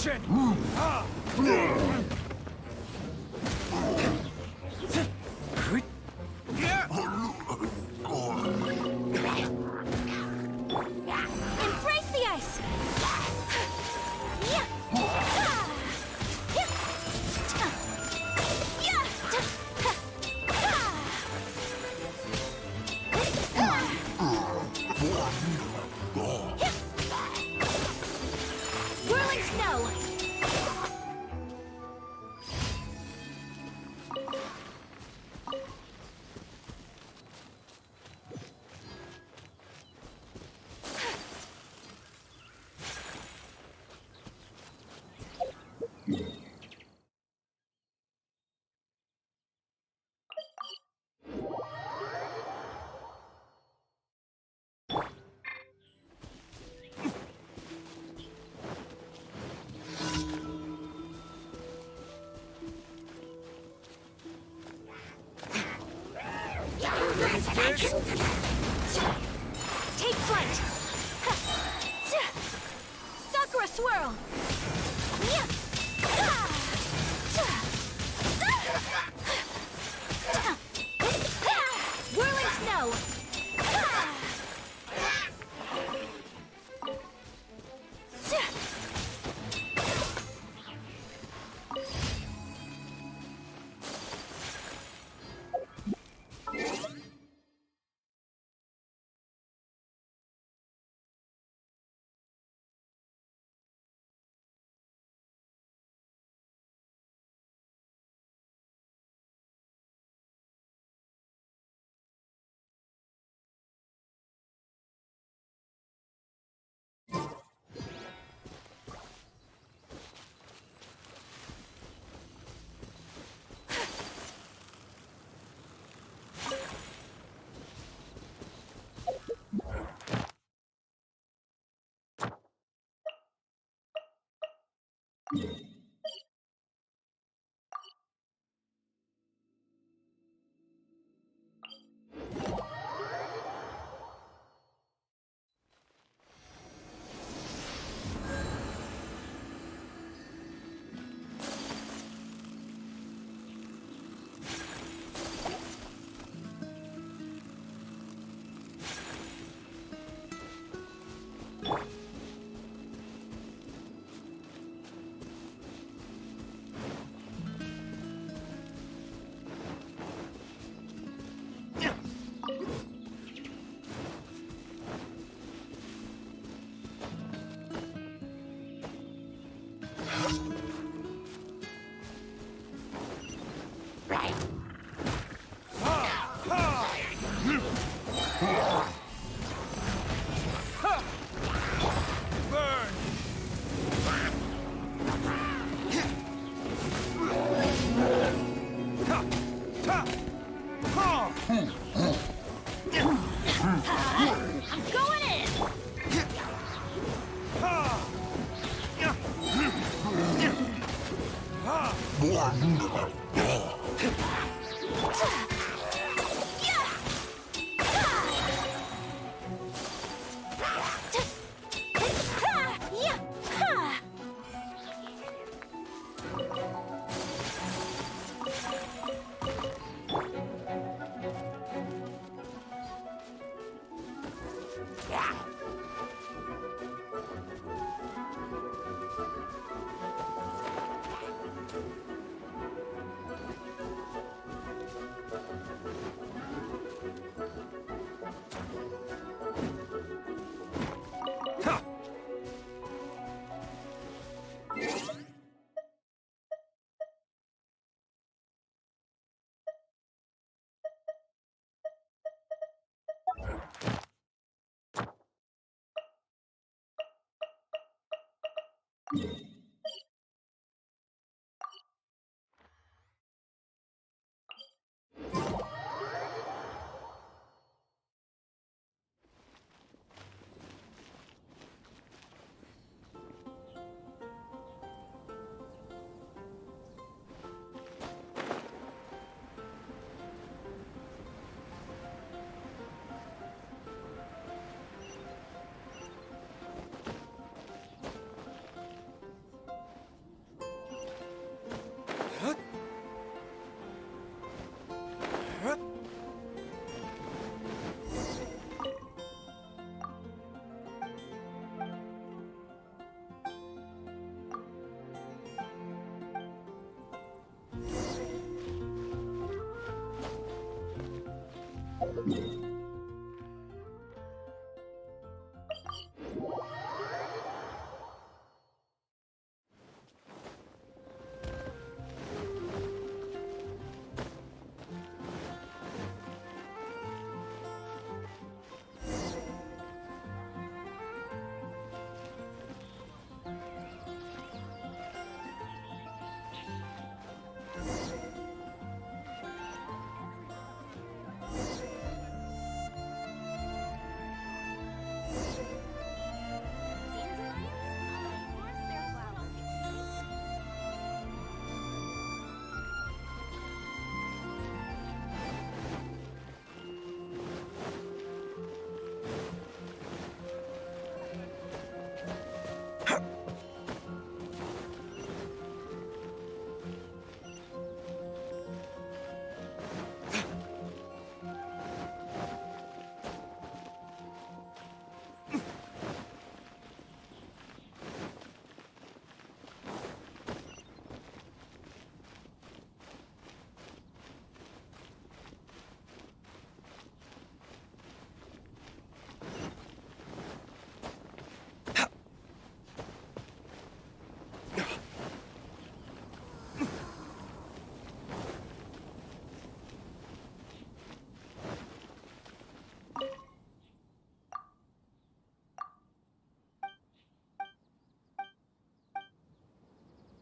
Destruction! Embrace the ice! Whirling snow! Take flight! Sakura swirl! Whirling snow!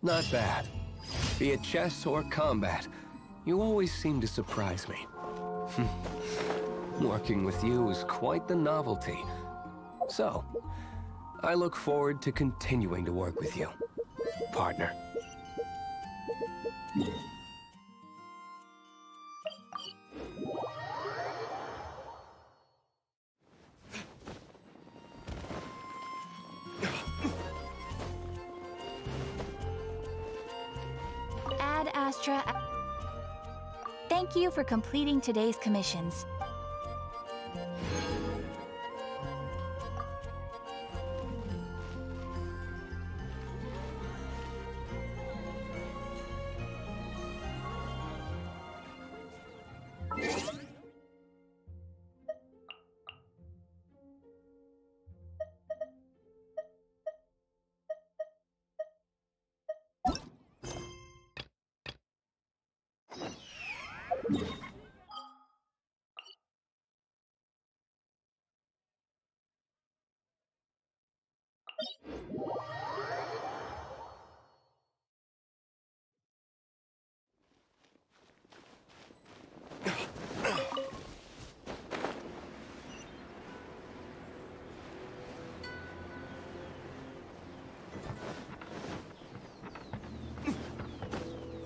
Not bad. Be it chess or combat, you always seem to surprise me. Working with you is quite the novelty. So, I look forward to continuing to work with you, partner. Ad Astra. Thank you for completing today's commissions.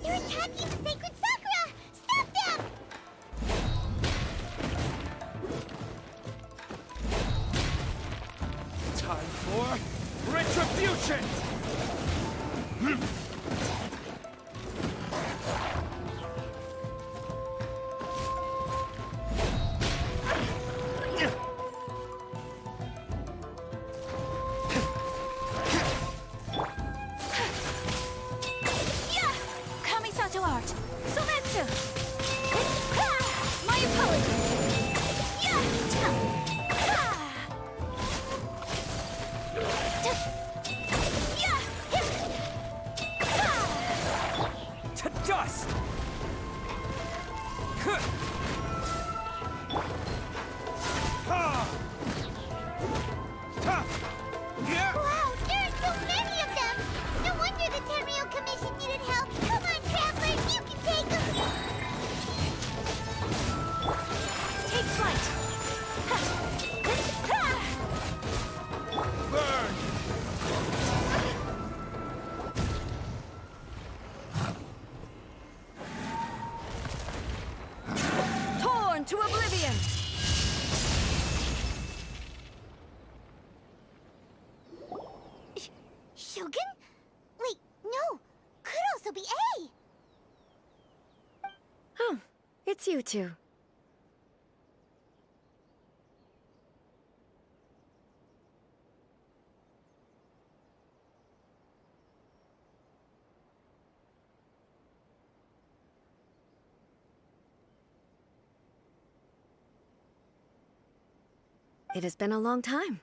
They're attacking the sacred Sakura! Stop them! Time for retribution! Kamisato art. Sometsu. My apologies. To dust! Wow, there are so many of them! No wonder the Terrio Commission needed help! Come on, Traveler, you can take them! Take flight. Burn! Torn to oblivion. Shogun? Wait, no! Could also be A! Oh, it's you two. It has been a long time.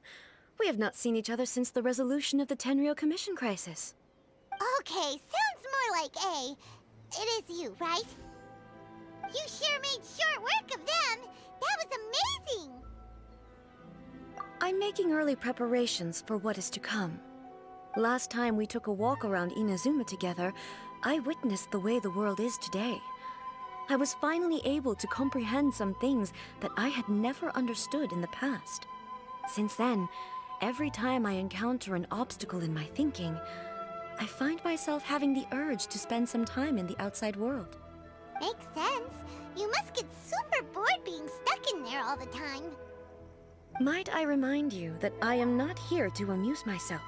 We have not seen each other since the resolution of the Tenryou Commission crisis. Okay, sounds more like A. It is you, right? You sure made short work of them. That was amazing. I'm making early preparations for what is to come. Last time we took a walk around Inazuma together, I witnessed the way the world is today. I was finally able to comprehend some things that I had never understood in the past. Since then, every time I encounter an obstacle in my thinking, I find myself having the urge to spend some time in the outside world. Makes sense. You must get super bored being stuck in there all the time. Might I remind you that I am not here to amuse myself.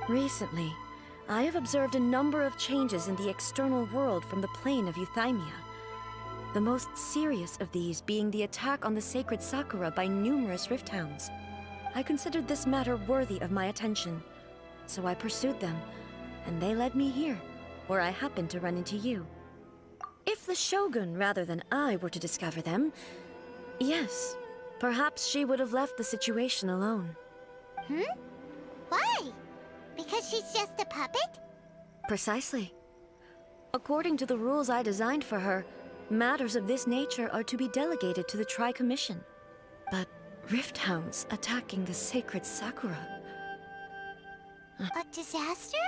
Recently, I have observed a number of changes in the external world from the plane of Euthymia. The most serious of these being the attack on the sacred Sakura by numerous rift hounds. I considered this matter worthy of my attention, so I pursued them, and they led me here, where I happened to run into you. If the Shogun rather than I were to discover them, yes, perhaps she would have left the situation alone. Why? Because she's just a puppet? Precisely. According to the rules I designed for her, matters of this nature are to be delegated to the Tri-Commission. But rift hounds attacking the sacred Sakura? A disaster?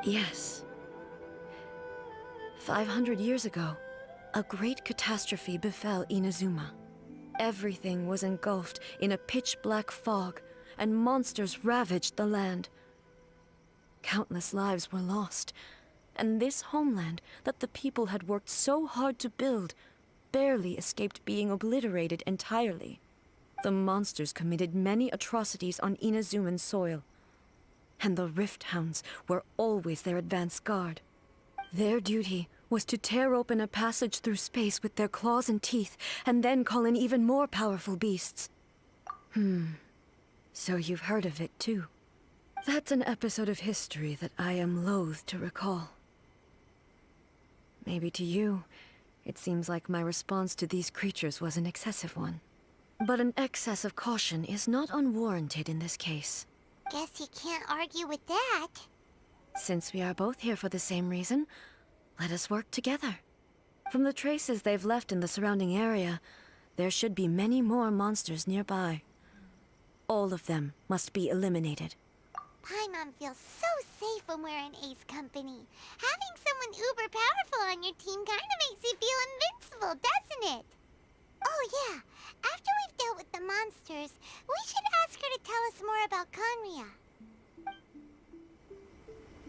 Yes. 500 years ago, a great catastrophe befell Inazuma. Everything was engulfed in a pitch-black fog, and monsters ravaged the land. Countless lives were lost, and this homeland that the people had worked so hard to build barely escaped being obliterated entirely. The monsters committed many atrocities on Inazuman soil, and the Rift Hounds were always their advance guard. Their duty was to tear open a passage through space with their claws and teeth, and then call in even more powerful beasts. So you've heard of it too. That's an episode of history that I am loath to recall. Maybe to you, it seems like my response to these creatures was an excessive one. But an excess of caution is not unwarranted in this case. Guess you can't argue with that. Since we are both here for the same reason, let us work together. From the traces they've left in the surrounding area, there should be many more monsters nearby. All of them must be eliminated. Paimon feels so safe when we're in Ace company. Having someone uber powerful on your team kinda makes you feel invincible, doesn't it? Oh yeah, after we've dealt with the monsters, we should ask her to tell us more about Conria.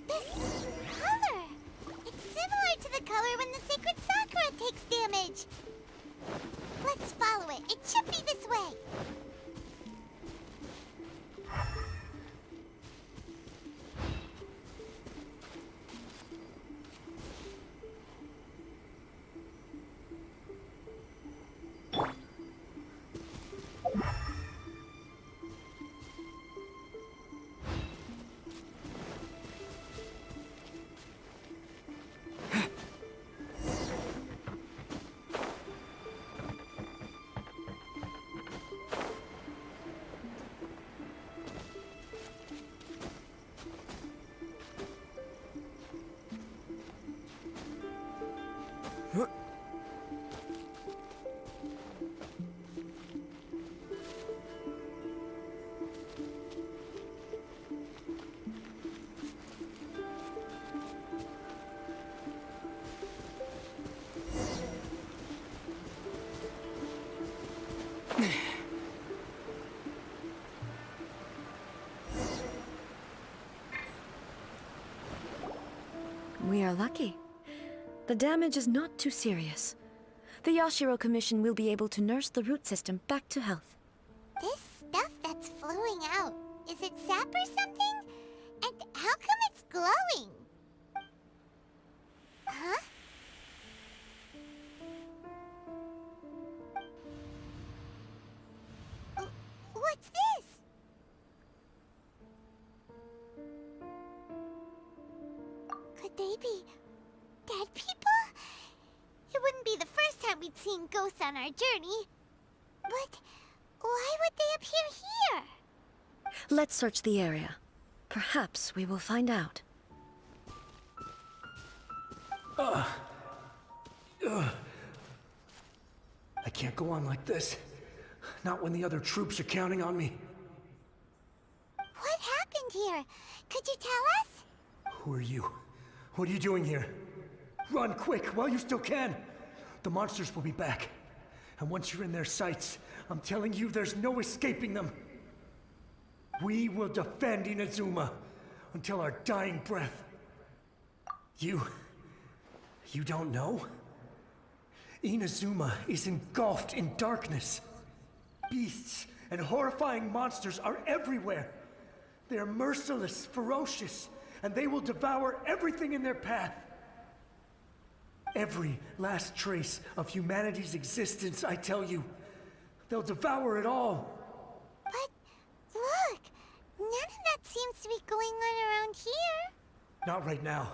This color! It's similar to the color when the sacred Sakura takes damage. Let's follow it. It should be this way. We are lucky. The damage is not too serious. The Yashiro Commission will be able to nurse the root system back to health. This stuff that's flowing out, is it sap or something? And how come it's glowing? Huh? What's this? Could they be dead people? It wouldn't be the first time we'd seen ghosts on our journey. But Why would they appear here? Let's search the area. Perhaps we will find out. I can't go on like this. Not when the other troops are counting on me. What happened here? Could you tell us? Who are you? What are you doing here? Run quick while you still can. The monsters will be back. And once you're in their sights, I'm telling you there's no escaping them. We will defend Inazuma until our dying breath. You don't know? Inazuma is engulfed in darkness. Beasts and horrifying monsters are everywhere. They are merciless, ferocious, and they will devour everything in their path. Every last trace of humanity's existence, I tell you. They'll devour it all. But look, none of that seems to be going on around here. Not right now,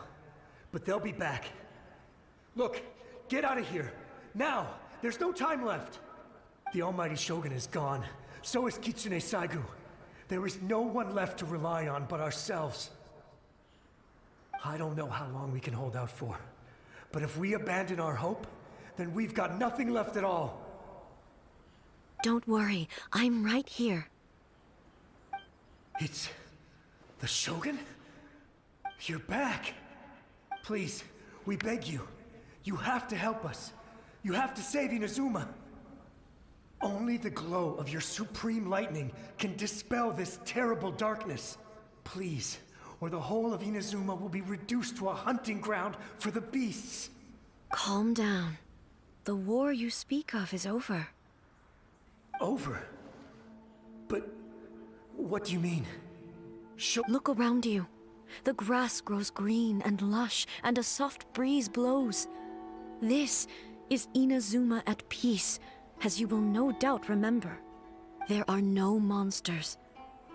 but they'll be back. Look, get out of here. Now! There's no time left! The almighty Shogun is gone. So is Kitsune Saigu. There is no one left to rely on but ourselves. I don't know how long we can hold out for. But if we abandon our hope, then we've got nothing left at all. Don't worry, I'm right here. It's... the Shogun? You're back! Please, we beg you. You have to help us. You have to save Inazuma. Only the glow of your supreme lightning can dispel this terrible darkness. Please, or the whole of Inazuma will be reduced to a hunting ground for the beasts. Calm down. The war you speak of is over. Over? But what do you mean? Look around you. The grass grows green and lush, and a soft breeze blows. This is Inazuma at peace, as you will no doubt remember. There are no monsters,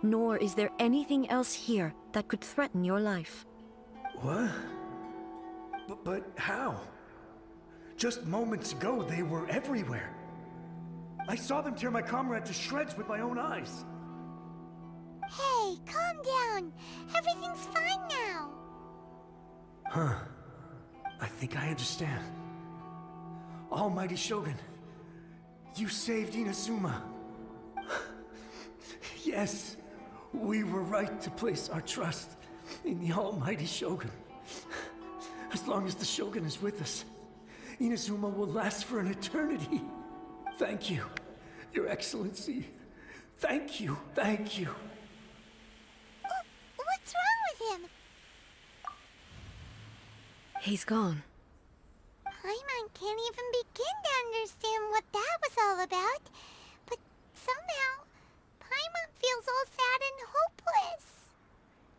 nor is there anything else here that could threaten your life. What? But how? Just moments ago, they were everywhere. I saw them tear my comrade to shreds with my own eyes. Hey, calm down. Everything's fine now. Huh. I think I understand. Almighty Shogun, you saved Inazuma. Yes, we were right to place our trust in the Almighty Shogun. As long as the Shogun is with us, Inazuma will last for an eternity. Thank you, Your Excellency. Thank you, thank you. What's wrong with him? He's gone. Paimon can't even begin to understand what that was all about. But somehow, Paimon feels all sad and hopeless.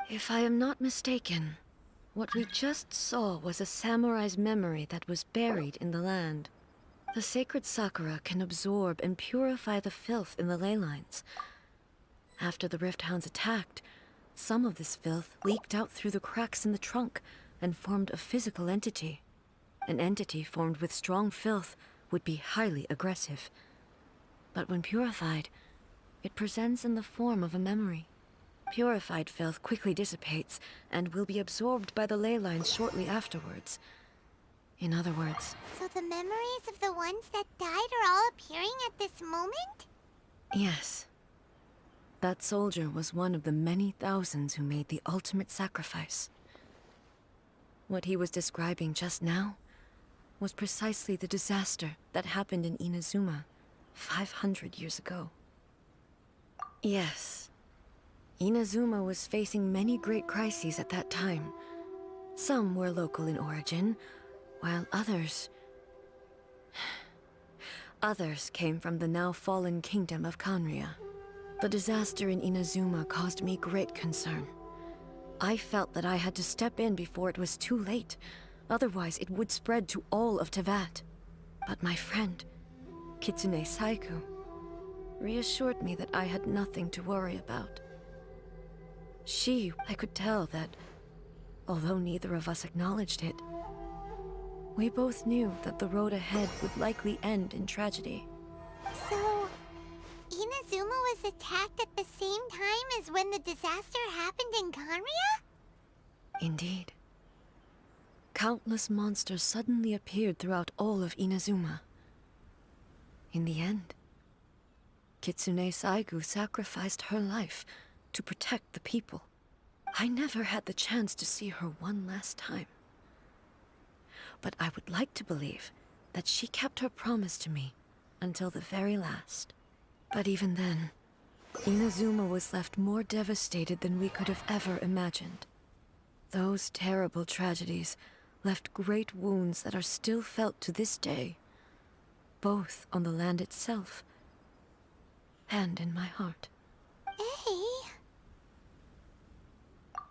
If I am not mistaken, what we just saw was a samurai's memory that was buried in the land. The sacred sakura can absorb and purify the filth in the ley lines. After the Rift Hounds attacked, some of this filth leaked out through the cracks in the trunk and formed a physical entity. An entity formed with strong filth would be highly aggressive. But when purified, it presents in the form of a memory. Purified filth quickly dissipates and will be absorbed by the ley lines shortly afterwards. In other words... So the memories of the ones that died are all appearing at this moment? Yes. That soldier was one of the many thousands who made the ultimate sacrifice. What he was describing just now was precisely the disaster that happened in Inazuma 500 years ago. Yes. Inazuma was facing many great crises at that time. Some were local in origin, while others came from the now fallen kingdom of Kanria. The disaster in Inazuma caused me great concern. I felt that I had to step in before it was too late, otherwise it would spread to all of Tevat. But my friend, Kitsune Saigu, reassured me that I had nothing to worry about. I could tell that, although neither of us acknowledged it, we both knew that the road ahead would likely end in tragedy. So, Inazuma Inazuma was attacked at the same time as when the disaster happened in Conria? Indeed. Countless monsters suddenly appeared throughout all of Inazuma. In the end, Kitsune Saigu sacrificed her life to protect the people. I never had the chance to see her one last time. But I would like to believe that she kept her promise to me until the very last. But even then, Inazuma was left more devastated than we could have ever imagined. Those terrible tragedies left great wounds that are still felt to this day, both on the land itself and in my heart. Hey.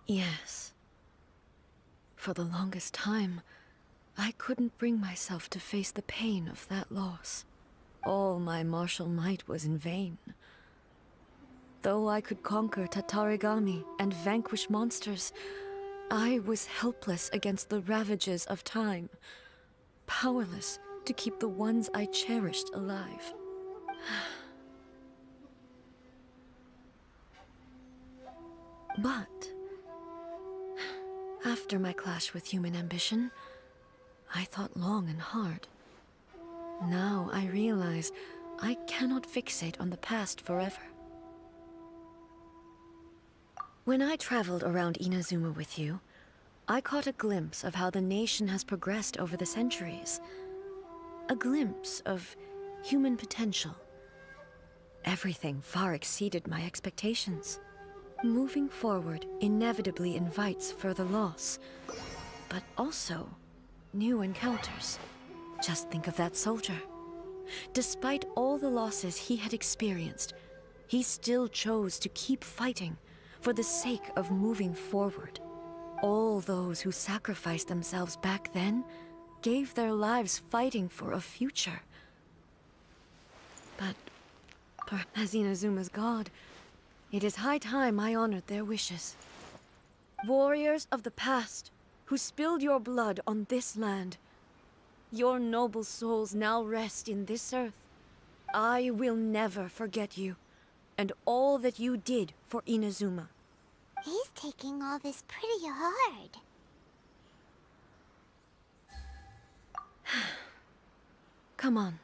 Yes. For the longest time, I couldn't bring myself to face the pain of that loss. All my martial might was in vain. Though I could conquer Tatarigami and vanquish monsters, I was helpless against the ravages of time, powerless to keep the ones I cherished alive. But after my clash with human ambition, I thought long and hard. Now I realize I cannot fixate on the past forever. When I traveled around Inazuma with you, I caught a glimpse of how the nation has progressed over the centuries. A glimpse of human potential. Everything far exceeded my expectations. Moving forward inevitably invites further loss, but also new encounters. Just think of that soldier. Despite all the losses he had experienced, he still chose to keep fighting for the sake of moving forward. All those who sacrificed themselves back then gave their lives fighting for a future. But as Inazuma's god, it is high time I honored their wishes. Warriors of the past, who spilled your blood on this land, your noble souls now rest in this earth. I will never forget you, and all that you did for Inazuma. He's taking all this pretty hard. Come on.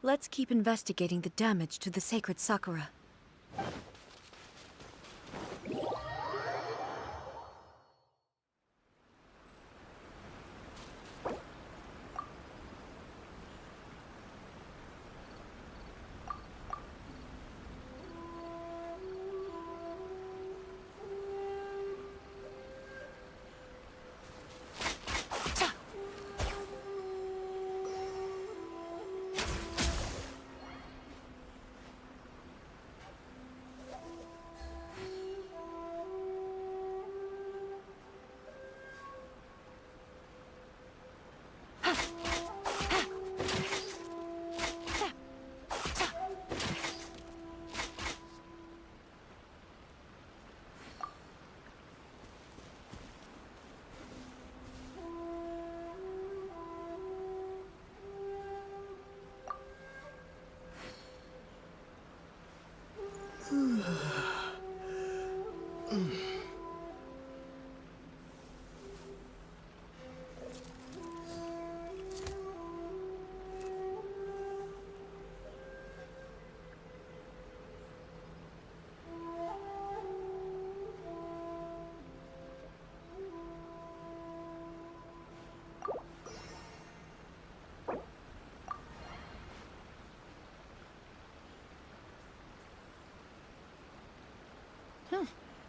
Let's keep investigating the damage to the sacred Sakura.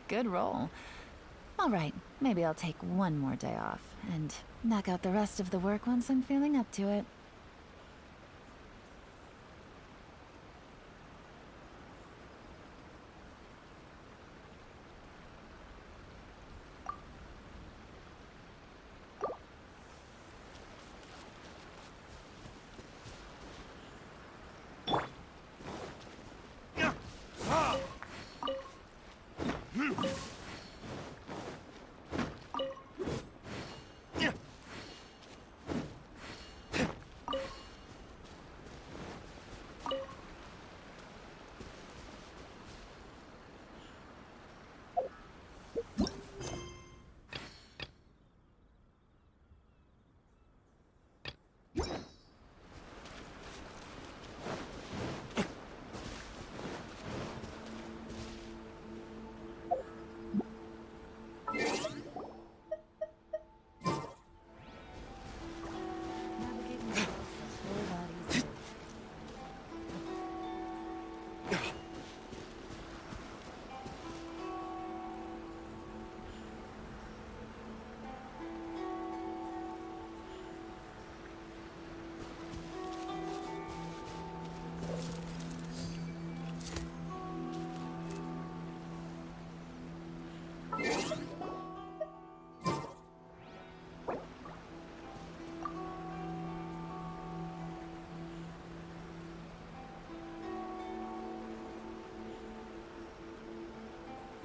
Good roll. All right, maybe I'll take one more day off and knock out the rest of the work once I'm feeling up to it.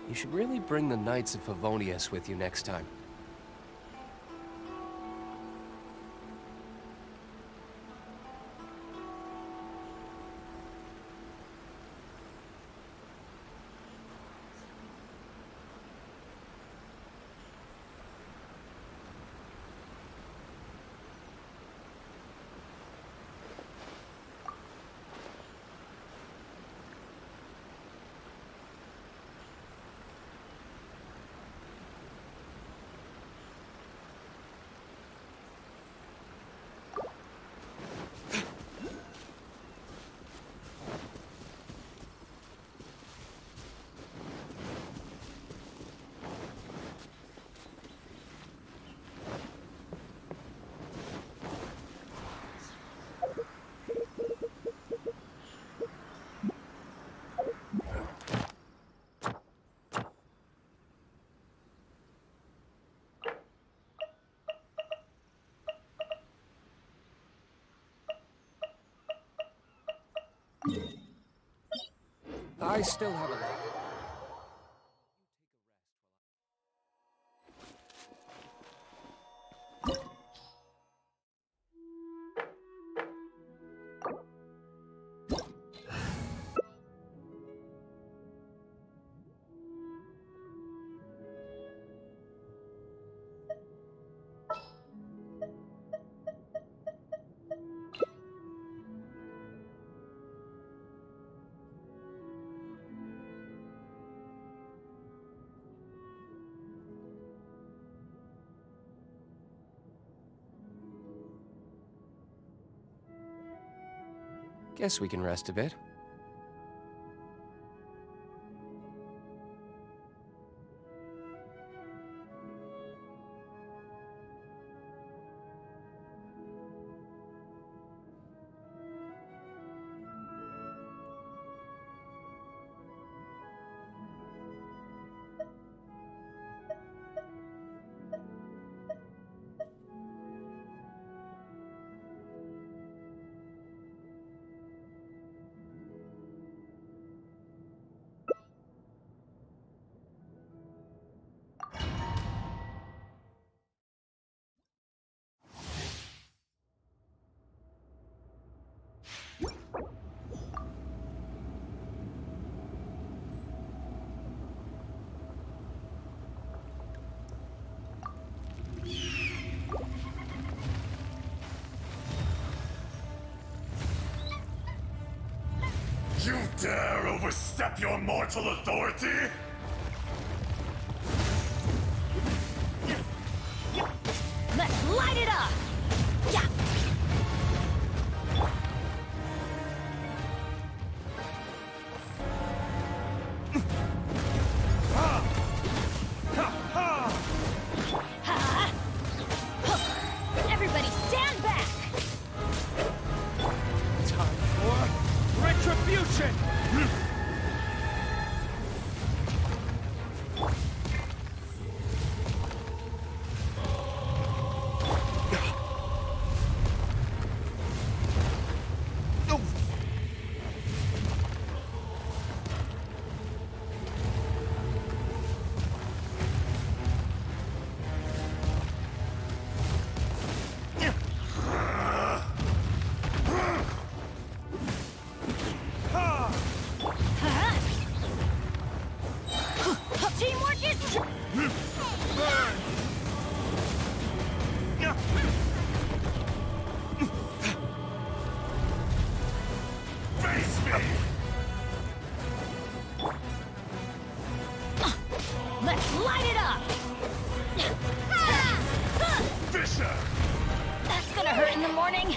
You should really bring the Knights of Favonius with you next time. I still have a lot. Guess we can rest a bit. You dare overstep your mortal authority? Let's light it up! Yeah! Everybody stand back! Time for retribution! Teamwork is... Face me! Let's light it up! Fisher! That's gonna hurt in the morning!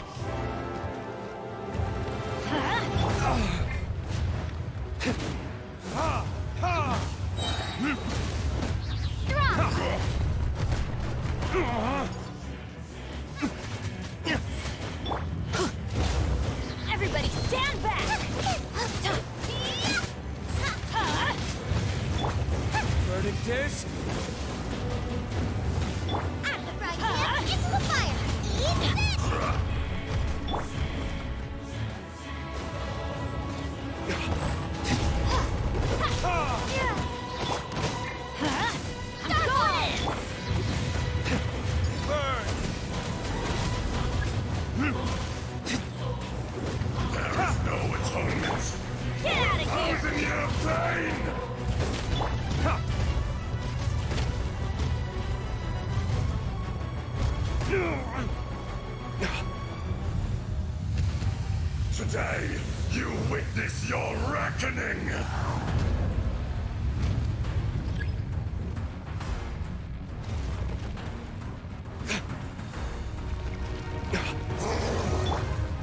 Everybody stand back! Verdict is... Out of the frying pan, into the fire! Eat this! Today, you witness your reckoning!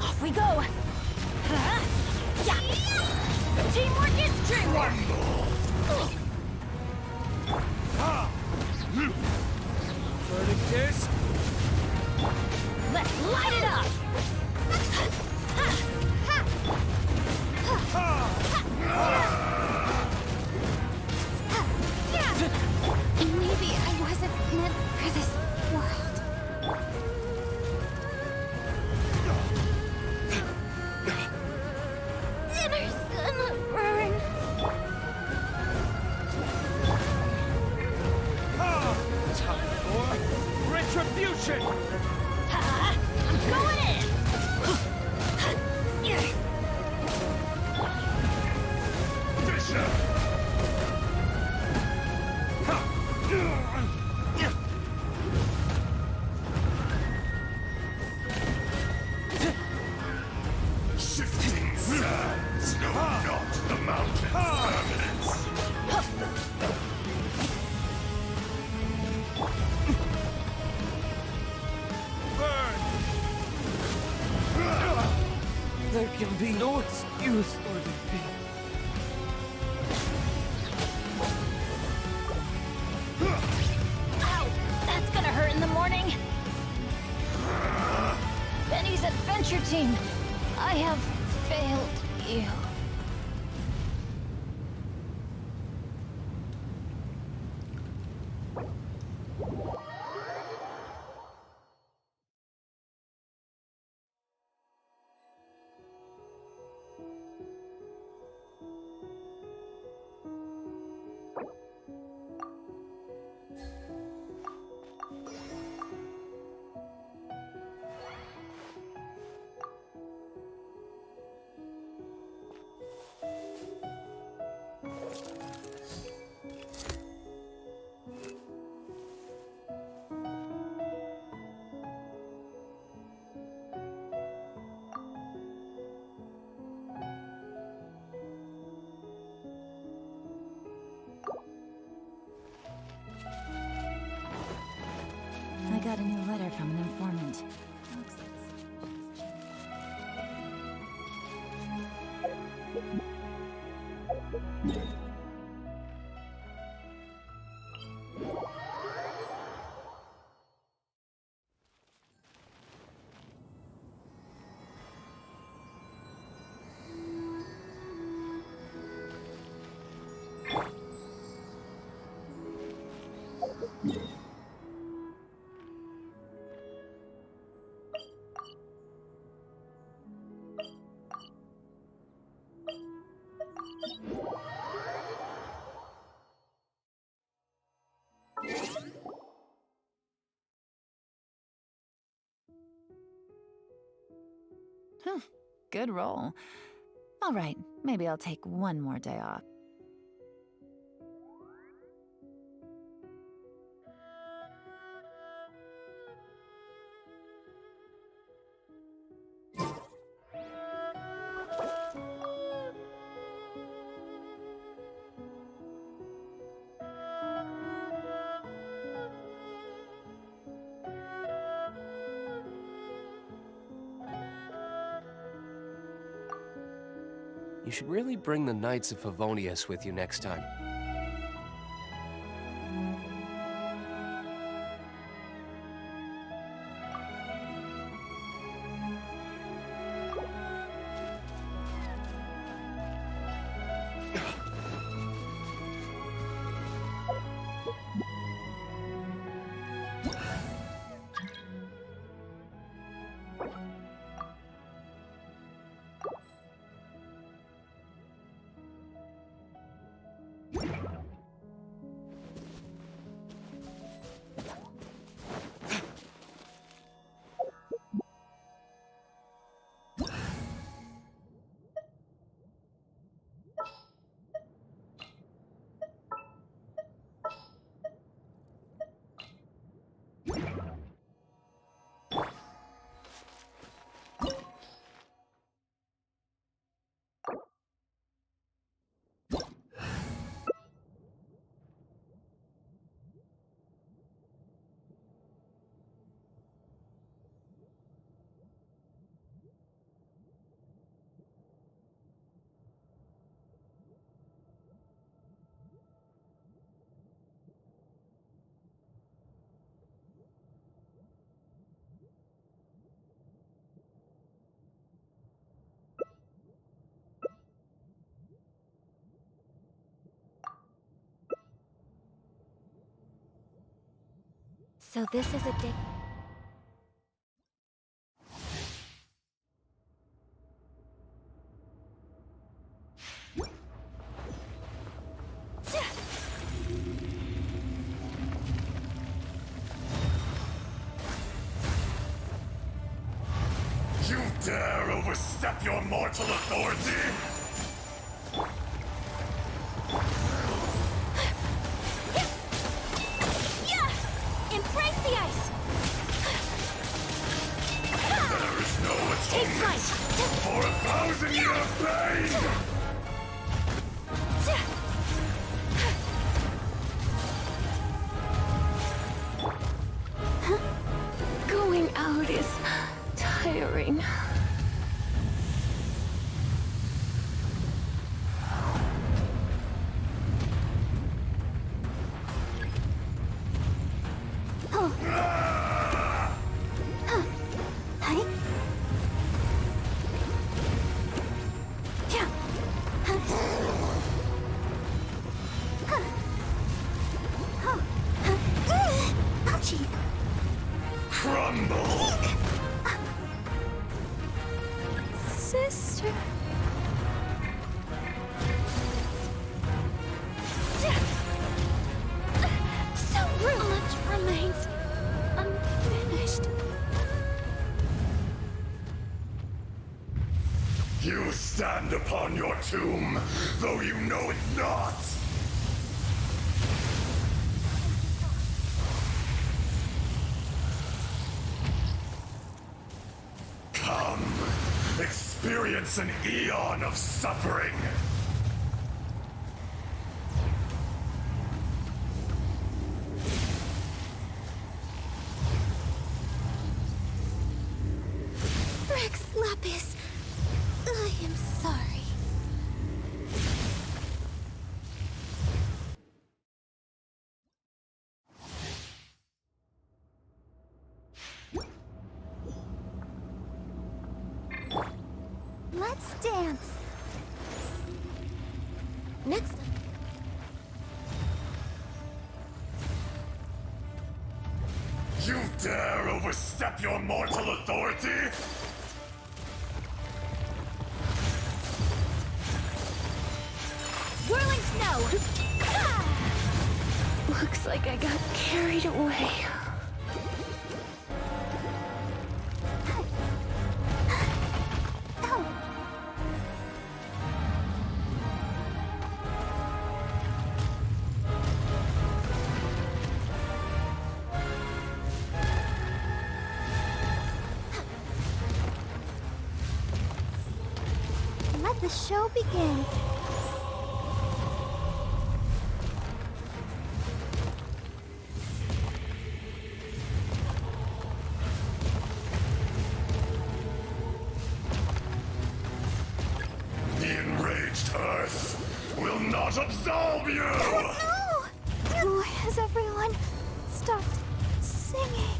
Off we go! Yeah. Teamwork is teamwork! Verdict is... Let's light it up! Maybe I wasn't meant for this world. Dinner's gonna burn. Time for retribution! I'm going in! Bishop! Shifting sands know not the mountain's permanence. Burn! There can be no excuse for defeat. Ow! That's gonna hurt in the morning! Benny's adventure team! I have failed you. I got a new letter from an informant. Good roll. All right, maybe I'll take one more day off. You should really bring the Knights of Favonius with you next time. So this is a day. You dare overstep your mortal authority? Embrace the ice! There is no Take atonement flight! for 1,000-year pain! Going out is tiring. Crumble! Sister. So rude. Much remains unfinished. You stand upon your tomb, though you know it not! Come, experience an eon of suffering! Rex Lapis, I am sorry. Let's dance. Next up. You dare overstep your mortal authority? Whirling snow! Looks like I got carried away. Let the show begin. The enraged Earth will not absolve you! No! Why has everyone stopped singing?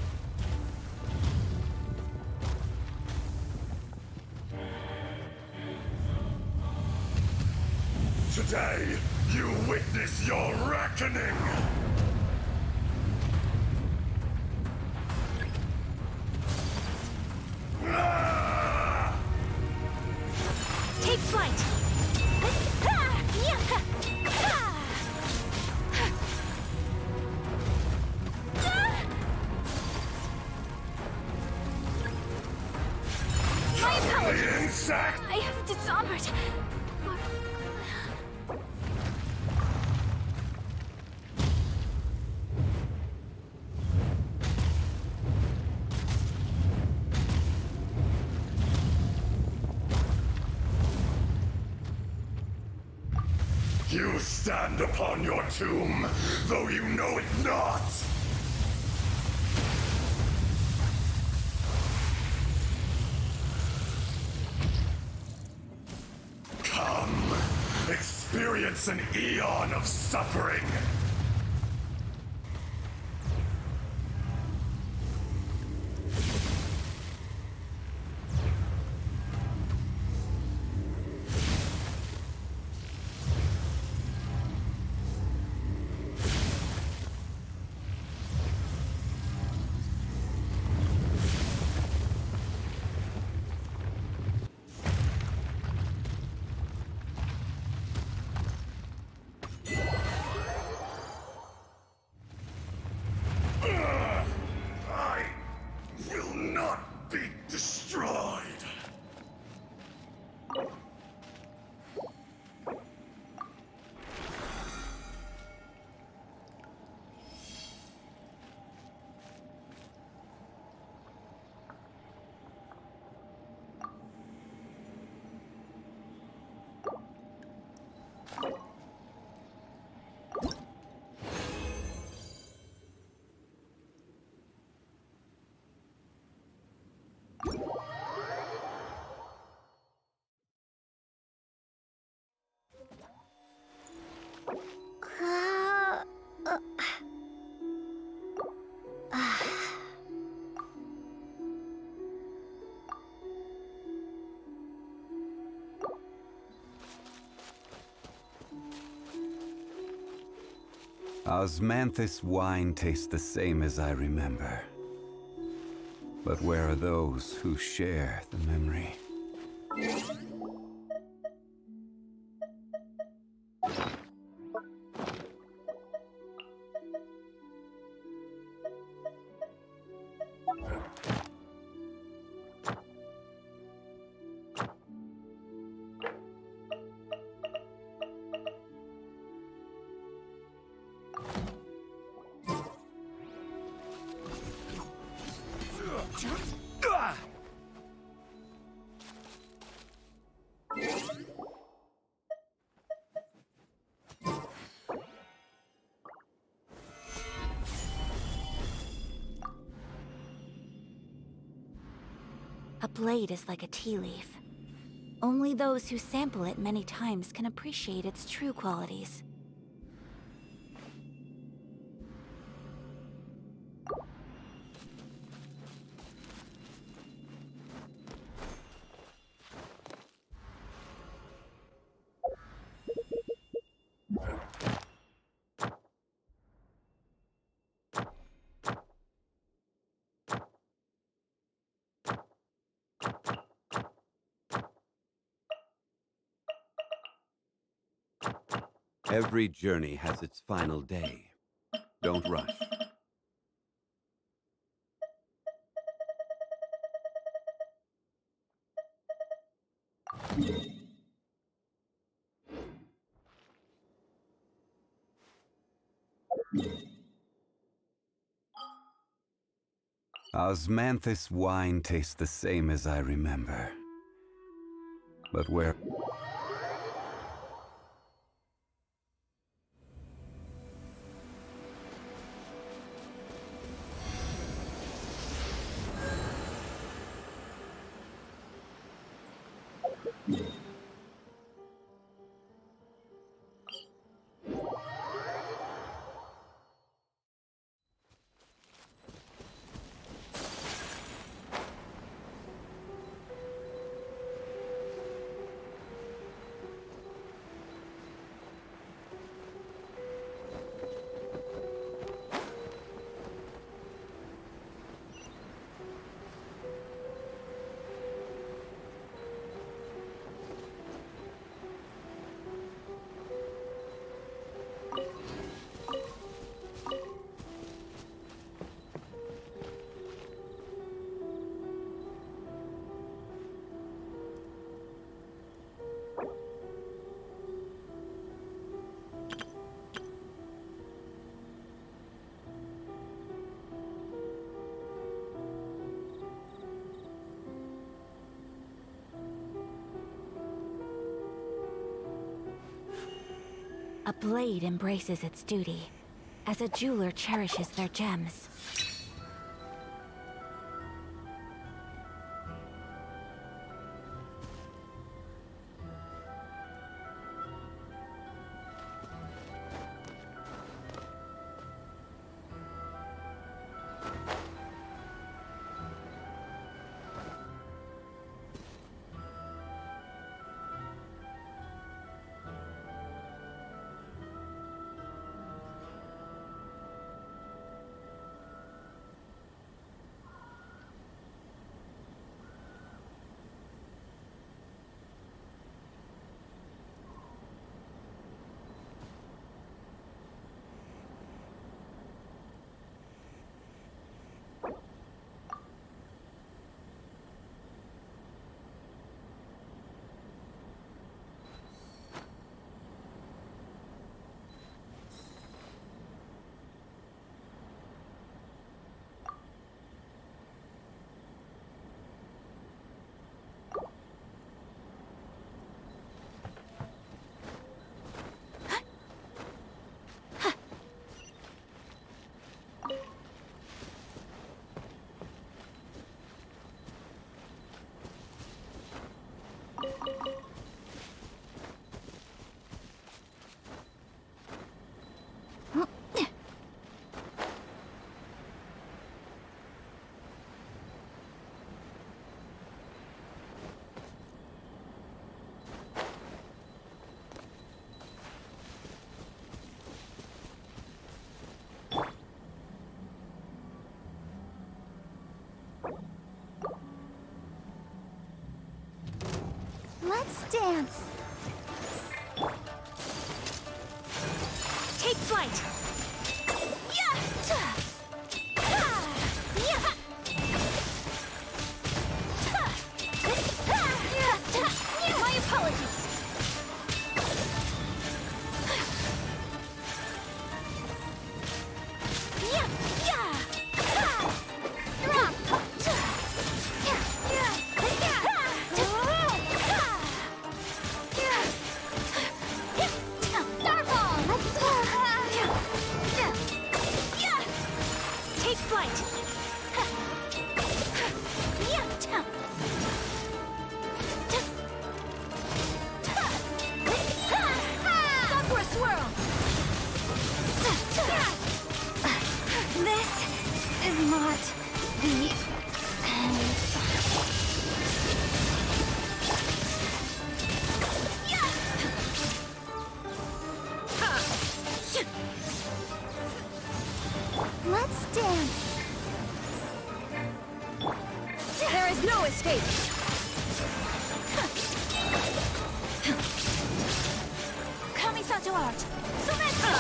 Today, you witness your reckoning! Ah! Take flight! My apologies! The insect! I have dishonored. You stand upon your tomb, though you know it not! Come, experience an eon of suffering! Osmanthus wine tastes the same as I remember. But where are those who share the memory? A blade is like a tea leaf. Only those who sample it many times can appreciate its true qualities. Every journey has its final day. Don't rush. Osmanthus wine tastes the same as I remember. But where... A blade embraces its duty, as a jeweler cherishes their gems. dance! Take flight! My apologies! Take flight! Sakura swirl! This is not the end. Let's dance. There is no escape. Kamisato art. Sumetsu.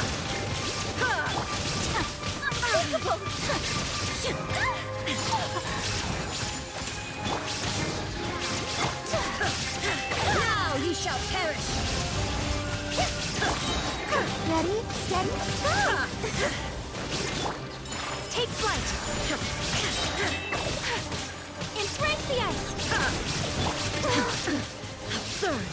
Unbreakable. Now you shall perish. Ready, steady, go! Take flight! Embrace the ice! Absurd!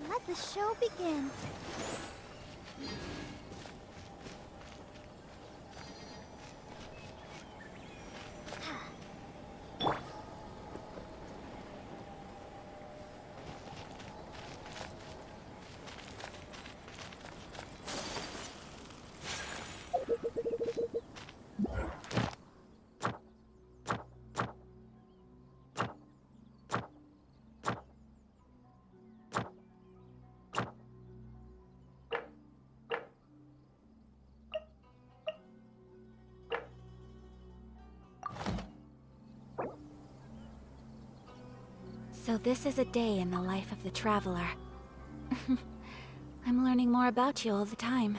Let the show begin. So this is a day in the life of the Traveler. I'm learning more about you all the time.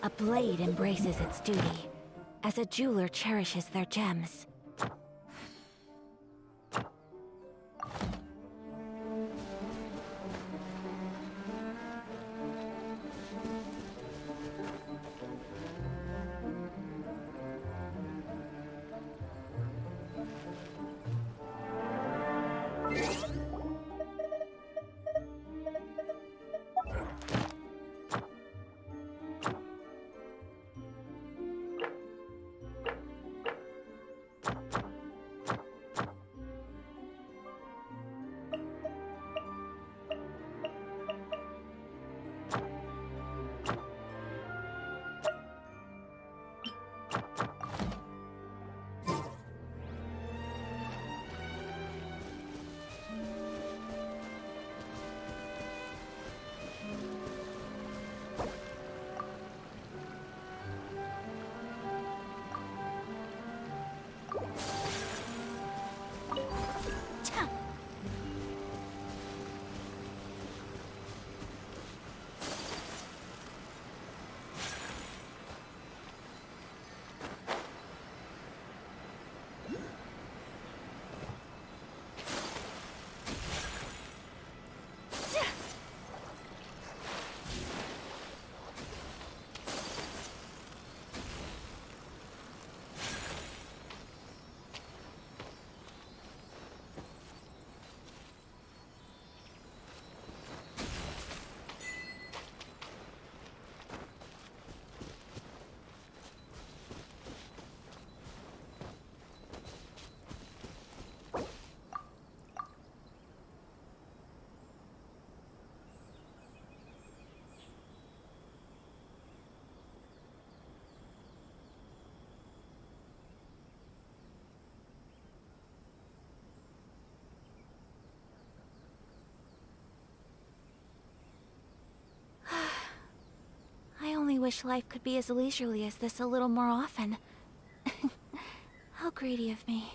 A blade embraces its duty, as a jeweler cherishes their gems. wish life could be as leisurely as this a little more often. How greedy of me.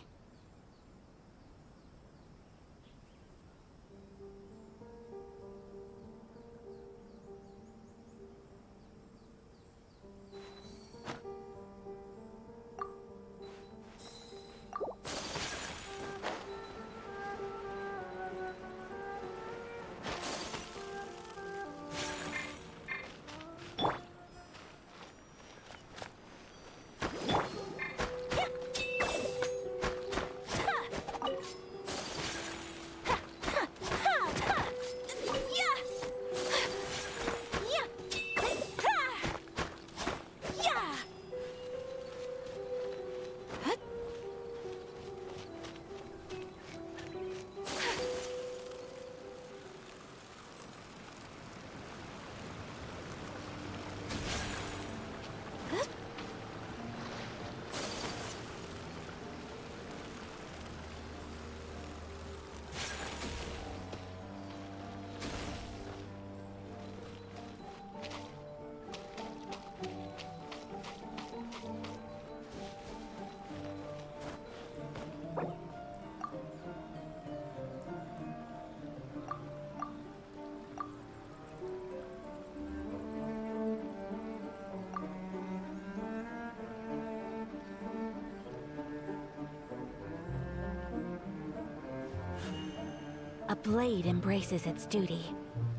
A blade embraces its duty,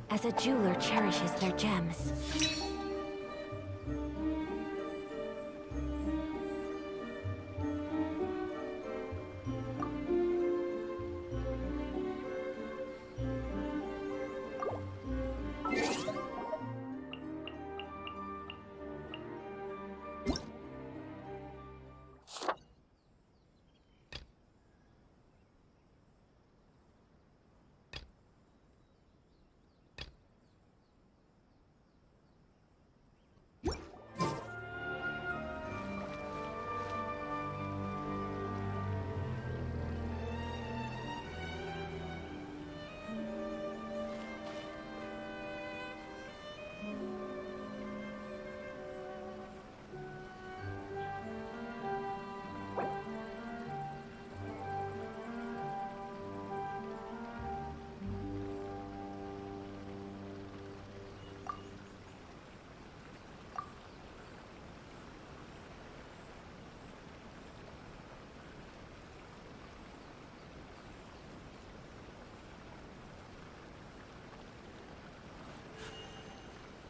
as a jeweler cherishes their gems.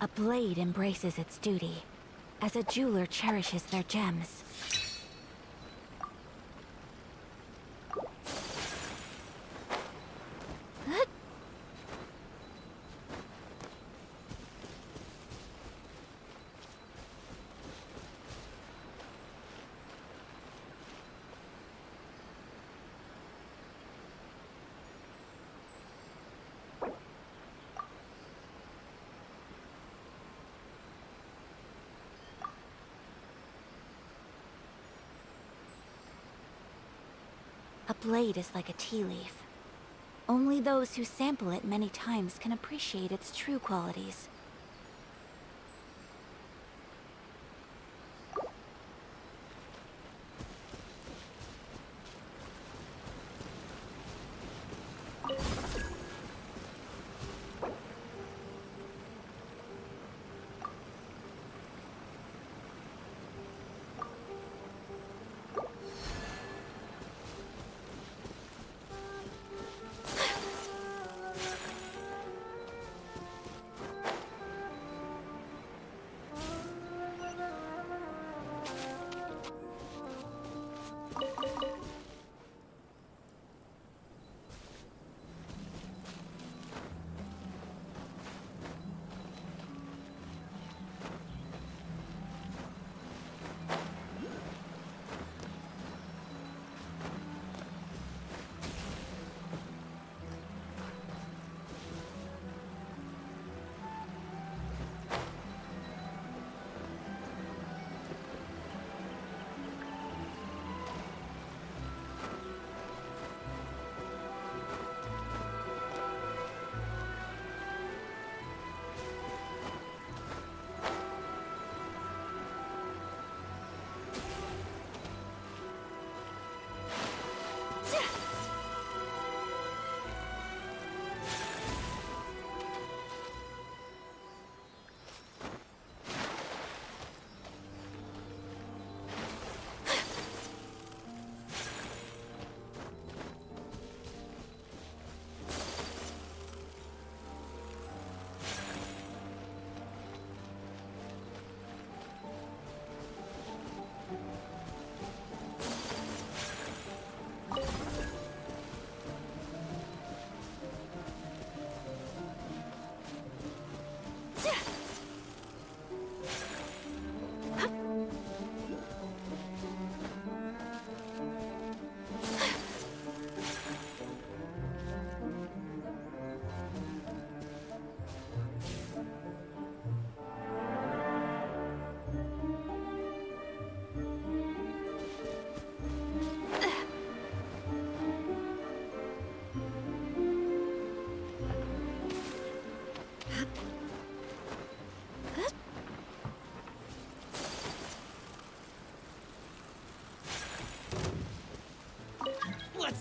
A blade embraces its duty, as a jeweler cherishes their gems. A blade is like a tea leaf. Only those who sample it many times can appreciate its true qualities.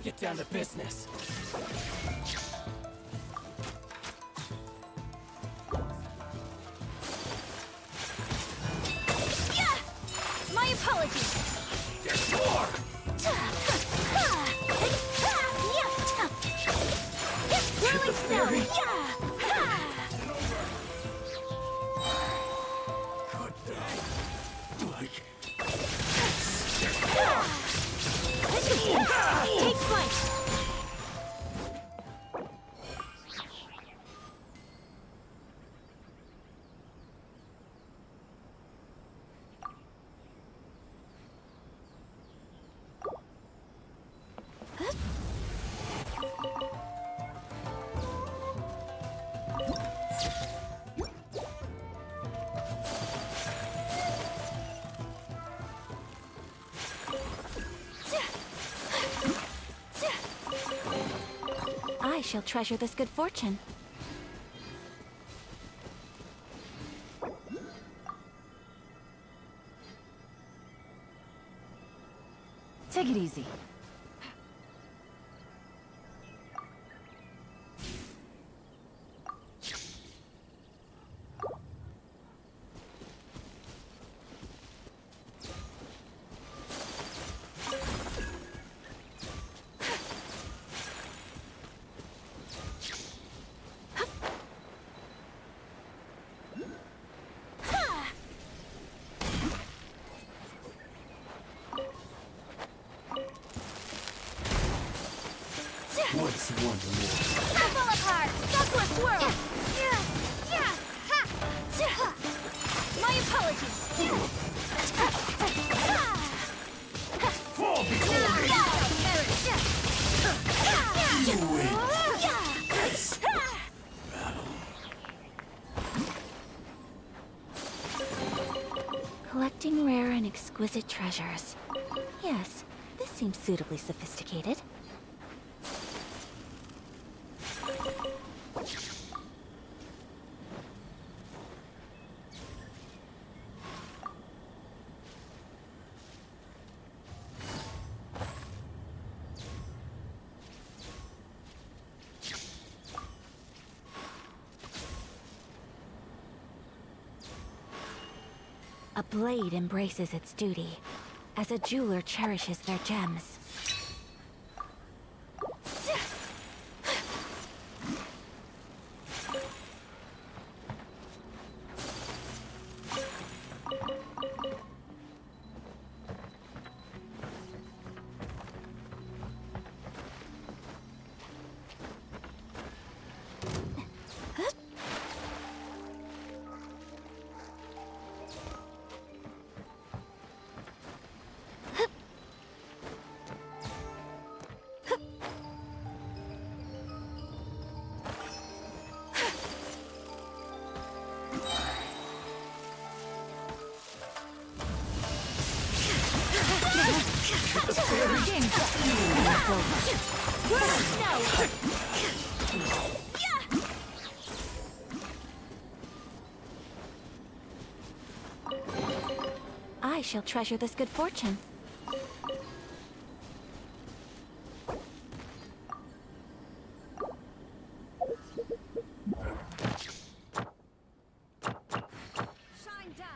get down to business. Yeah! My apologies. There's more! Rolling snow! Yeah! Take flight! I shall treasure this good fortune. Take it easy. What's one more? Fall apart! Suckler swirl! My apologies! Fall before me! You win! Collecting rare and exquisite treasures. Yes, this seems suitably sophisticated. A blade embraces its duty, as a jeweler cherishes their gems. I shall treasure this good fortune. Shine down!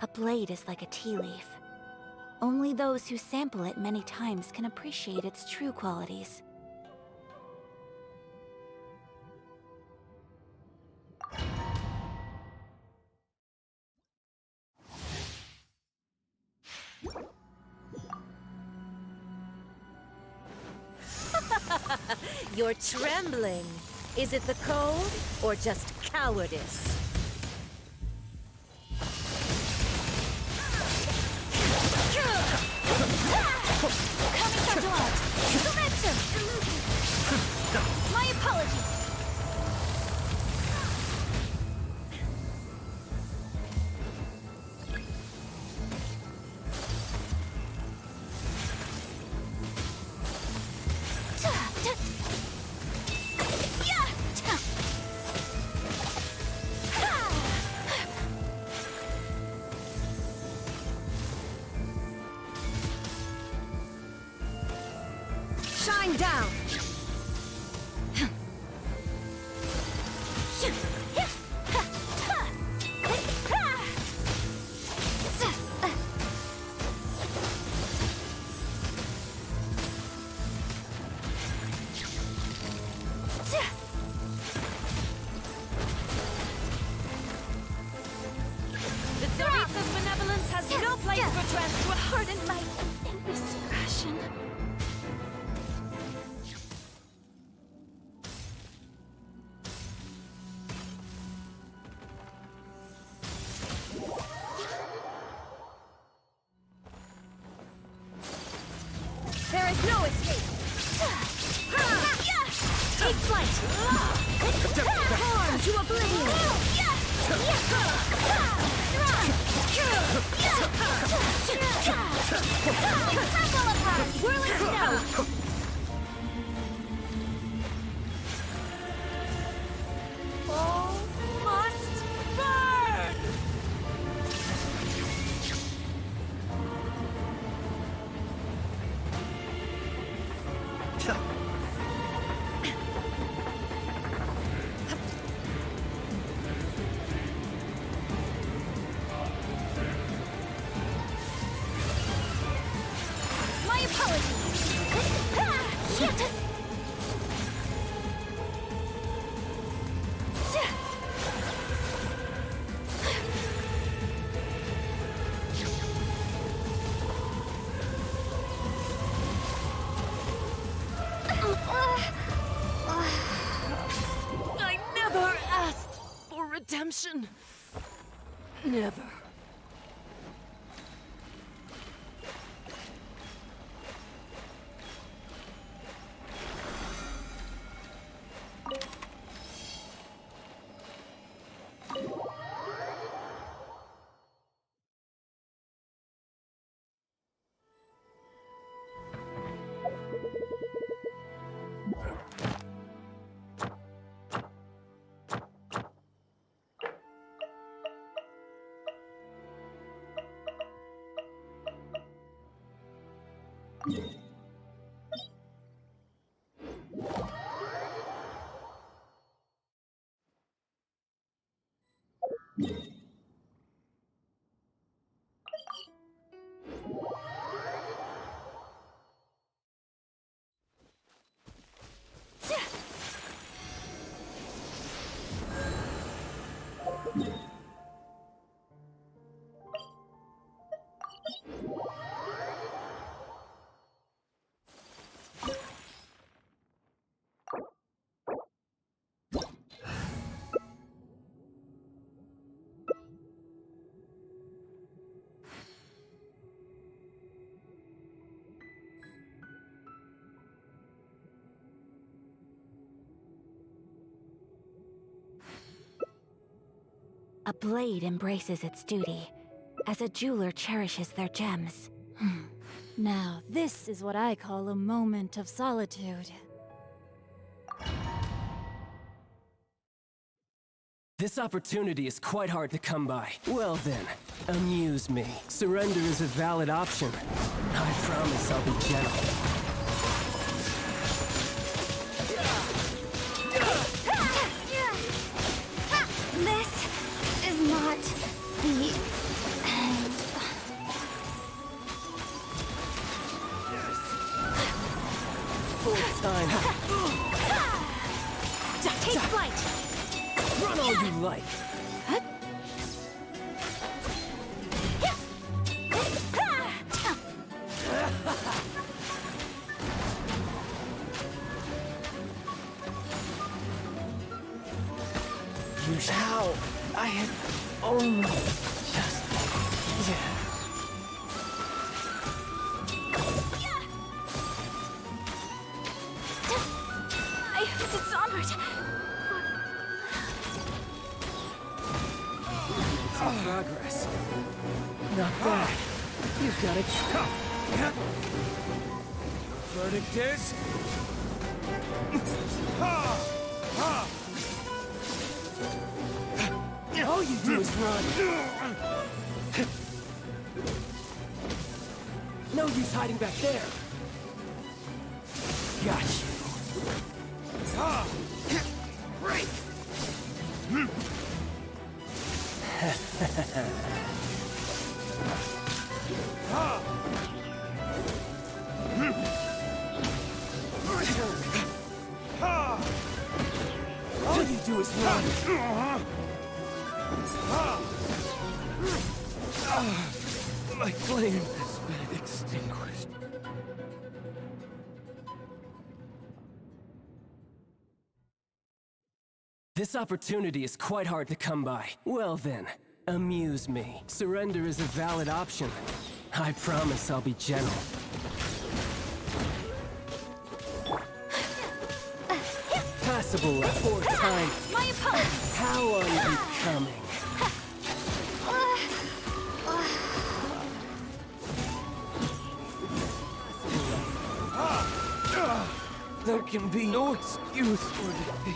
A blade is like a tea leaf. Only those who sample it many times can appreciate its true qualities. You're trembling. Is it the cold or just cowardice? My apologies! Shine down! The Tsaritsa's benevolence has no place for trans to harden my indiscretion. There is no escape! Take flight! Torn to oblivion! Whirling snow! All must burn! My apologies! Shit! I never asked for redemption. Never. A blade embraces its duty, as a jeweler cherishes their gems. Now, this is what I call a moment of solitude. This opportunity is quite hard to come by. Well then, amuse me. Surrender is a valid option. I promise I'll be gentle. This is not the end. Fourth time. Take flight! Run all you like. How? I had almost just... Yeah. It's onward. Some progress. Not bad. You've got it. Verdict is... All you do is run. No use hiding back there. Got you. Break! All you do is run. My flame has been extinguished. This opportunity is quite hard to come by. Well then, amuse me. Surrender is a valid option. I promise I'll be gentle. Passable left. Fourth time. My opponent! How are you coming? There can be no excuse for defeat.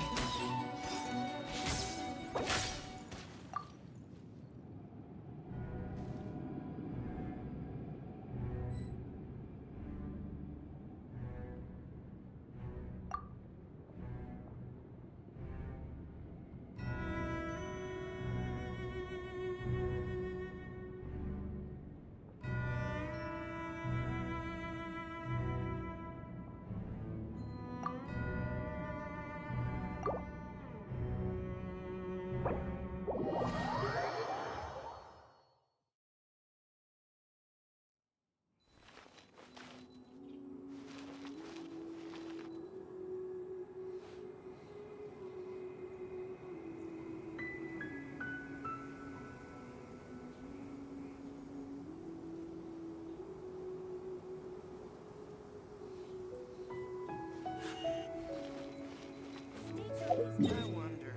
I wonder...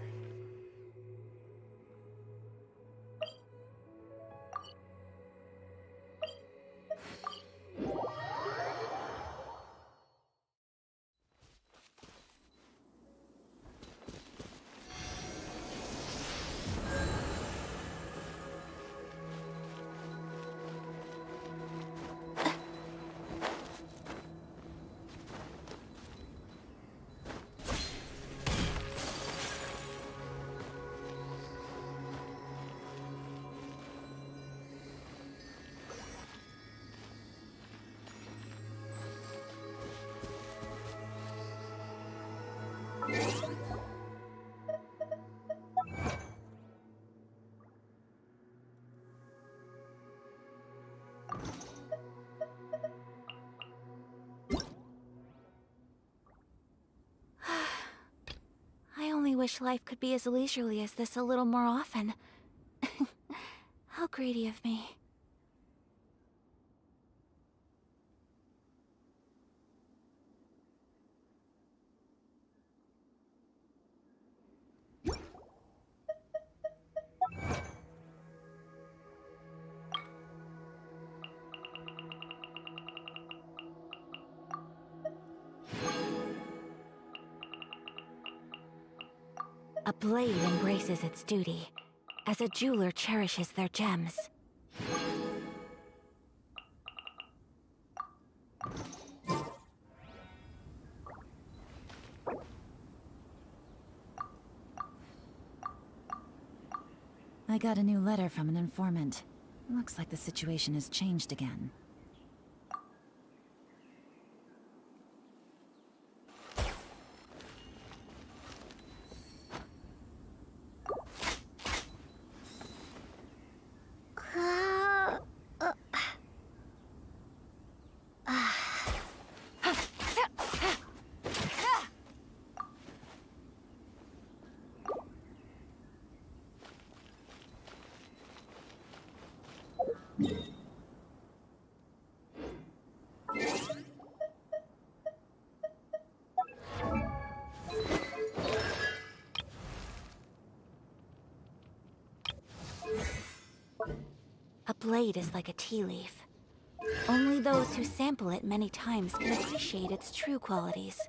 I only wish life could be as leisurely as this a little more often. How greedy of me. A blade embraces its duty, as a jeweler cherishes their gems. I got a new letter from an informant. Looks like the situation has changed again. blade is like a tea leaf. Only those who sample it many times can appreciate its true qualities.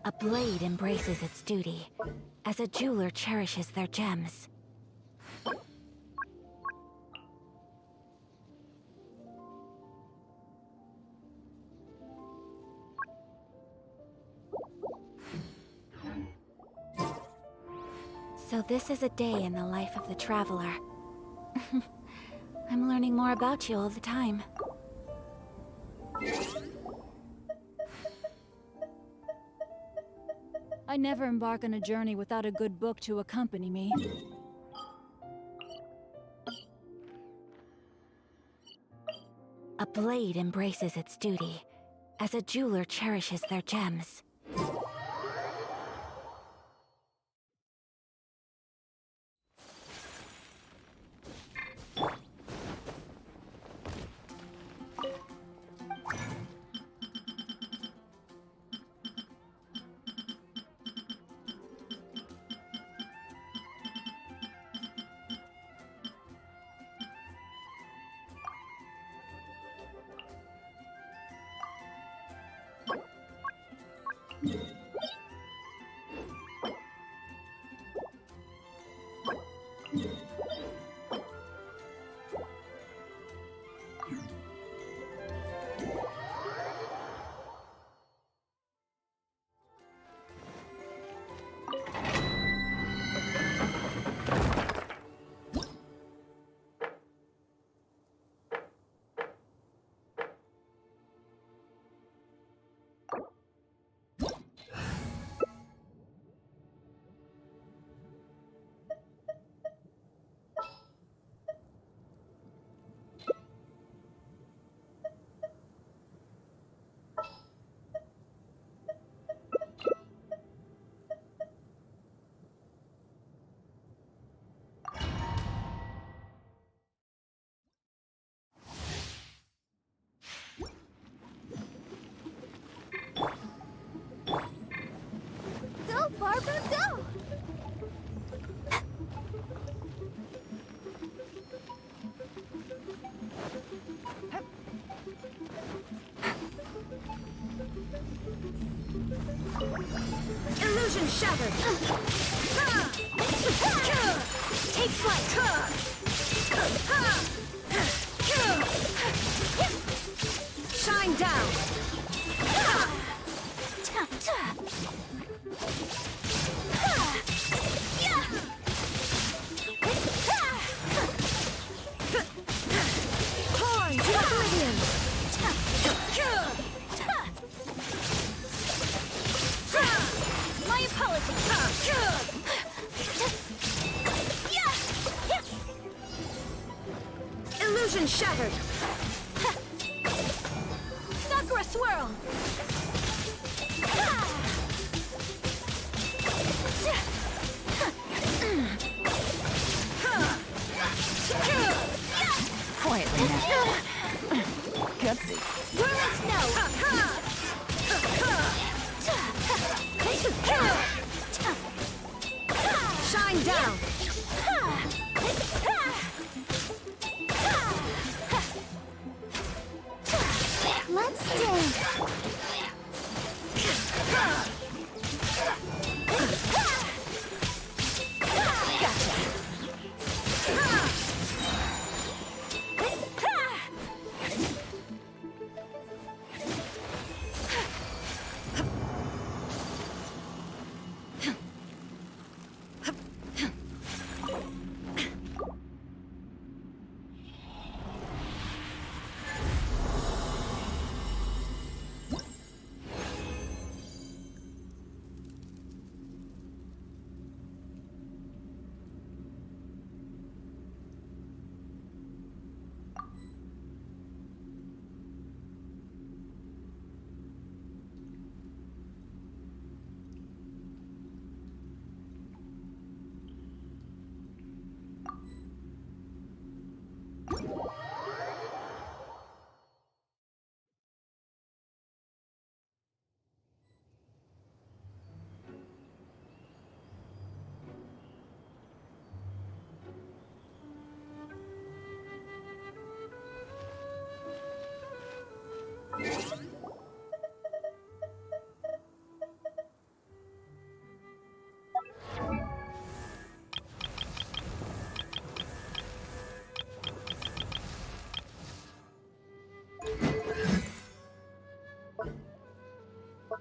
A blade embraces its duty, as a jeweler cherishes their gems. So this is a day in the life of the traveler. I'm learning more about you all the time. I never embark on a journey without a good book to accompany me. A blade embraces its duty, as a jeweler cherishes their gems. Go, Barbara, go! Illusion shattered! Take flight! Shine down! Torn to oblivion! My apologies! Illusion shattered! Sakura swirl! Quietly now. Gutsy. Whirling snow! Shine down! Let's dance!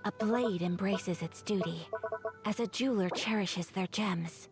A blade embraces its duty, as a jeweler cherishes their gems.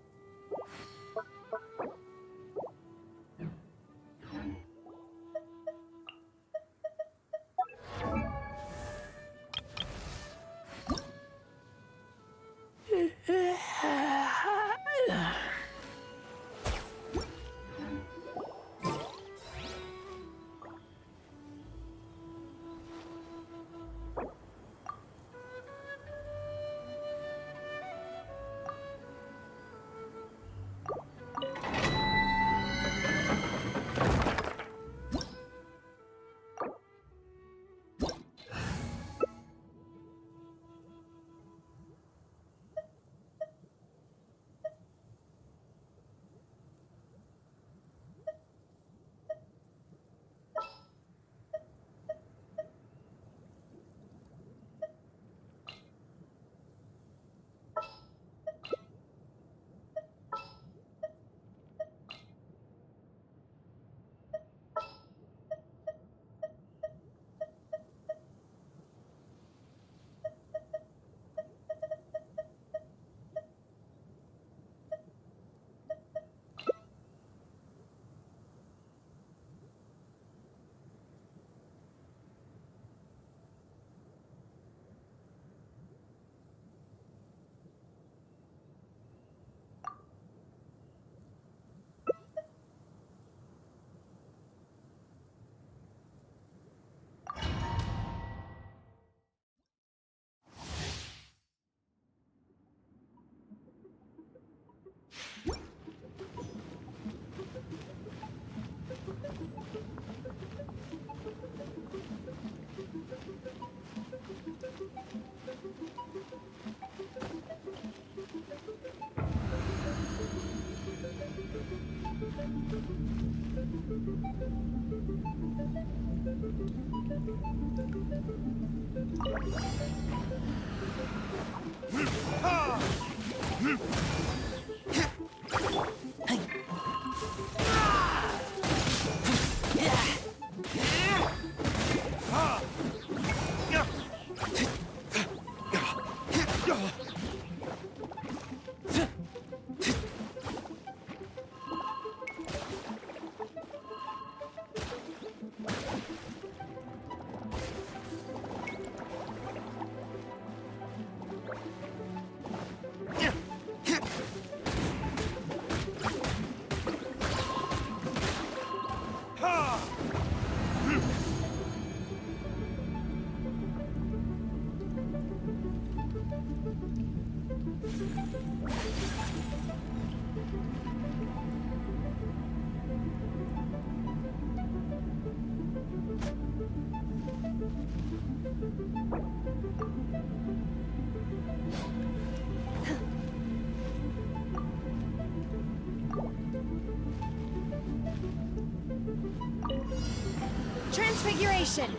Transfiguration!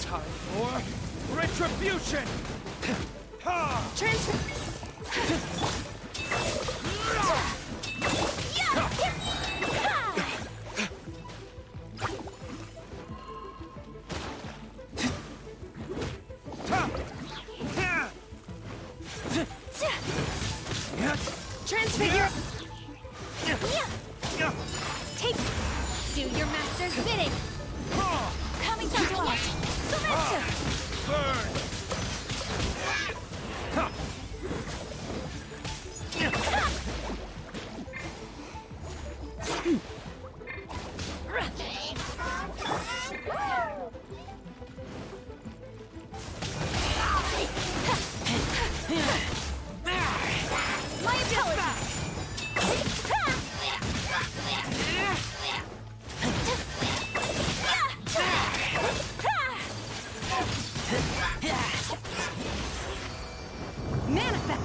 Time for retribution! Transfigure! Take... Do your master's bidding! Coming to Surrender! Burn! My apologies! Manifest!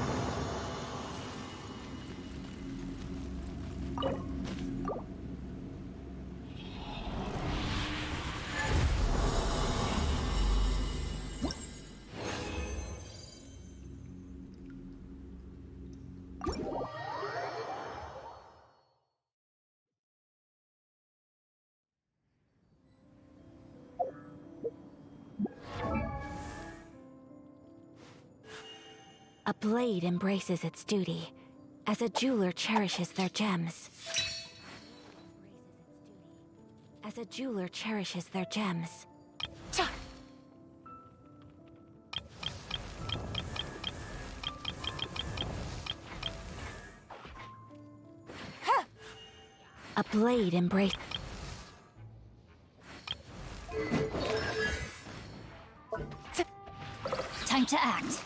A blade embraces its duty, as a jeweler cherishes their gems. As a jeweler cherishes their gems. A blade embrace. Time to act.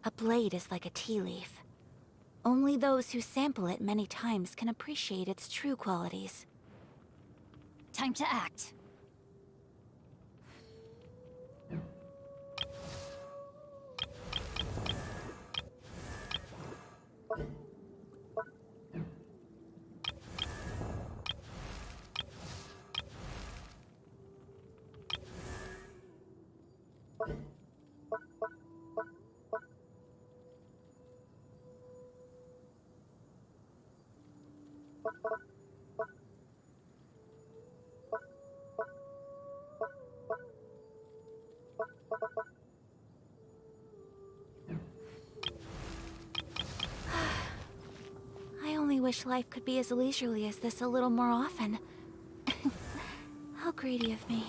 A blade is like a tea leaf. Only those who sample it many times can appreciate its true qualities. Time to act. I only wish life could be as leisurely as this a little more often. How greedy of me.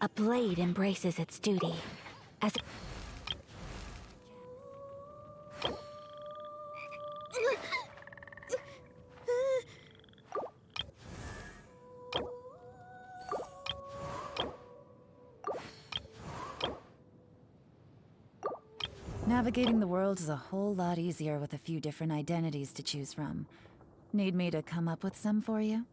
A blade embraces its duty, as Navigating the world is a whole lot easier with a few different identities to choose from. Need me to come up with some for you?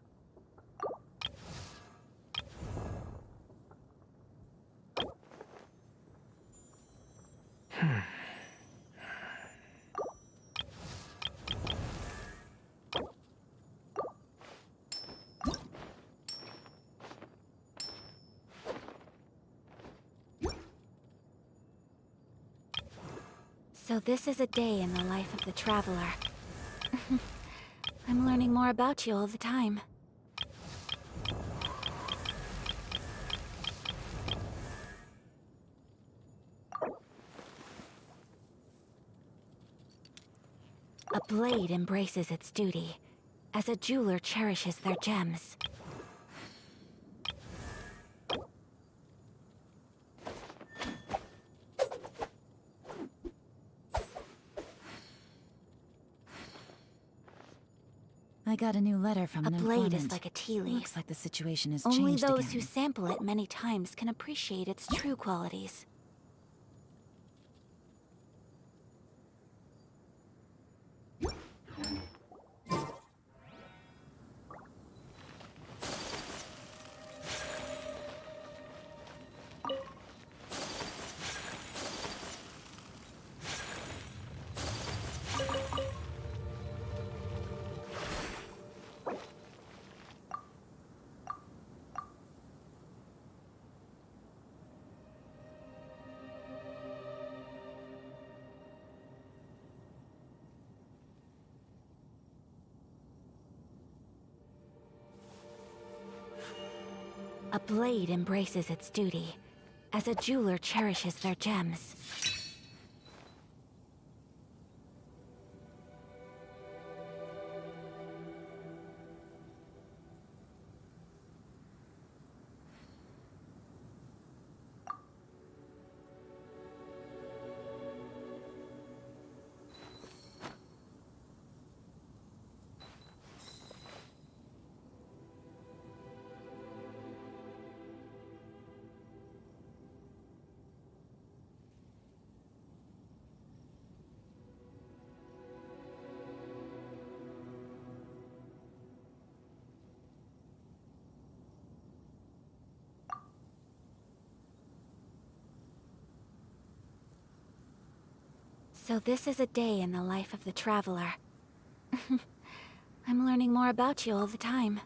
So this is a day in the life of the traveler. I'm learning more about you all the time. A blade embraces its duty, as a jeweler cherishes their gems. I got a new letter from an A blade informant. is like a tea leaf. Looks like the situation has Only changed those again. who sample it many times can appreciate its true qualities. A blade embraces its duty, as a jeweler cherishes their gems. So this is a day in the life of the traveler. I'm learning more about you all the time.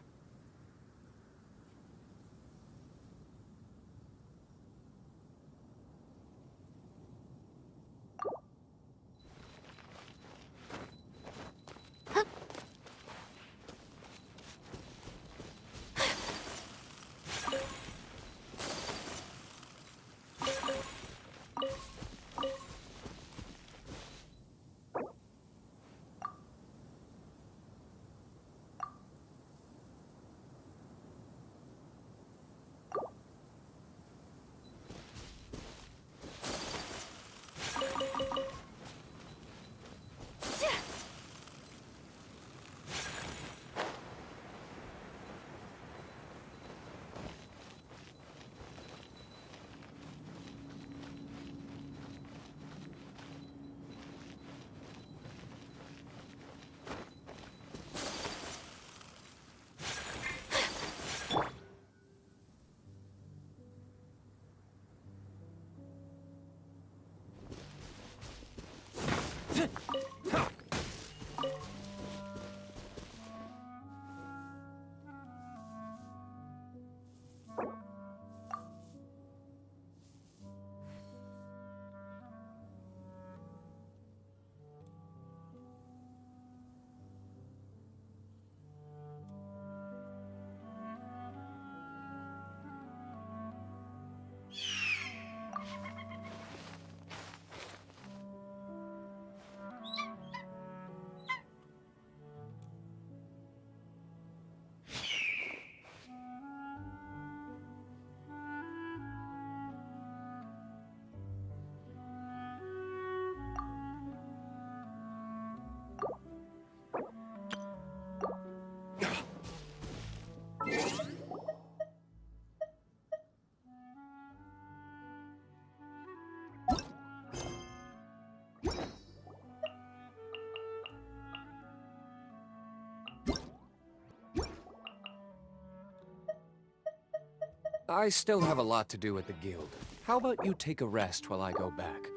I still have a lot to do at the guild. How about you take a rest while I go back?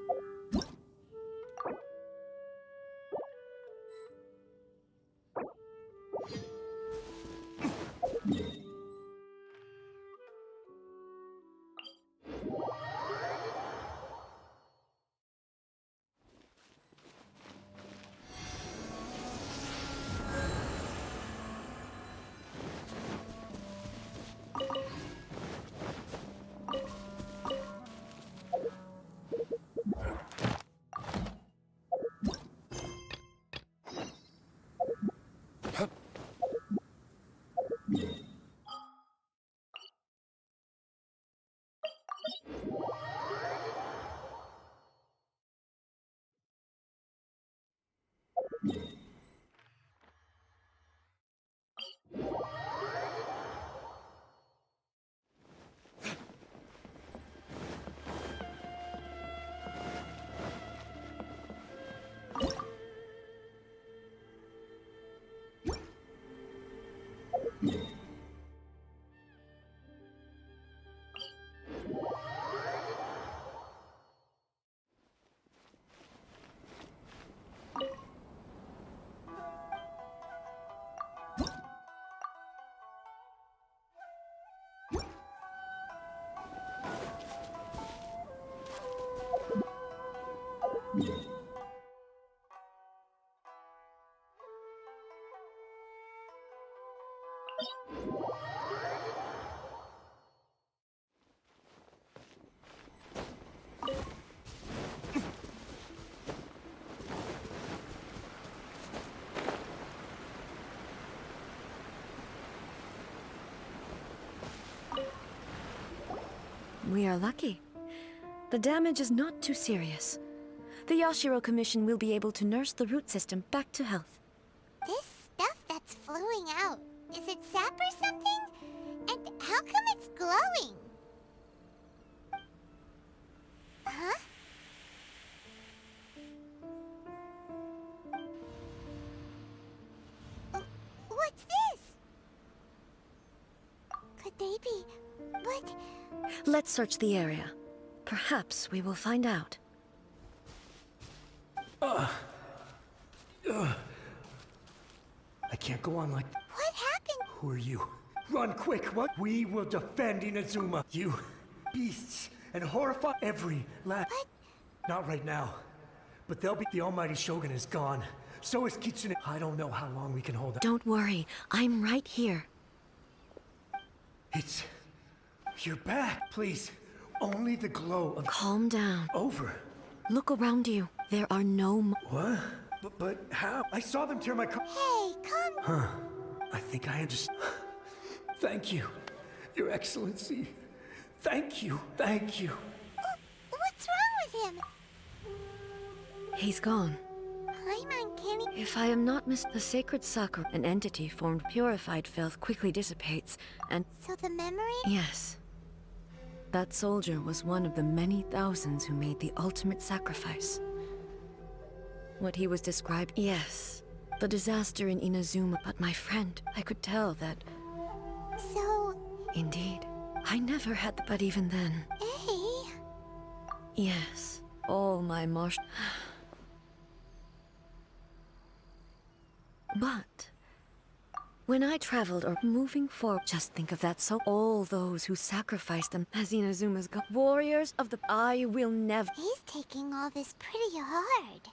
We are lucky. The damage is not too serious. The Yashiro Commission will be able to nurse the root system back to health. This stuff that's flowing out, is it sap or something? And how come it's glowing? Huh? What's this? Could they be... But... Let's search the area. Perhaps we will find out. I can't go on like... What happened? Who are you? Run quick, what? We will defend Inazuma. You beasts and horrify every last... But... Not right now. But they'll be... The almighty Shogun is gone. So is Kitsune. I don't know how long we can hold up. Don't worry, I'm right here. It's... You're back. Please. Only the glow of... Calm down. Over. Look around you. There are no... What? But how? I saw them tear my car... Hey, come... Huh. I think I understand. Thank you, Your Excellency. Thank you, thank you. What's wrong with him? He's gone. I'm uncanny. If I am not the sacred sakura, an entity formed purified filth quickly dissipates, and... So the memory? Yes. That soldier was one of the many thousands who made the ultimate sacrifice. What he was described... Yes. The disaster in Inazuma, but my friend, I could tell that... So... Indeed. I never had the... But even then... Hey... Yes. All my marsh... But... When I traveled or moving forward, just think of that, so all those who sacrificed them as Inazuma's warriors of the... I will never... He's taking all this pretty hard.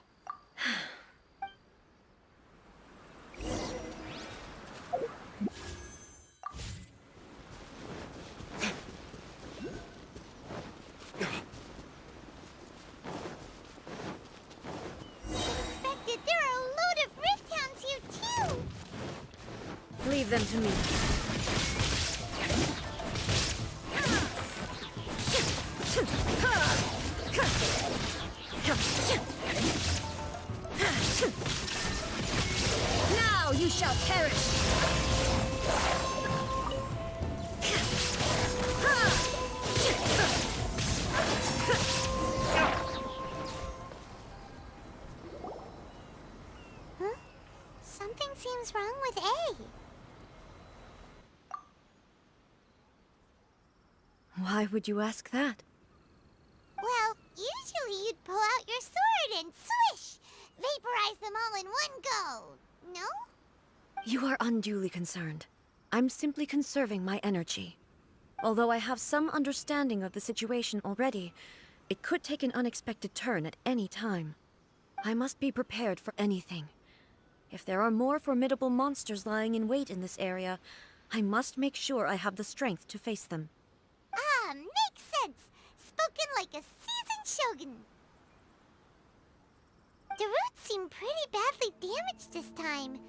Expected there are a load of Rift Hounds here too! Leave them to me. Now you shall perish! Huh? Something seems wrong with A. Why would you ask that? Well, usually you'd pull out your sword and swish! Vaporize them all in one go, no? You are unduly concerned. I'm simply conserving my energy. Although I have some understanding of the situation already, it could take an unexpected turn at any time. I must be prepared for anything. If there are more formidable monsters lying in wait in this area, I must make sure I have the strength to face them. Ah, makes sense! Spoken like a seasoned shogun! The roots seem pretty badly damaged this time.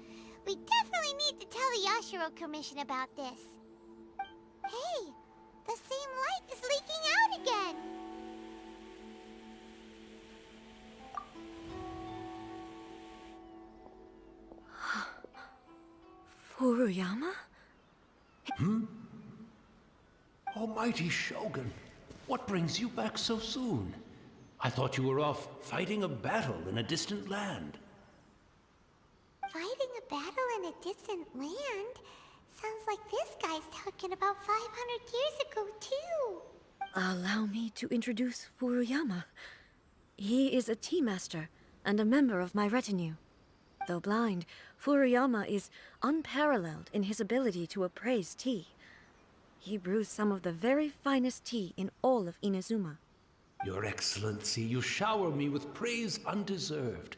We definitely need to tell the Yashiro Commission about this. Hey, the same light is leaking out again! Furuyama? Almighty Shogun, what brings you back so soon? I thought you were off fighting a battle in a distant land. Fighting a battle in a distant land? Sounds like this guy's talking about 500 years ago, too. Allow me to introduce Furuyama. He is a tea master and a member of my retinue. Though blind, Furuyama is unparalleled in his ability to appraise tea. He brews some of the very finest tea in all of Inazuma. Your Excellency, you shower me with praise undeserved.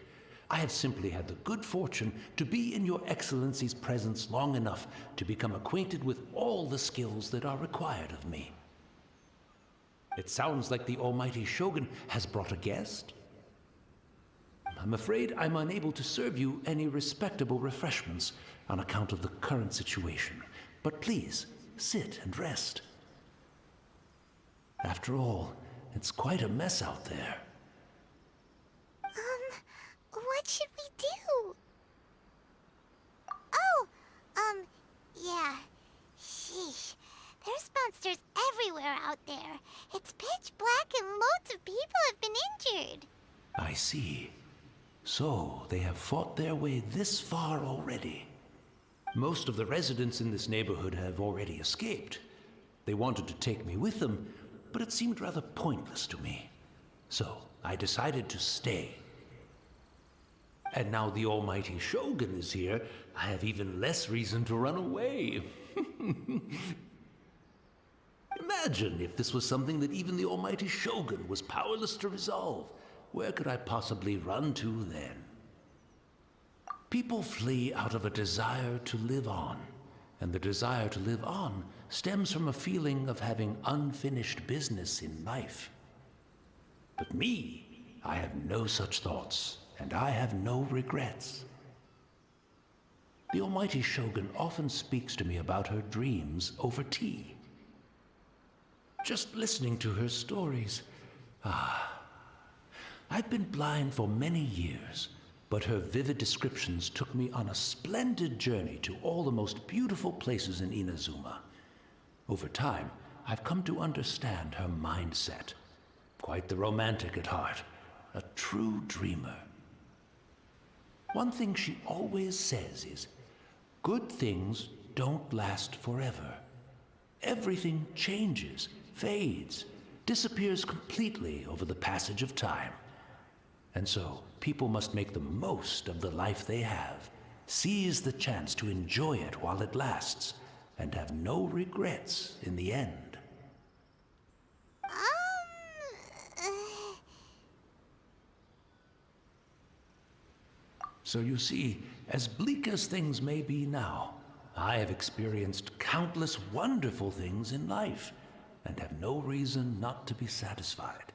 I have simply had the good fortune to be in Your Excellency's presence long enough to become acquainted with all the skills that are required of me. It sounds like the Almighty Shogun has brought a guest. I'm afraid I'm unable to serve you any respectable refreshments on account of the current situation. But please, sit and rest. After all, it's quite a mess out there. What should we do? Oh, yeah. Sheesh. There's monsters everywhere out there. It's pitch black and loads of people have been injured. I see. So, they have fought their way this far already. Most of the residents in this neighborhood have already escaped. They wanted to take me with them, but it seemed rather pointless to me. So, I decided to stay. And now the almighty Shogun is here, I have even less reason to run away. Imagine if this was something that even the almighty Shogun was powerless to resolve. Where could I possibly run to then? People flee out of a desire to live on, and the desire to live on stems from a feeling of having unfinished business in life. But me, I have no such thoughts, and I have no regrets. The almighty Shogun often speaks to me about her dreams over tea. Just listening to her stories, I've been blind for many years, but her vivid descriptions took me on a splendid journey to all the most beautiful places in Inazuma. Over time, I've come to understand her mindset. Quite the romantic at heart, a true dreamer. One thing she always says is, good things don't last forever. Everything changes, fades, disappears completely over the passage of time. And so, people must make the most of the life they have, seize the chance to enjoy it while it lasts, and have no regrets in the end. So you see, as bleak as things may be now, I have experienced countless wonderful things in life, and have no reason not to be satisfied.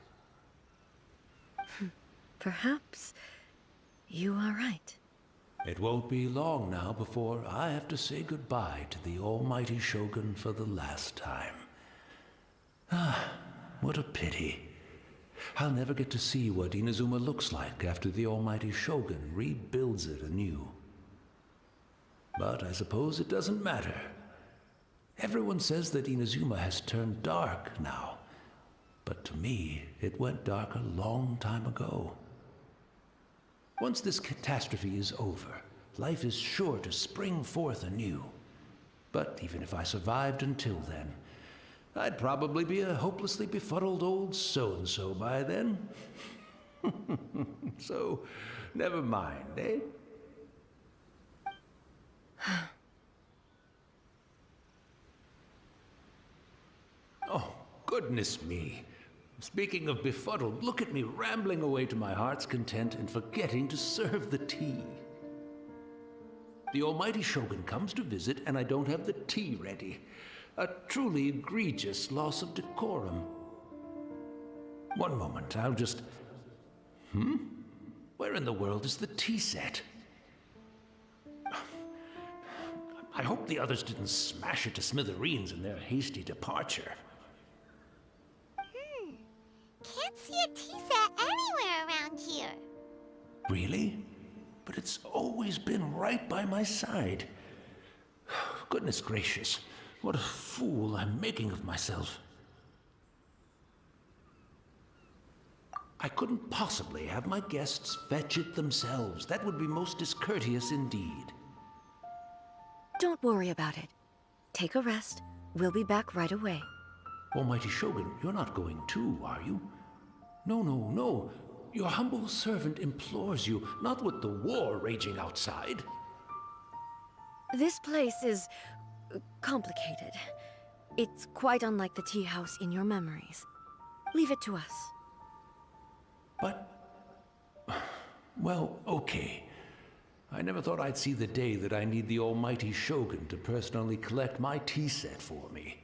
Perhaps you are right. It won't be long now before I have to say goodbye to the almighty Shogun for the last time. What a pity. I'll never get to see what Inazuma looks like after the almighty Shogun rebuilds it anew. But I suppose it doesn't matter. Everyone says that Inazuma has turned dark now, but to me, it went dark a long time ago. Once this catastrophe is over, life is sure to spring forth anew. But even if I survived until then, I'd probably be a hopelessly befuddled old so-and-so by then. So, never mind, eh? Oh, goodness me. Speaking of befuddled, look at me rambling away to my heart's content and forgetting to serve the tea. The almighty Shogun comes to visit and I don't have the tea ready. A truly egregious loss of decorum. One moment, I'll just... Where in the world is the tea set? I hope the others didn't smash it to smithereens in their hasty departure. Can't see a tea set anywhere around here. Really? But it's always been right by my side. Goodness gracious, what a fool I'm making of myself. I couldn't possibly have my guests fetch it themselves. That would be most discourteous indeed. Don't worry about it. Take a rest. We'll be back right away. Almighty Shogun, you're not going too, are you? No, no, no. Your humble servant implores you, not with the war raging outside. This place is complicated. It's quite unlike the tea house in your memories. Leave it to us. But... well, okay. I never thought I'd see the day that I need the almighty Shogun to personally collect my tea set for me.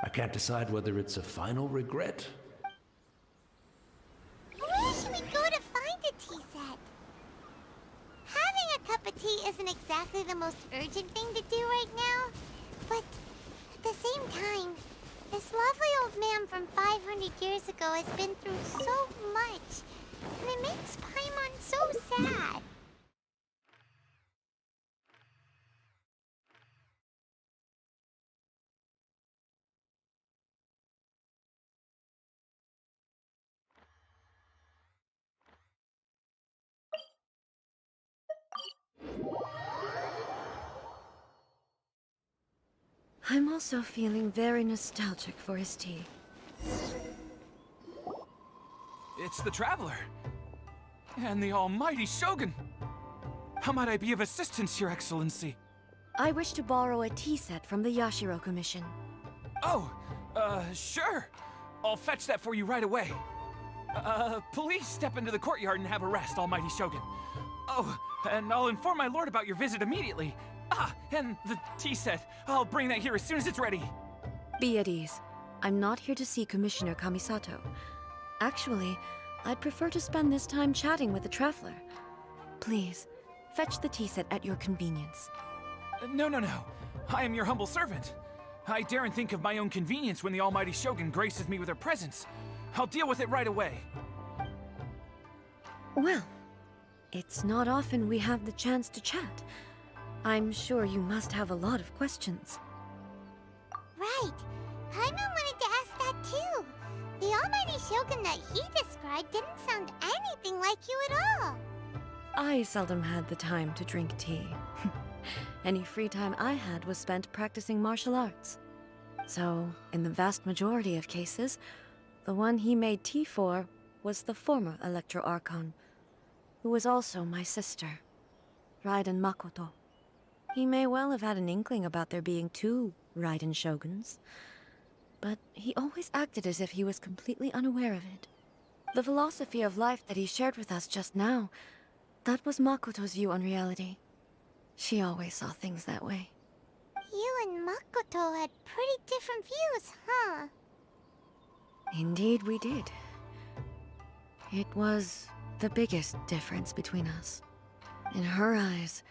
I can't decide whether it's a final regret. Where should we go to find a tea set? Having a cup of tea isn't exactly the most urgent thing to do right now, but at the same time, This lovely old man from 500 years ago has been through so much, and it makes Paimon so sad. I'm also feeling very nostalgic for his tea. It's the Traveler. And the almighty Shogun. How might I be of assistance, Your Excellency? I wish to borrow a tea set from the Yashiro Commission. Oh, sure. I'll fetch that for you right away. Please step into the courtyard and have a rest, almighty Shogun. Oh, and I'll inform my lord about your visit immediately. Ah, and the tea set. I'll bring that here as soon as it's ready. Be at ease. I'm not here to see Commissioner Kamisato. Actually, I'd prefer to spend this time chatting with the Traveler. Please, fetch the tea set at your convenience. No. I am your humble servant. I daren't think of my own convenience when the almighty Shogun graces me with her presence. I'll deal with it right away. Well, it's not often we have the chance to chat. I'm sure you must have a lot of questions. Right. Paimon wanted to ask that too. The almighty Shogun that he described didn't sound anything like you at all. I seldom had the time to drink tea. Any free time I had was spent practicing martial arts. So, in the vast majority of cases, the one he made tea for was the former Electro Archon, who was also my sister, Raiden Makoto. He may well have had an inkling about there being two Raiden Shoguns, but he always acted as if he was completely unaware of it. The philosophy of life that he shared with us just now, that was Makoto's view on reality. She always saw things that way. You and Makoto had pretty different views, huh? Indeed we did. It was the biggest difference between us. In her eyes,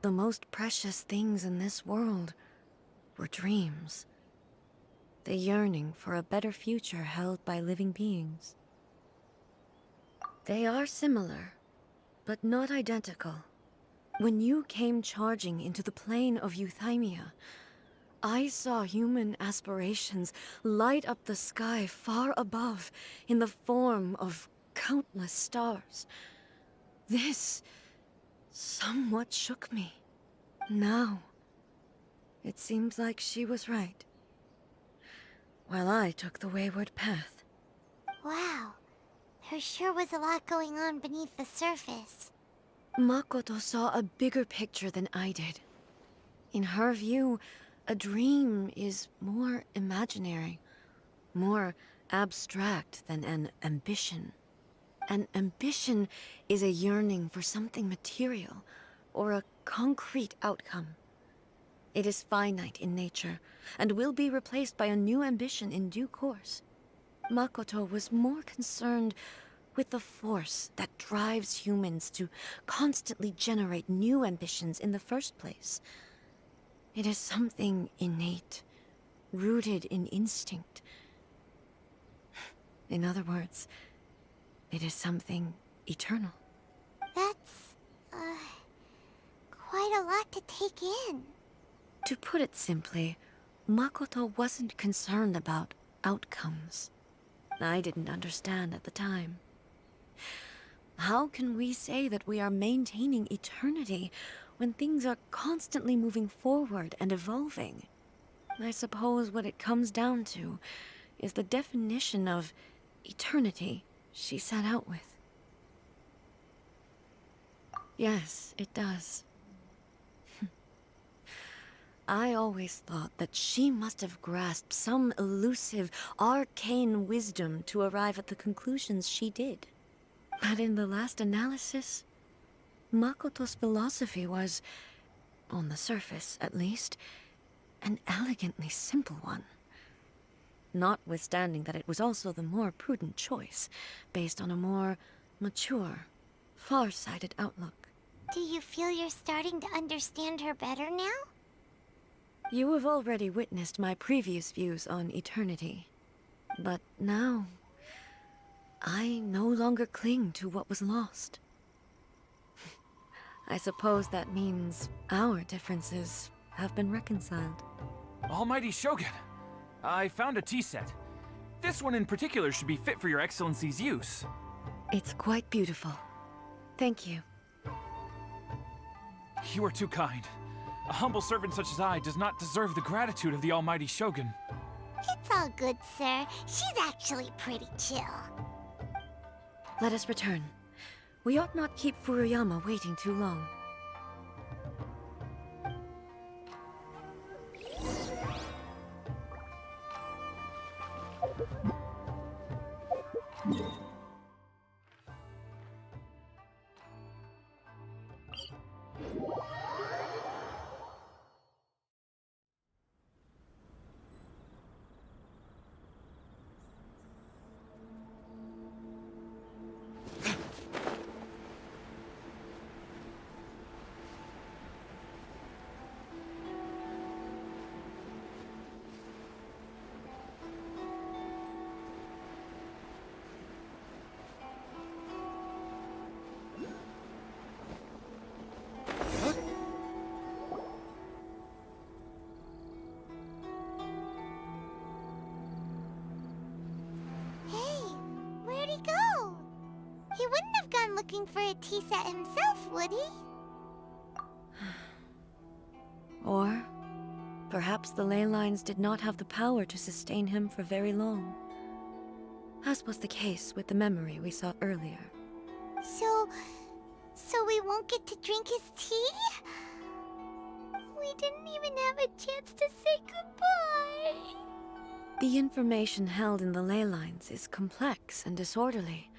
the most precious things in this world were dreams. The yearning for a better future held by living beings. They are similar, but not identical. When you came charging into the plane of Euthymia, I saw human aspirations light up the sky far above in the form of countless stars. This somewhat shook me. Now, it seems like she was right, while I took the wayward path. Wow. There sure was a lot going on beneath the surface. Makoto saw a bigger picture than I did. In her view, a dream is more imaginary, more abstract than an ambition. An ambition is a yearning for something material, or a concrete outcome. It is finite in nature, and will be replaced by a new ambition in due course. Makoto was more concerned with the force that drives humans to constantly generate new ambitions in the first place. It is something innate, rooted in instinct. In other words, it is something eternal. That's, quite a lot to take in. To put it simply, Makoto wasn't concerned about outcomes. I didn't understand at the time. How can we say that we are maintaining eternity when things are constantly moving forward and evolving? I suppose what it comes down to is the definition of eternity she set out with. Yes, it does. I always thought that she must have grasped some elusive, arcane wisdom to arrive at the conclusions she did. But in the last analysis, Makoto's philosophy was, on the surface at least, an elegantly simple one. Notwithstanding that it was also the more prudent choice, based on a more mature, far-sighted outlook. Do you feel you're starting to understand her better now? You have already witnessed my previous views on eternity. But now, I no longer cling to what was lost. I suppose that means our differences have been reconciled. Almighty Shogun, I found a tea set. This one in particular should be fit for your Excellency's use. It's quite beautiful. Thank you. You are too kind. A humble servant such as I does not deserve the gratitude of the Almighty Shogun. It's all good, sir. She's actually pretty chill. Let us return. We ought not keep Furuyama waiting too long. Where'd he go? He wouldn't have gone looking for a tea set himself, would he? Or perhaps the ley lines did not have the power to sustain him for very long, as was the case with the memory we saw earlier. So we won't get to drink his tea? We didn't even have a chance to say goodbye. The information held in the ley lines is complex and disorderly.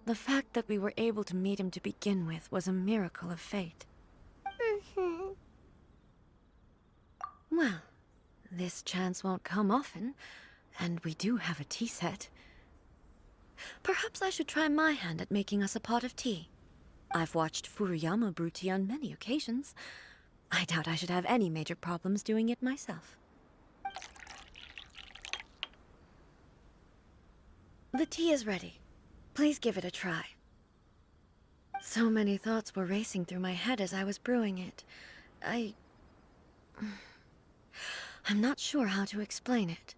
The fact that we were able to meet him to begin with was a miracle of fate. Well, this chance won't come often, and we do have a tea set. Perhaps I should try my hand at making us a pot of tea. I've watched Furuyama brew tea on many occasions. I doubt I should have any major problems doing it myself. The tea is ready. Please give it a try. So many thoughts were racing through my head as I was brewing it. I'm not sure how to explain it.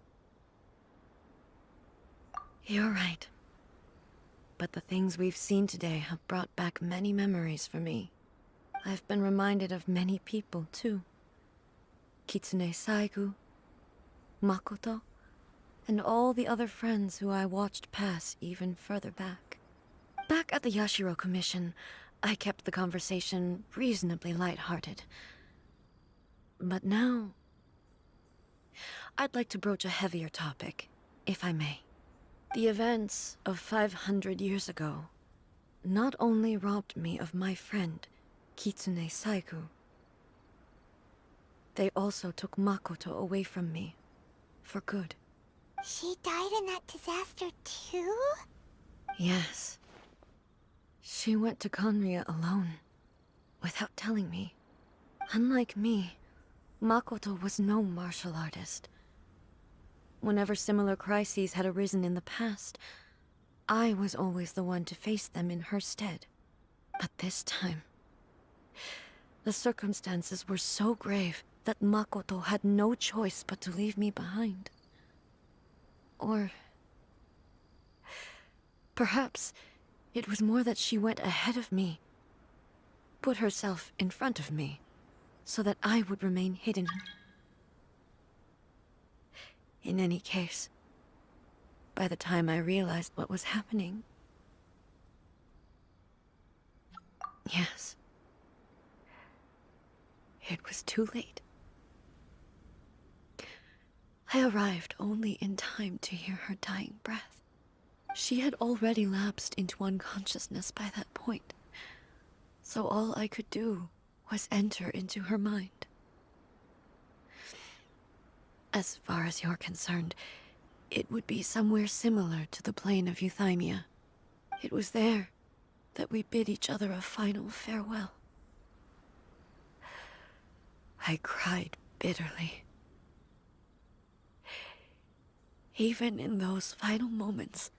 You're right. But the things we've seen today have brought back many memories for me. I've been reminded of many people, too. Kitsune Saigu, Makoto, and all the other friends who I watched pass even further back. Back at the Yashiro Commission, I kept the conversation reasonably lighthearted. But now, I'd like to broach a heavier topic, if I may. The events of 500 years ago not only robbed me of my friend, Kitsune Saigu, they also took Makoto away from me, for good. She died in that disaster too? Yes. She went to Conria alone, without telling me. Unlike me, Makoto was no martial artist. Whenever similar crises had arisen in the past, I was always the one to face them in her stead. But this time, the circumstances were so grave that Makoto had no choice but to leave me behind. Or perhaps it was more that she went ahead of me, put herself in front of me, so that I would remain hidden. In any case, by the time I realized what was happening, yes, it was too late. I arrived only in time to hear her dying breath. She had already lapsed into unconsciousness by that point, so all I could do was enter into her mind. As far as you're concerned, it would be somewhere similar to the plane of Euthymia. It was there that we bid each other a final farewell. I cried bitterly. Even in those final moments,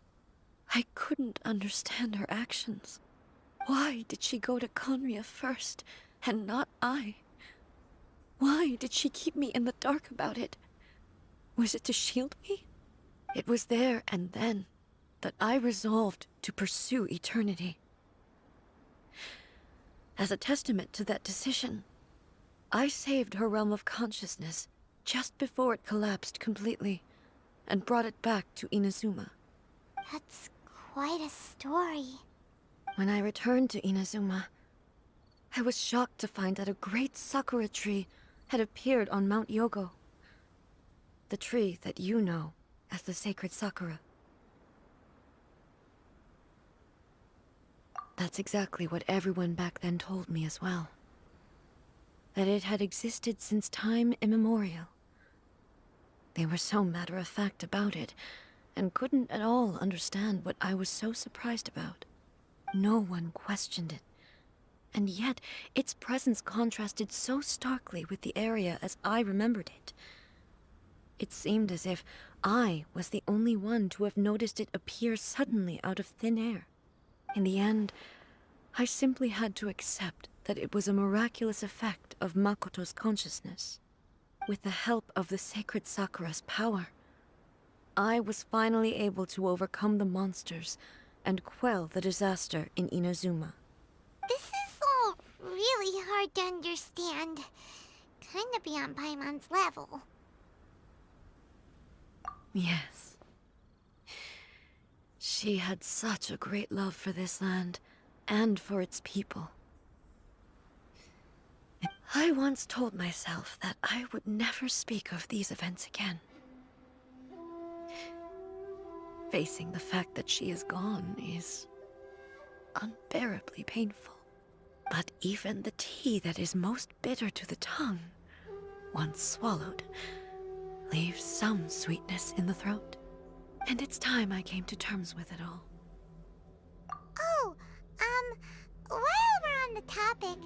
I couldn't understand her actions. Why did she go to Conria first, and not I? Why did she keep me in the dark about it? Was it to shield me? It was there and then that I resolved to pursue eternity. As a testament to that decision, I saved her realm of consciousness just before it collapsed completely, and brought it back to Inazuma. That's quite a story. When I returned to Inazuma, I was shocked to find that a great sakura tree had appeared on Mount Yogo. The tree that you know as the sacred sakura. That's exactly what everyone back then told me as well. That it had existed since time immemorial. They were so matter-of-fact about it, and couldn't at all understand what I was so surprised about. No one questioned it, and yet its presence contrasted so starkly with the area as I remembered it. It seemed as if I was the only one to have noticed it appear suddenly out of thin air. In the end, I simply had to accept that it was a miraculous effect of Makoto's consciousness. With the help of the sacred Sakura's power, I was finally able to overcome the monsters and quell the disaster in Inazuma. This is all really hard to understand. Kinda beyond Paimon's level. Yes. She had such a great love for this land, and for its people. I once told myself that I would never speak of these events again. Facing the fact that she is gone is unbearably painful. But even the tea that is most bitter to the tongue, once swallowed, leaves some sweetness in the throat. And it's time I came to terms with it all. Oh, while we're on the topic,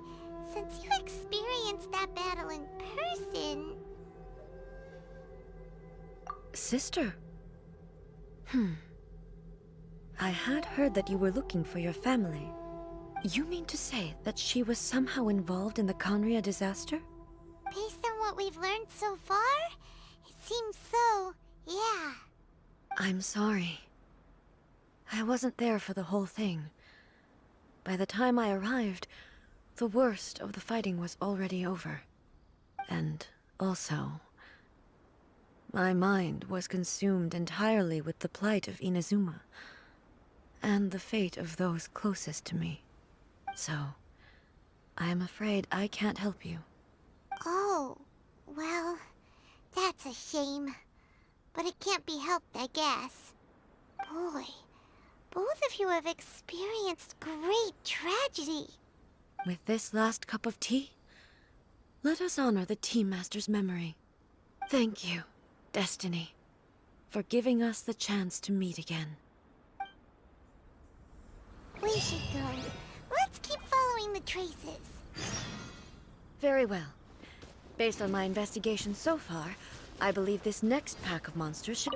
since you experienced that battle in person... Sister? I had heard that you were looking for your family. You mean to say that she was somehow involved in the Conria disaster? Based on what we've learned so far, it seems so, yeah. I'm sorry. I wasn't there for the whole thing. By the time I arrived, the worst of the fighting was already over. And also, my mind was consumed entirely with the plight of Inazuma, and the fate of those closest to me. So, I am afraid I can't help you. Oh, well, that's a shame. But it can't be helped, I guess. Boy, both of you have experienced great tragedy. With this last cup of tea, let us honor the Tea Master's memory. Thank you, Destiny, for giving us the chance to meet again. We should go. Let's keep following the traces. Very well. Based on my investigation so far, I believe this next pack of monsters should...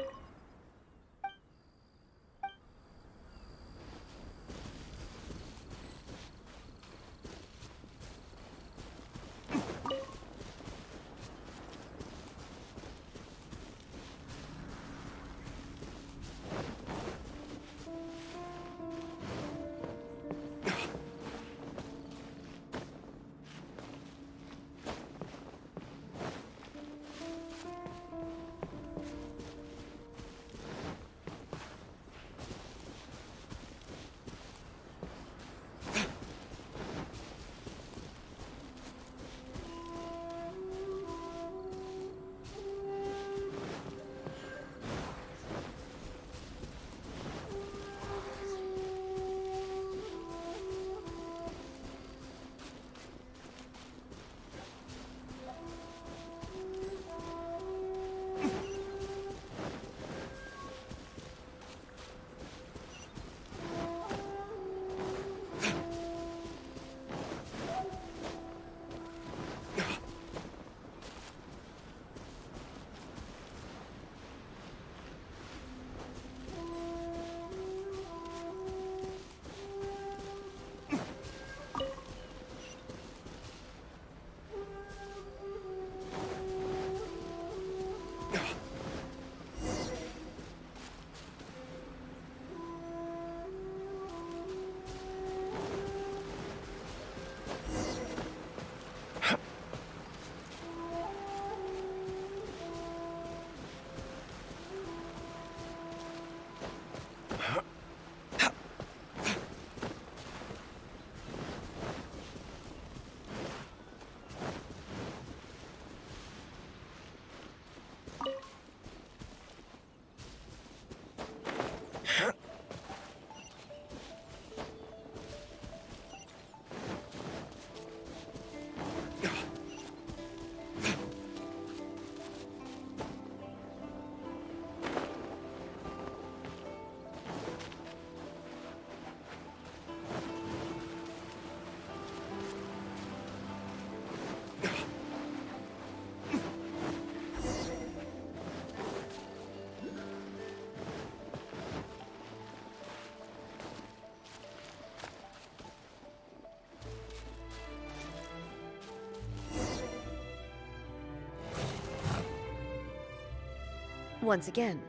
Once again,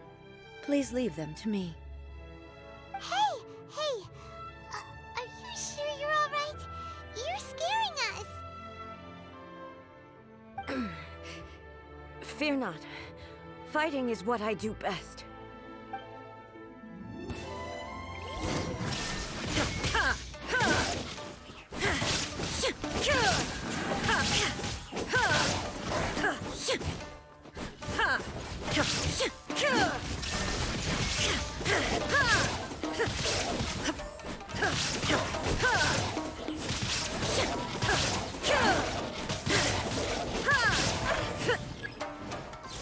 please leave them to me. Hey! Are you sure you're alright? You're scaring us! Fear not. Fighting is what I do best.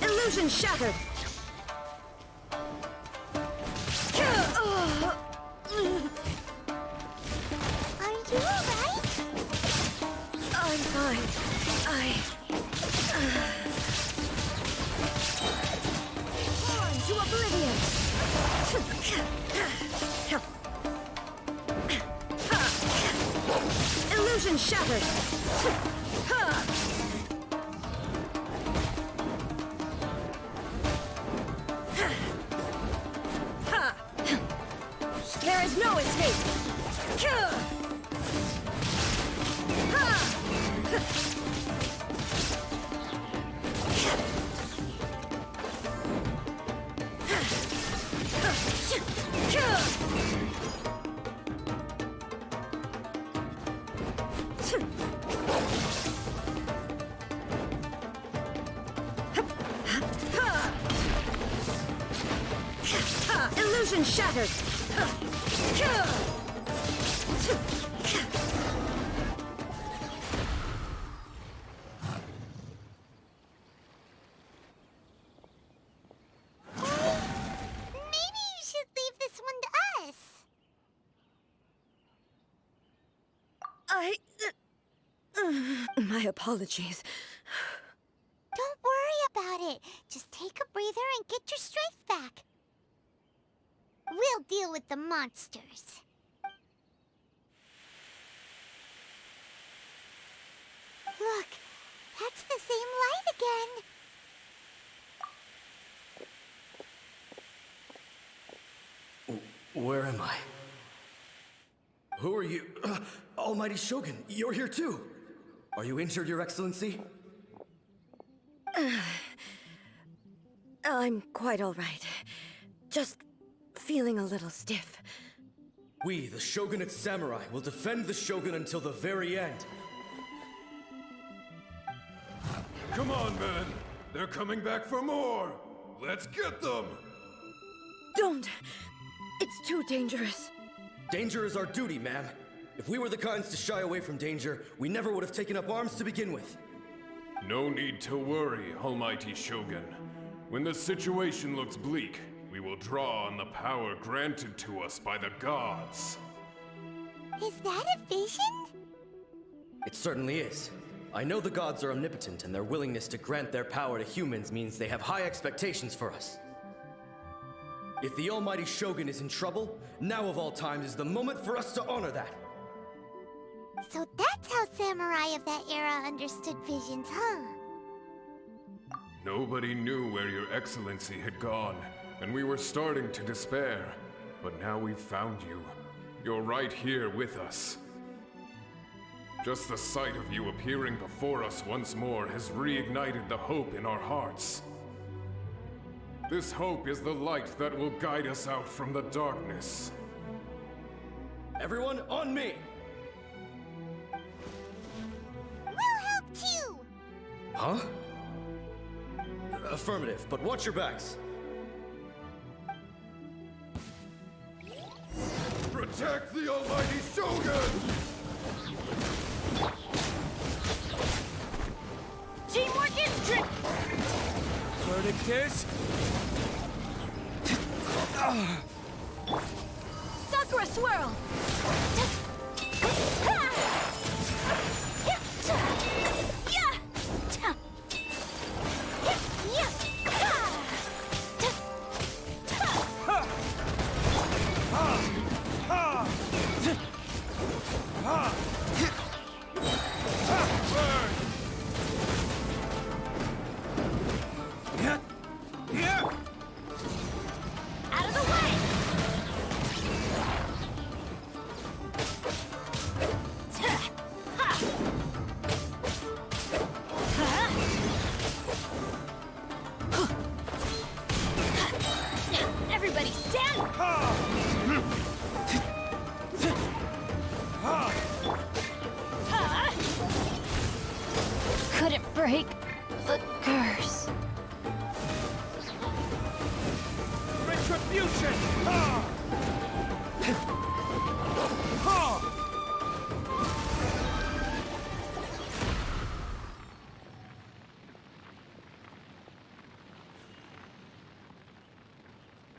Illusion shattered! Are you alright? I'm fine. On to oblivion! Illusion shattered! There is no escape! Illusion shattered! Maybe you should leave this one to us. My apologies. Don't worry about it. Just take a breather and get your strength back. We'll deal with the monsters. Look, that's the same light again. Where am I? Who are you? Almighty Shogun, you're here too! Are you injured, Your Excellency? I'm quite all right. Just feeling a little stiff. We, the Shogunate Samurai, will defend the Shogun until the very end. Come on, men! They're coming back for more! Let's get them! Don't! It's too dangerous. Danger is our duty, ma'am. If we were the kinds to shy away from danger, we never would have taken up arms to begin with. No need to worry, Almighty Shogun. When the situation looks bleak, we will draw on the power granted to us by the gods. Is that a vision? It certainly is. I know the gods are omnipotent, and their willingness to grant their power to humans means they have high expectations for us. If the Almighty Shogun is in trouble, now of all times is the moment for us to honor that. So that's how samurai of that era understood visions, huh? Nobody knew where Your Excellency had gone, and we were starting to despair. But now we've found you. You're right here with us. Just the sight of you appearing before us once more has reignited the hope in our hearts. This hope is the light that will guide us out from the darkness. Everyone, on me! We'll help too! Huh? Affirmative, but watch your backs. Protect the Almighty Shogun! Teamwork is trick. Verdict is... Sakura swirl. Couldn't break the curse. Retribution! Ha! Ha!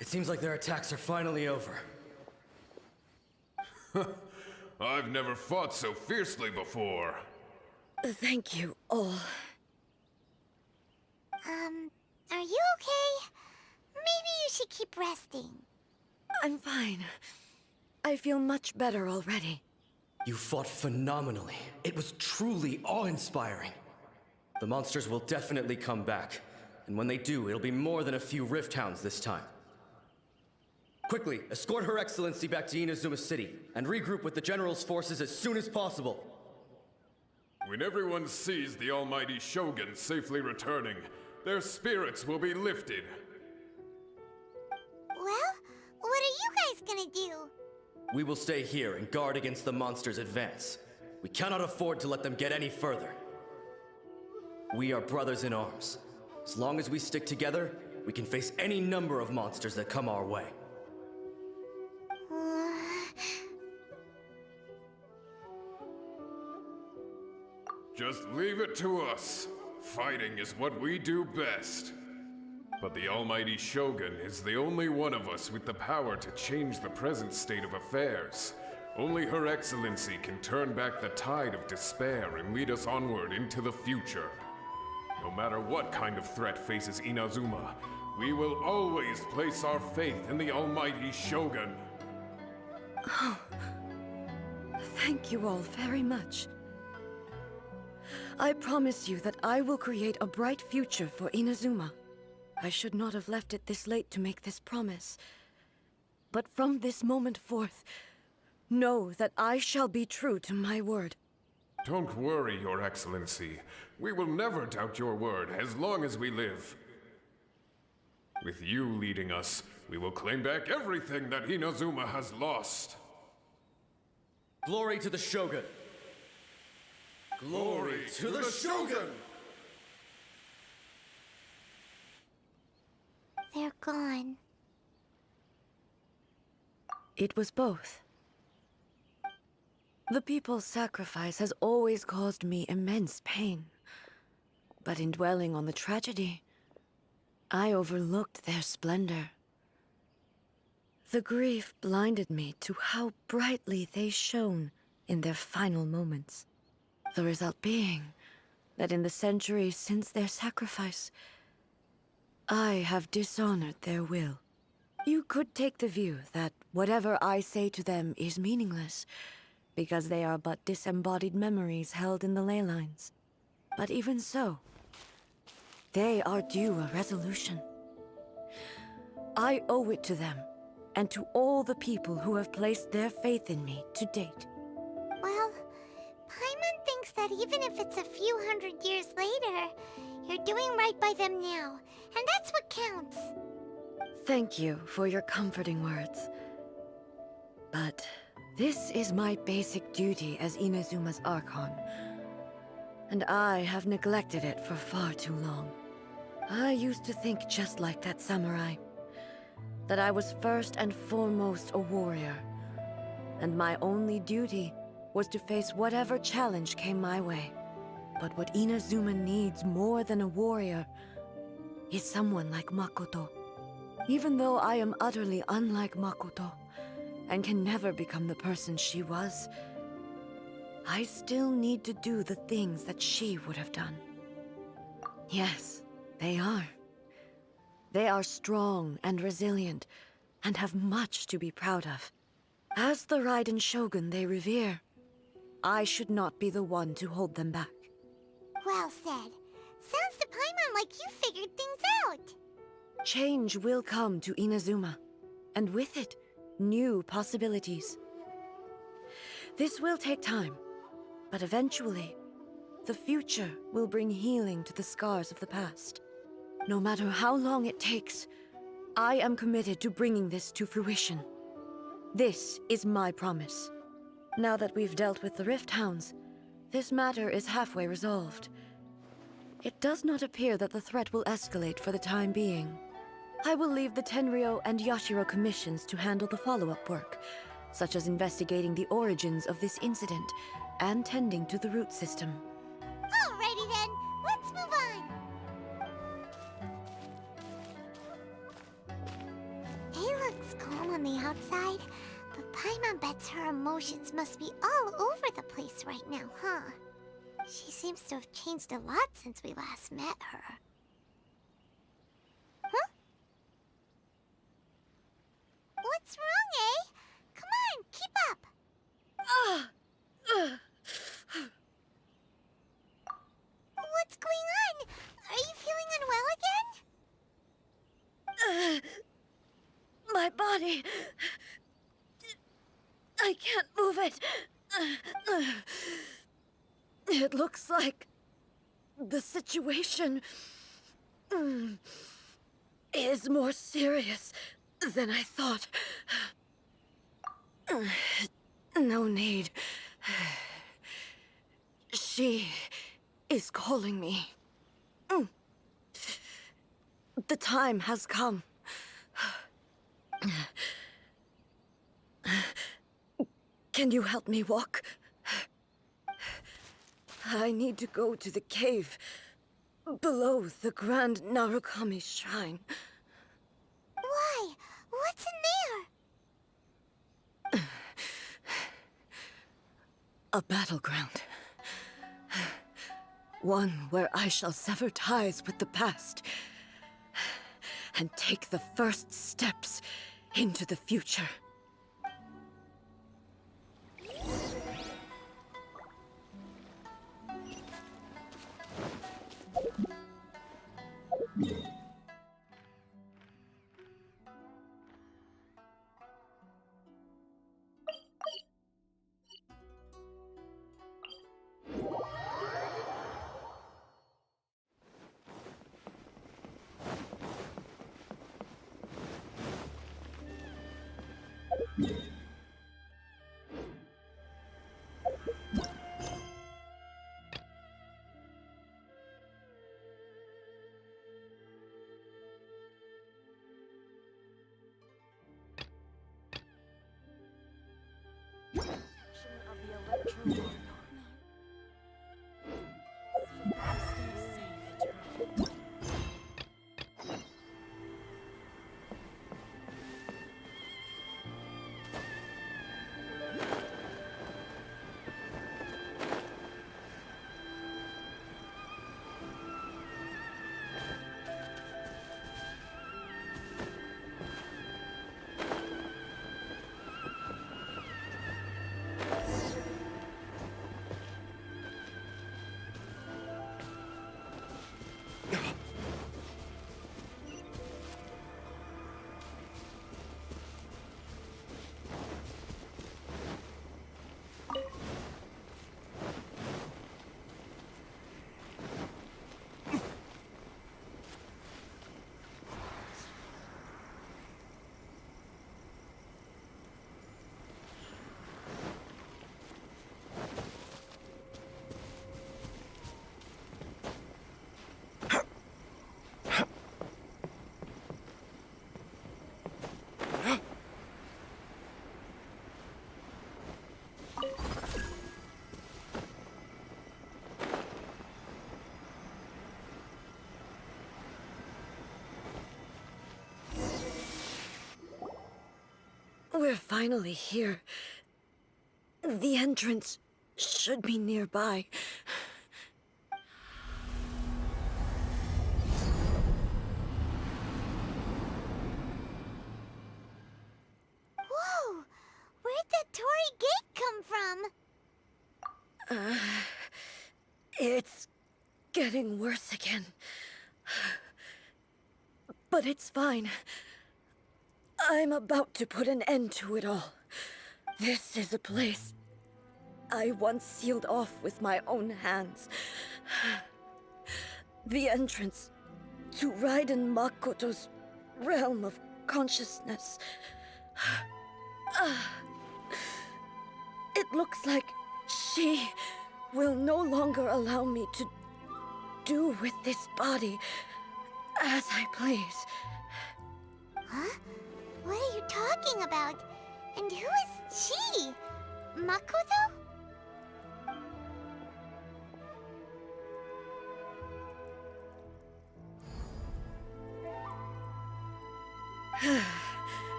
It seems like their attacks are finally over. I've never fought so fiercely before. Thank you all. Are you okay? Maybe you should keep resting. I'm fine. I feel much better already. You fought phenomenally. It was truly awe-inspiring. The monsters will definitely come back. And when they do, it'll be more than a few Rift Hounds this time. Quickly, escort Her Excellency back to Inazuma City, and regroup with the General's forces as soon as possible. When everyone sees the almighty Shogun safely returning, their spirits will be lifted. Well, what are you guys gonna do? We will stay here and guard against the monsters' advance. We cannot afford to let them get any further. We are brothers in arms. As long as we stick together, we can face any number of monsters that come our way. Just leave it to us. Fighting is what we do best. But the almighty Shogun is the only one of us with the power to change the present state of affairs. Only Her Excellency can turn back the tide of despair and lead us onward into the future. No matter what kind of threat faces Inazuma, we will always place our faith in the almighty Shogun. Oh, thank you all very much. I promise you that I will create a bright future for Inazuma. I should not have left it this late to make this promise. But from this moment forth, know that I shall be true to my word. Don't worry, Your Excellency. We will never doubt your word as long as we live. With you leading us, we will claim back everything that Inazuma has lost. Glory to the Shogun! Glory to the Shogun! They're gone. It was both. The people's sacrifice has always caused me immense pain. But in dwelling on the tragedy, I overlooked their splendor. The grief blinded me to how brightly they shone in their final moments. The result being that in the centuries since their sacrifice, I have dishonored their will. You could take the view that whatever I say to them is meaningless, because they are but disembodied memories held in the ley lines. But even so, they are due a resolution. I owe it to them, and to all the people who have placed their faith in me to date. Well, Paimon thinks that even if it's a few hundred years later, you're doing right by them now, and that's what counts. Thank you for your comforting words. But this is my basic duty as Inazuma's Archon, and I have neglected it for far too long. I used to think just like that samurai, that I was first and foremost a warrior, and my only duty was to face whatever challenge came my way. But what Inazuma needs more than a warrior is someone like Makoto. Even though I am utterly unlike Makoto, and can never become the person she was, I still need to do the things that she would have done. Yes, they are. They are strong and resilient, and have much to be proud of. As the Raiden Shogun they revere, I should not be the one to hold them back. Well said. Sounds to Paimon like you figured things out. Change will come to Inazuma, and with it, new possibilities. This will take time, but eventually, the future will bring healing to the scars of the past. No matter how long it takes, I am committed to bringing this to fruition. This is my promise. Now that we've dealt with the Rift Hounds, this matter is halfway resolved. It does not appear that the threat will escalate for the time being. I will leave the Tenryo and Yashiro commissions to handle the follow-up work, such as investigating the origins of this incident and tending to the root system. Alrighty then, let's move on. He looks calm on the outside, but Paimon bets her emotions must be all over the place right now, huh? She seems to have changed a lot since we last met her. Huh? What's wrong, eh? Come on, keep up! What's going on? Are you feeling unwell again? My body... I can't move it. It looks like the situation is more serious than I thought. No need. She is calling me. The time has come. Can you help me walk? I need to go to the cave below the Grand Narukami Shrine. Why? What's in there? A battleground. One where I shall sever ties with the past and take the first steps into the future. We're finally here. The entrance should be nearby. Whoa! Where'd that Torii gate come from? It's getting worse again. But it's fine. I'm about to put an end to it all. This is a place I once sealed off with my own hands. The entrance to Raiden Makoto's realm of consciousness. It looks like she will no longer allow me to do with this body as I please. Huh? What are you talking about? And who is she? Makoto?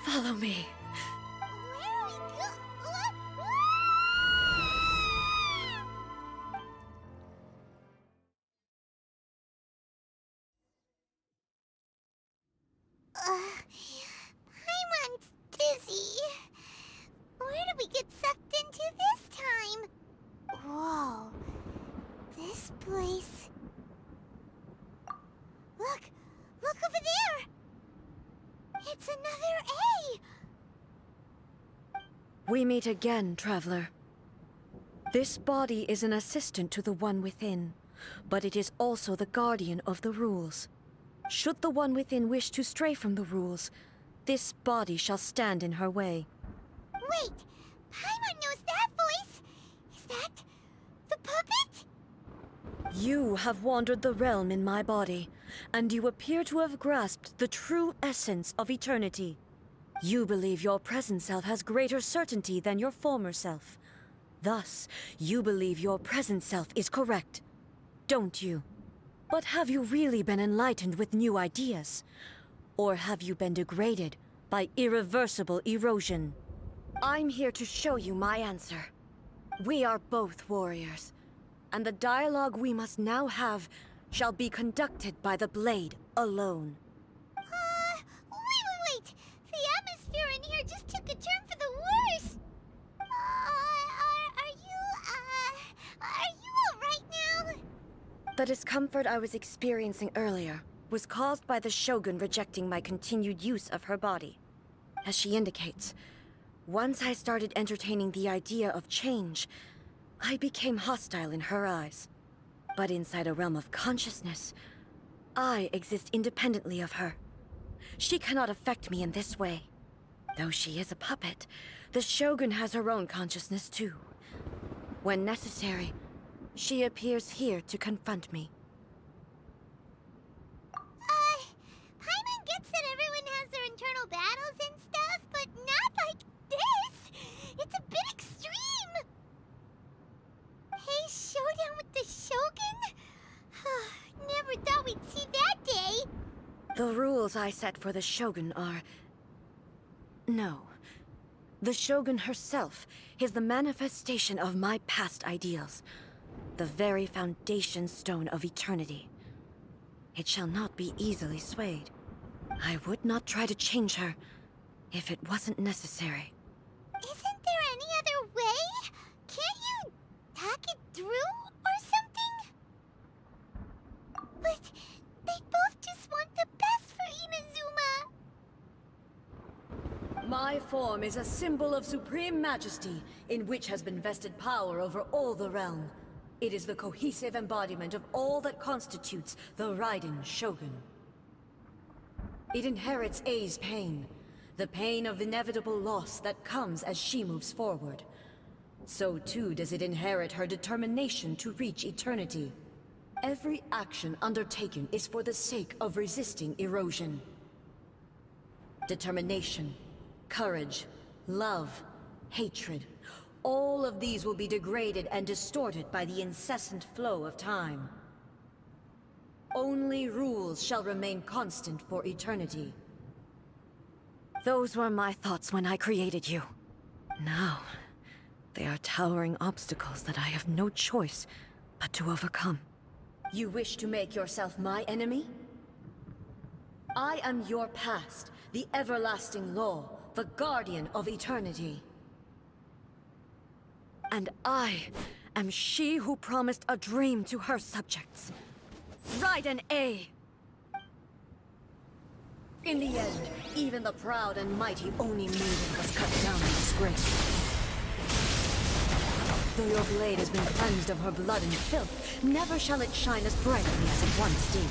Follow me. Where are we Paimon's dizzy. Where did we get sucked into this time? Whoa. This place... Look! Look over there! It's another A! We meet again, traveler. This body is an assistant to the One Within, but it is also the guardian of the rules. Should the One Within wish to stray from the rules, this body shall stand in her way. Wait! Paimon knows that voice! Is that... the puppet? You have wandered the realm in my body, and you appear to have grasped the true essence of eternity. You believe your present self has greater certainty than your former self. Thus, you believe your present self is correct, don't you? But have you really been enlightened with new ideas? Or have you been degraded by irreversible erosion? I'm here to show you my answer. We are both warriors, and the dialogue we must now have shall be conducted by the blade alone. Wait! The atmosphere in here just took a turn for the worse! Are you alright now? The discomfort I was experiencing earlier was caused by the Shogun rejecting my continued use of her body. As she indicates, once I started entertaining the idea of change, I became hostile in her eyes. But inside a realm of consciousness, I exist independently of her. She cannot affect me in this way. Though she is a puppet, the Shogun has her own consciousness too. When necessary, she appears here to confront me. Paimon gets that everyone has their internal battles and stuff, but not like this! It's a bit extreme! Hey, showdown with the Shogun? Never thought we'd see that day! The rules I set for the Shogun are... No. The Shogun herself is the manifestation of my past ideals. The very foundation stone of eternity. It shall not be easily swayed. I would not try to change her if it wasn't necessary. Isn't there any other way? Can't you talk it through or something? But they both just want the best for Inazuma. My form is a symbol of supreme majesty, in which has been vested power over all the realm. It is the cohesive embodiment of all that constitutes the Ryzen Shogun. It inherits A's pain, the pain of inevitable loss that comes as she moves forward. So too does it inherit her determination to reach eternity. Every action undertaken is for the sake of resisting erosion. Determination, courage, love, hatred, all of these will be degraded and distorted by the incessant flow of time. Only rules shall remain constant for eternity. Those were my thoughts when I created you. Now, they are towering obstacles that I have no choice but to overcome. You wish to make yourself my enemy? I am your past, the everlasting law, the guardian of eternity. And I am she who promised a dream to her subjects. Ryzen A! In the end, even the proud and mighty Oni maiden was cut down in disgrace. Though your blade has been cleansed of her blood and filth, never shall it shine as brightly as it once did.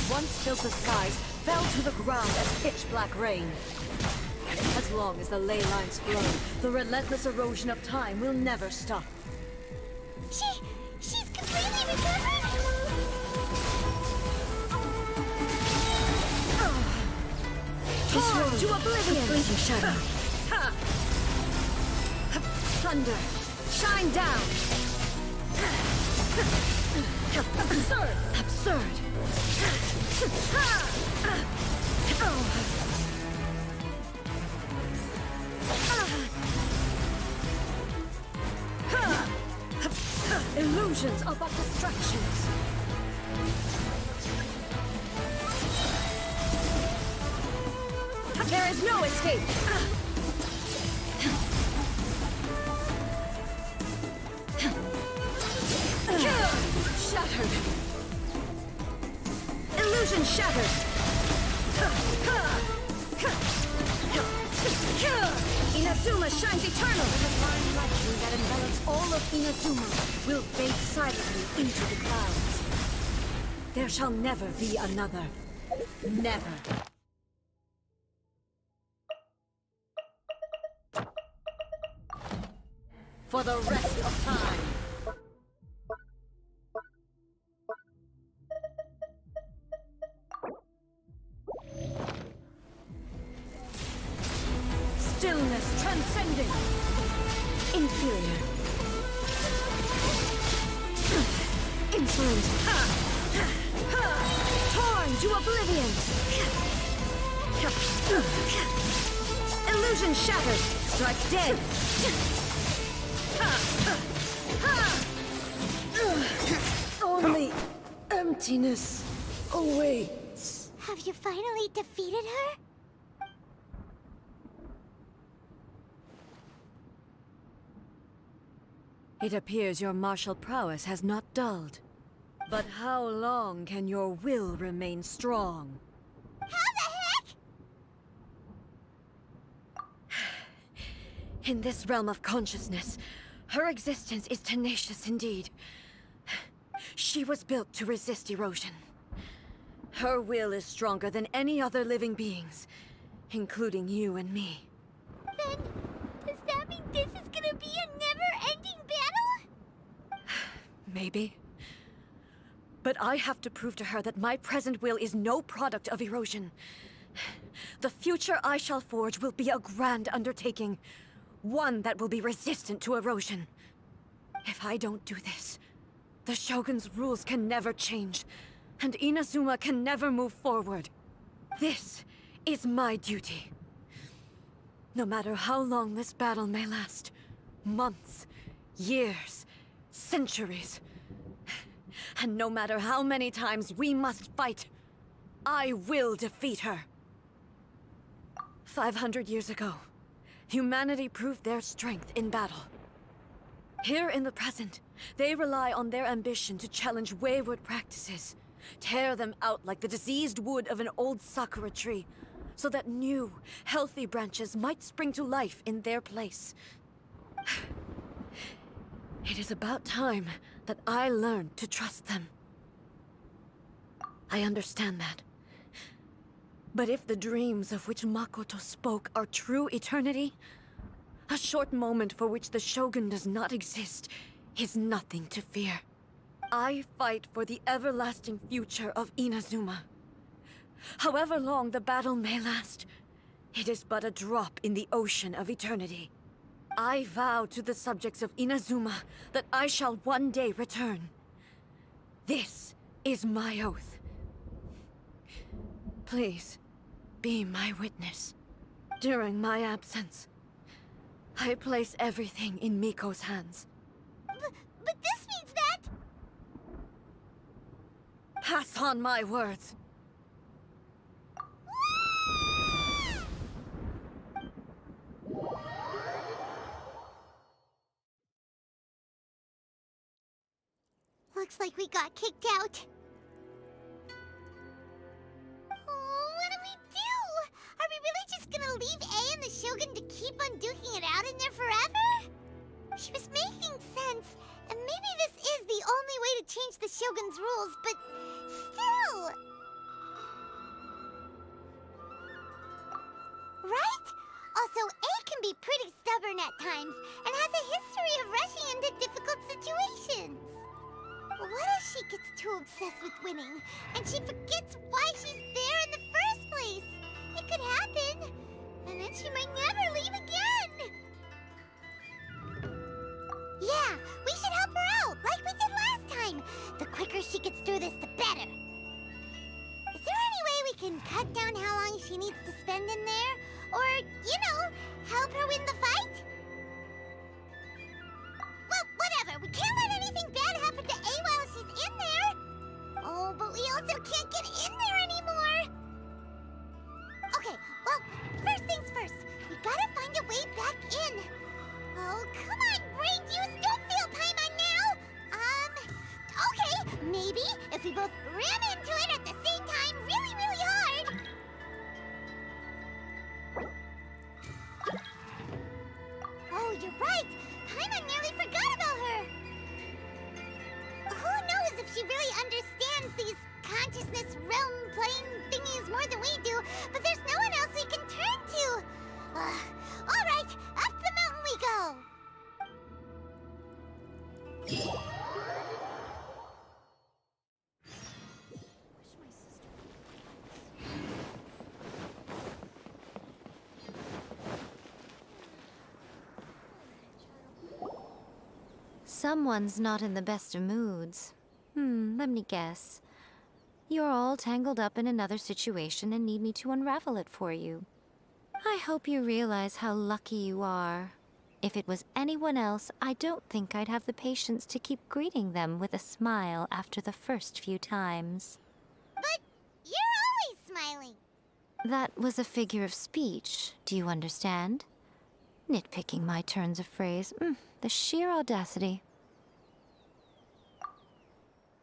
once filled the skies fell to the ground as pitch-black rain. As long as the ley lines flow, the relentless erosion of time will never stop. She's completely recovered? Torn to oblivion! Fleeting shadow. Thunder, shine down! Absurd! Absurd! Illusions are but distractions. There is no escape! Shattered! Illusion shattered! Inazuma shines eternal! The divine lightning that envelops all of Inazuma will fade silently into the clouds. There shall never be another. Never. For the rest of time. Stillness transcending. Inferior. Insolent. Torn to oblivion. Illusion shattered. Strike dead. Only emptiness awaits. Have you finally defeated her? It appears your martial prowess has not dulled. But how long can your will remain strong? How the heck? In this realm of consciousness, her existence is tenacious indeed. She was built to resist erosion. Her will is stronger than any other living being's, including you and me. Then, does that mean this is gonna be a never-ending battle? Maybe. But I have to prove to her that my present will is no product of erosion. The future I shall forge will be a grand undertaking, one that will be resistant to erosion. If I don't do this, the Shogun's rules can never change, and Inazuma can never move forward. This is my duty. No matter how long this battle may last, months, years, centuries, and no matter how many times we must fight, I will defeat her. 500 years ago, humanity proved their strength in battle. Here in the present, they rely on their ambition to challenge wayward practices, tear them out like the diseased wood of an old sakura tree, so that new, healthy branches might spring to life in their place. It is about time that I learned to trust them. I understand that. But if the dreams of which Makoto spoke are true eternity, a short moment for which the Shogun does not exist is nothing to fear. I fight for the everlasting future of Inazuma. However long the battle may last, it is but a drop in the ocean of eternity. I vow to the subjects of Inazuma that I shall one day return. This is my oath. Please, be my witness. During my absence, I place everything in Miko's hands. But this means that... Pass on my words. Looks like we got kicked out. Oh, what do we do? Are we really just gonna leave A and the Shogun to keep on duking it out in there forever? She was making sense, and maybe this is the only way to change the Shogun's rules, but still... be pretty stubborn at times and has a history of rushing into difficult situations. What if she gets too obsessed with winning and she forgets why she's there in the first place? It could happen, and then she might never leave again. Yeah, we should help her out, like we did last time. The quicker she gets through this, the better. Is there any way we can cut down how long she needs to spend in there? Or, you know, help her win the fight? Well, whatever. We can't let anything bad happen to A while she's in there. Oh, but we also can't get in there anymore. Okay, well, first things first. We gotta find a way back in. Oh, come on, brain juice. Don't feel Paimon now. Okay, maybe if we both ram into it at the same time really, really hard. Oh, you're right. Paimon nearly forgot about her. Who knows if she really understands these consciousness realm playing thingies more than we do, but there's no one else we can turn to. All right, up the mountain we go. Someone's not in the best of moods. Let me guess. You're all tangled up in another situation and need me to unravel it for you. I hope you realize how lucky you are. If it was anyone else, I don't think I'd have the patience to keep greeting them with a smile after the first few times. But you're always smiling. That was a figure of speech, do you understand? Nitpicking my turns of phrase. The sheer audacity.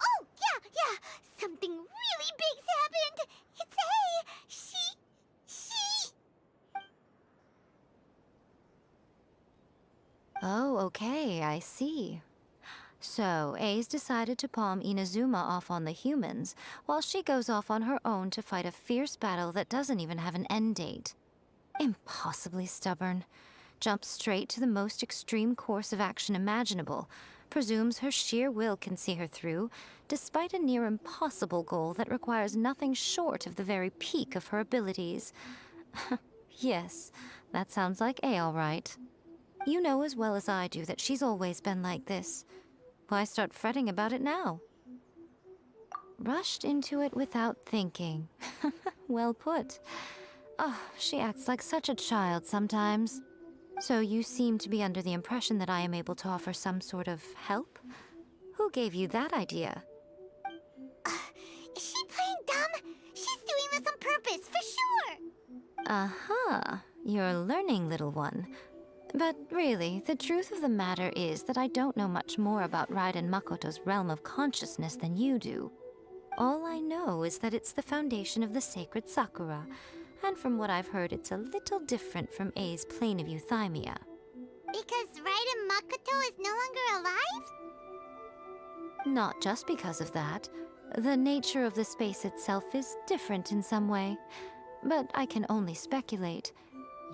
Oh, yeah. Something really big's happened. It's A. She... Oh, okay, I see. So, A's decided to palm Inazuma off on the humans, while she goes off on her own to fight a fierce battle that doesn't even have an end date. Impossibly stubborn. Jumps straight to the most extreme course of action imaginable, presumes her sheer will can see her through, despite a near impossible goal that requires nothing short of the very peak of her abilities. Yes, that sounds like A all right. You know as well as I do that she's always been like this. Why start fretting about it now? Rushed into it without thinking. Well put. Oh, she acts like such a child sometimes. So you seem to be under the impression that I am able to offer some sort of help? Who gave you that idea? Is she playing dumb? She's doing this on purpose, for sure! Uh-huh. You're learning, little one. But really, the truth of the matter is that I don't know much more about Raiden Makoto's realm of consciousness than you do. All I know is that it's the foundation of the sacred Sakura, and from what I've heard, it's a little different from A's plane of euthymia. Because Raiden Makoto is no longer alive? Not just because of that. The nature of the space itself is different in some way. But I can only speculate.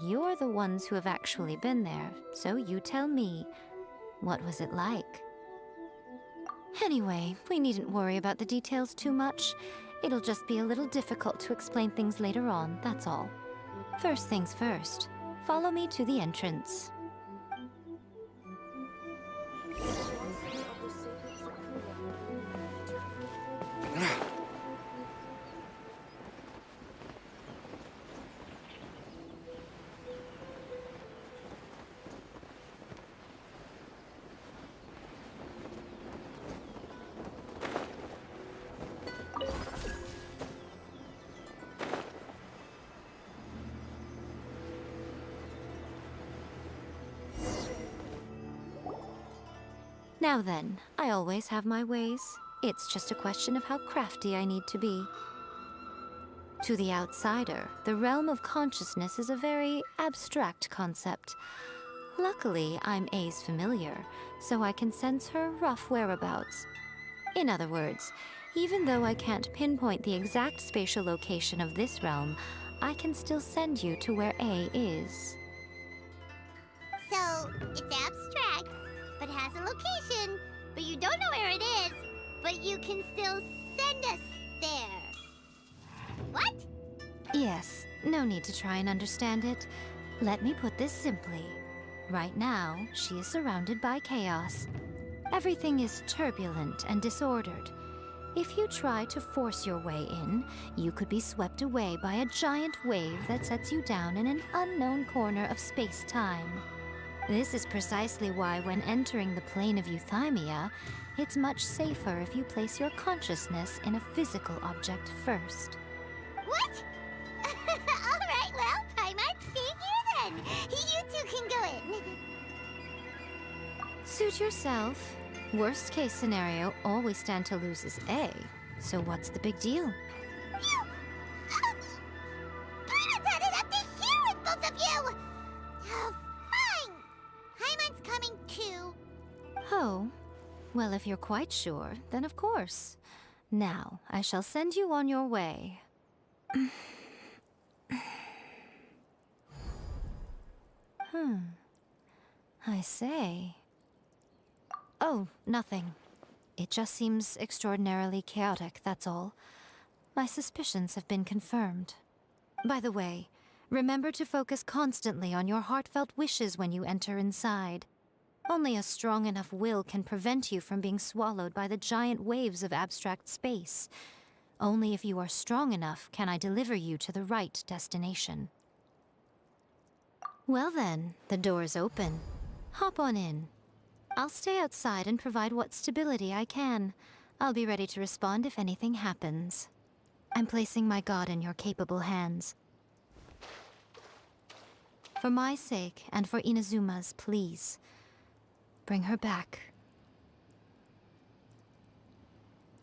You're the ones who have actually been there, so you tell me. What was it like? Anyway, we needn't worry about the details too much. It'll just be a little difficult to explain things later on, that's all. First things first, follow me to the entrance. Now then, I always have my ways. It's just a question of how crafty I need to be. To the outsider, the realm of consciousness is a very abstract concept. Luckily, I'm A's familiar, so I can sense her rough whereabouts. In other words, even though I can't pinpoint the exact spatial location of this realm, I can still send you to where A is. It's abstract, but has a location. But you don't know where it is, but you can still send us there. What? Yes, no need to try and understand it. Let me put this simply. Right now, she is surrounded by chaos. Everything is turbulent and disordered. If you try to force your way in, you could be swept away by a giant wave that sets you down in an unknown corner of space-time. This is precisely why when entering the plane of euthymia, it's much safer if you place your consciousness in a physical object first. What? Alright, well, Primarch, stay here then. You two can go in. Suit yourself. Worst case scenario, all we stand to lose is A. So what's the big deal? You... Primarch had it up to here with both of you! Oh, fine! Hyman's coming too. Oh, well, if you're quite sure, then of course. Now, I shall send you on your way. I say. Oh, nothing. It just seems extraordinarily chaotic, that's all. My suspicions have been confirmed. By the way, remember to focus constantly on your heartfelt wishes when you enter inside. Only a strong enough will can prevent you from being swallowed by the giant waves of abstract space. Only if you are strong enough can I deliver you to the right destination. Well then, the door is open. Hop on in. I'll stay outside and provide what stability I can. I'll be ready to respond if anything happens. I'm placing my god in your capable hands. For my sake, and for Inazuma's, please. Bring her back.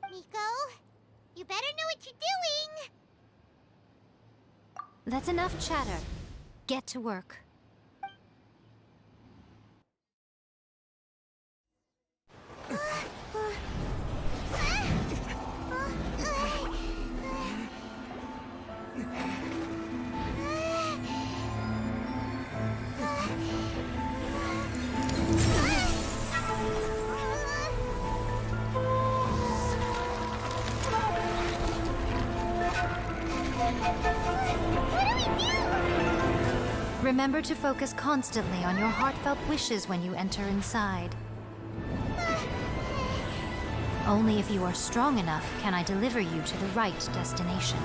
Miko, you better know what you're doing! That's enough chatter. Get to work. Remember to focus constantly on your heartfelt wishes when you enter inside. Only if you are strong enough can I deliver you to the right destination.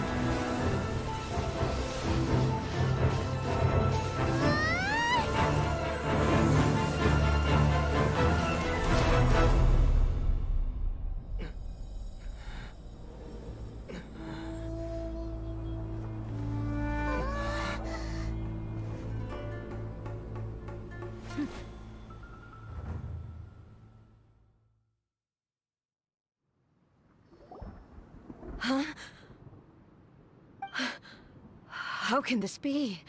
Huh? How can this be?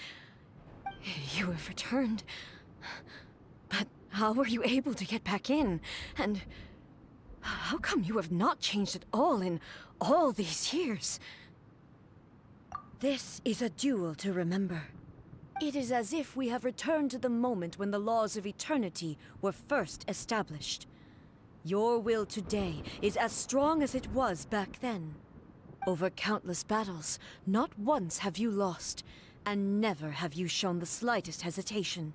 You have returned. But how were you able to get back in? And how come you have not changed at all in all these years? This is a duel to remember. It is as if we have returned to the moment when the laws of eternity were first established. Your will today is as strong as it was back then. Over countless battles, not once have you lost, and never have you shown the slightest hesitation.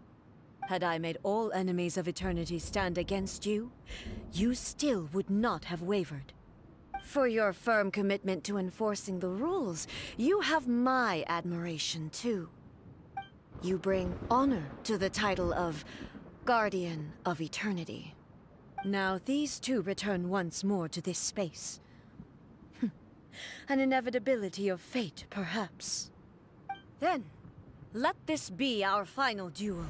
Had I made all enemies of eternity stand against you, you still would not have wavered. For your firm commitment to enforcing the rules, you have my admiration too. You bring honor to the title of Guardian of Eternity. Now these two return once more to this space. An inevitability of fate, perhaps. Then, let this be our final duel.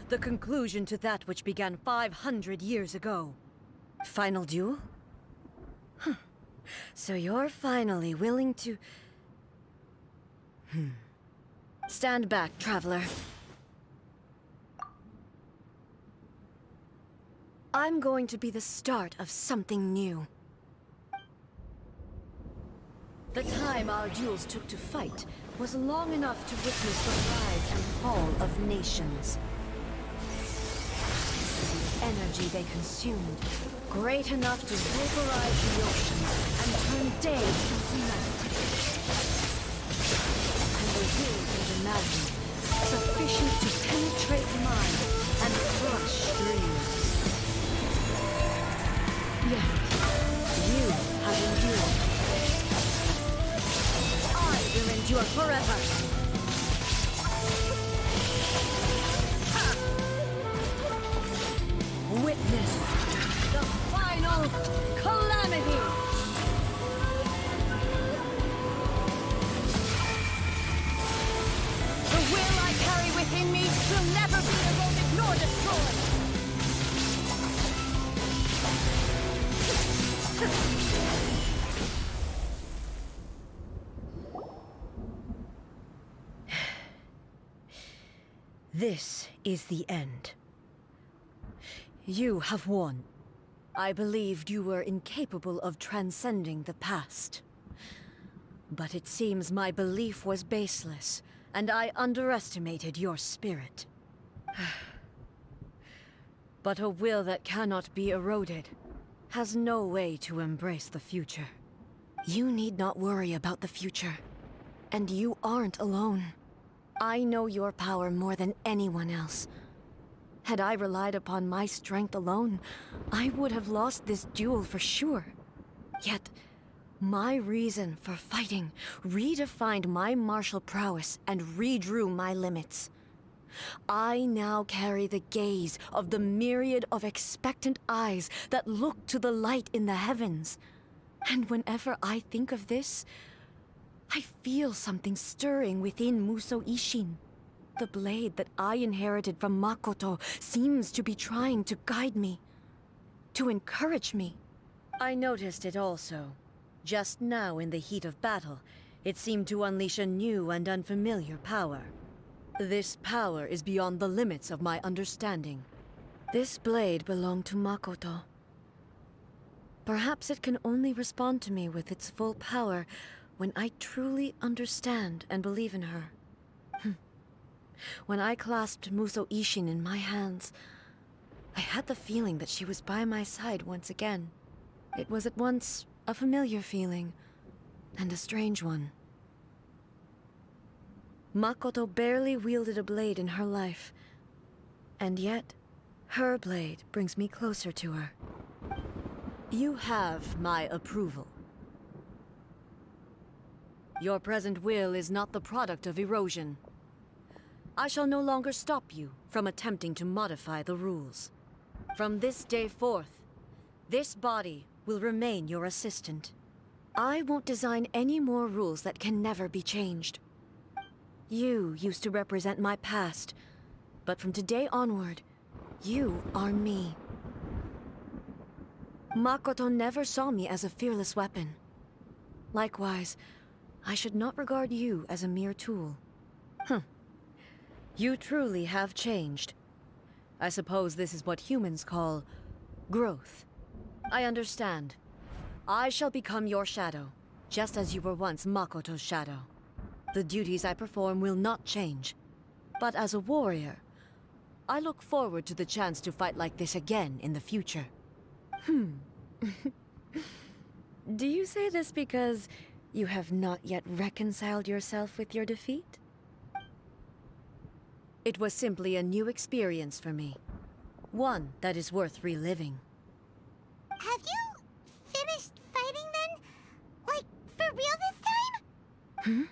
The conclusion to that which began 500 years ago. Final duel? Huh. So you're finally willing to... Stand back, traveler. I'm going to be the start of something new. The time our duels took to fight was long enough to witness the rise and fall of nations. energy they consumed, great enough to vaporize the ocean and turn day into night. And the will they imagined, sufficient to penetrate minds and crush dreams. Yet, you have endured. I will endure forever. Witness the final calamity! The will I carry within me will never be eroded nor destroyed! This is the end. You have won. I believed you were incapable of transcending the past. But it seems my belief was baseless, and I underestimated your spirit. But a will that cannot be eroded has no way to embrace the future. You need not worry about the future, and you aren't alone. I know your power more than anyone else. Had I relied upon my strength alone, I would have lost this duel for sure. Yet, my reason for fighting redefined my martial prowess and redrew my limits. I now carry the gaze of the myriad of expectant eyes that look to the light in the heavens. And whenever I think of this, I feel something stirring within Muso Ishin. The blade that I inherited from Makoto seems to be trying to guide me, to encourage me. I noticed it also. Just now in the heat of battle, it seemed to unleash a new and unfamiliar power. This power is beyond the limits of my understanding. This blade belonged to Makoto. Perhaps it can only respond to me with its full power when I truly understand and believe in her. When I clasped Muso Ishin in my hands, I had the feeling that she was by my side once again. It was at once a familiar feeling and a strange one. Makoto barely wielded a blade in her life, and yet her blade brings me closer to her. You have my approval. Your present will is not the product of erosion. I shall no longer stop you from attempting to modify the rules. From this day forth, this body will remain your assistant. I won't design any more rules that can never be changed. You used to represent my past, but from today onward, you are me. Makoto never saw me as a fearless weapon. Likewise, I should not regard you as a mere tool. You truly have changed. I suppose this is what humans call growth. I understand. I shall become your shadow, just as you were once Makoto's shadow. The duties I perform will not change. But as a warrior, I look forward to the chance to fight like this again in the future. Do you say this because you have not yet reconciled yourself with your defeat? It was simply a new experience for me. One that is worth reliving. Have you finished fighting then? Like, for real this time?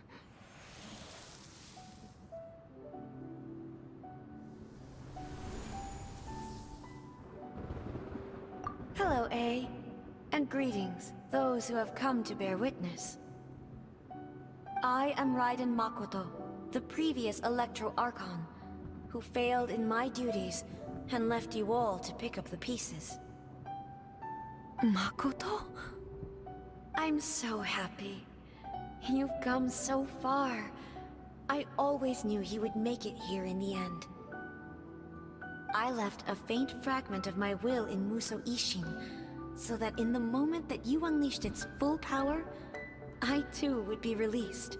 Hello, A. And greetings, those who have come to bear witness. I am Raiden Makoto, the previous Electro Archon, who failed in my duties and left you all to pick up the pieces. Makoto? I'm so happy. You've come so far. I always knew you would make it here in the end. I left a faint fragment of my will in Muso Ishin, so that in the moment that you unleashed its full power, I too would be released.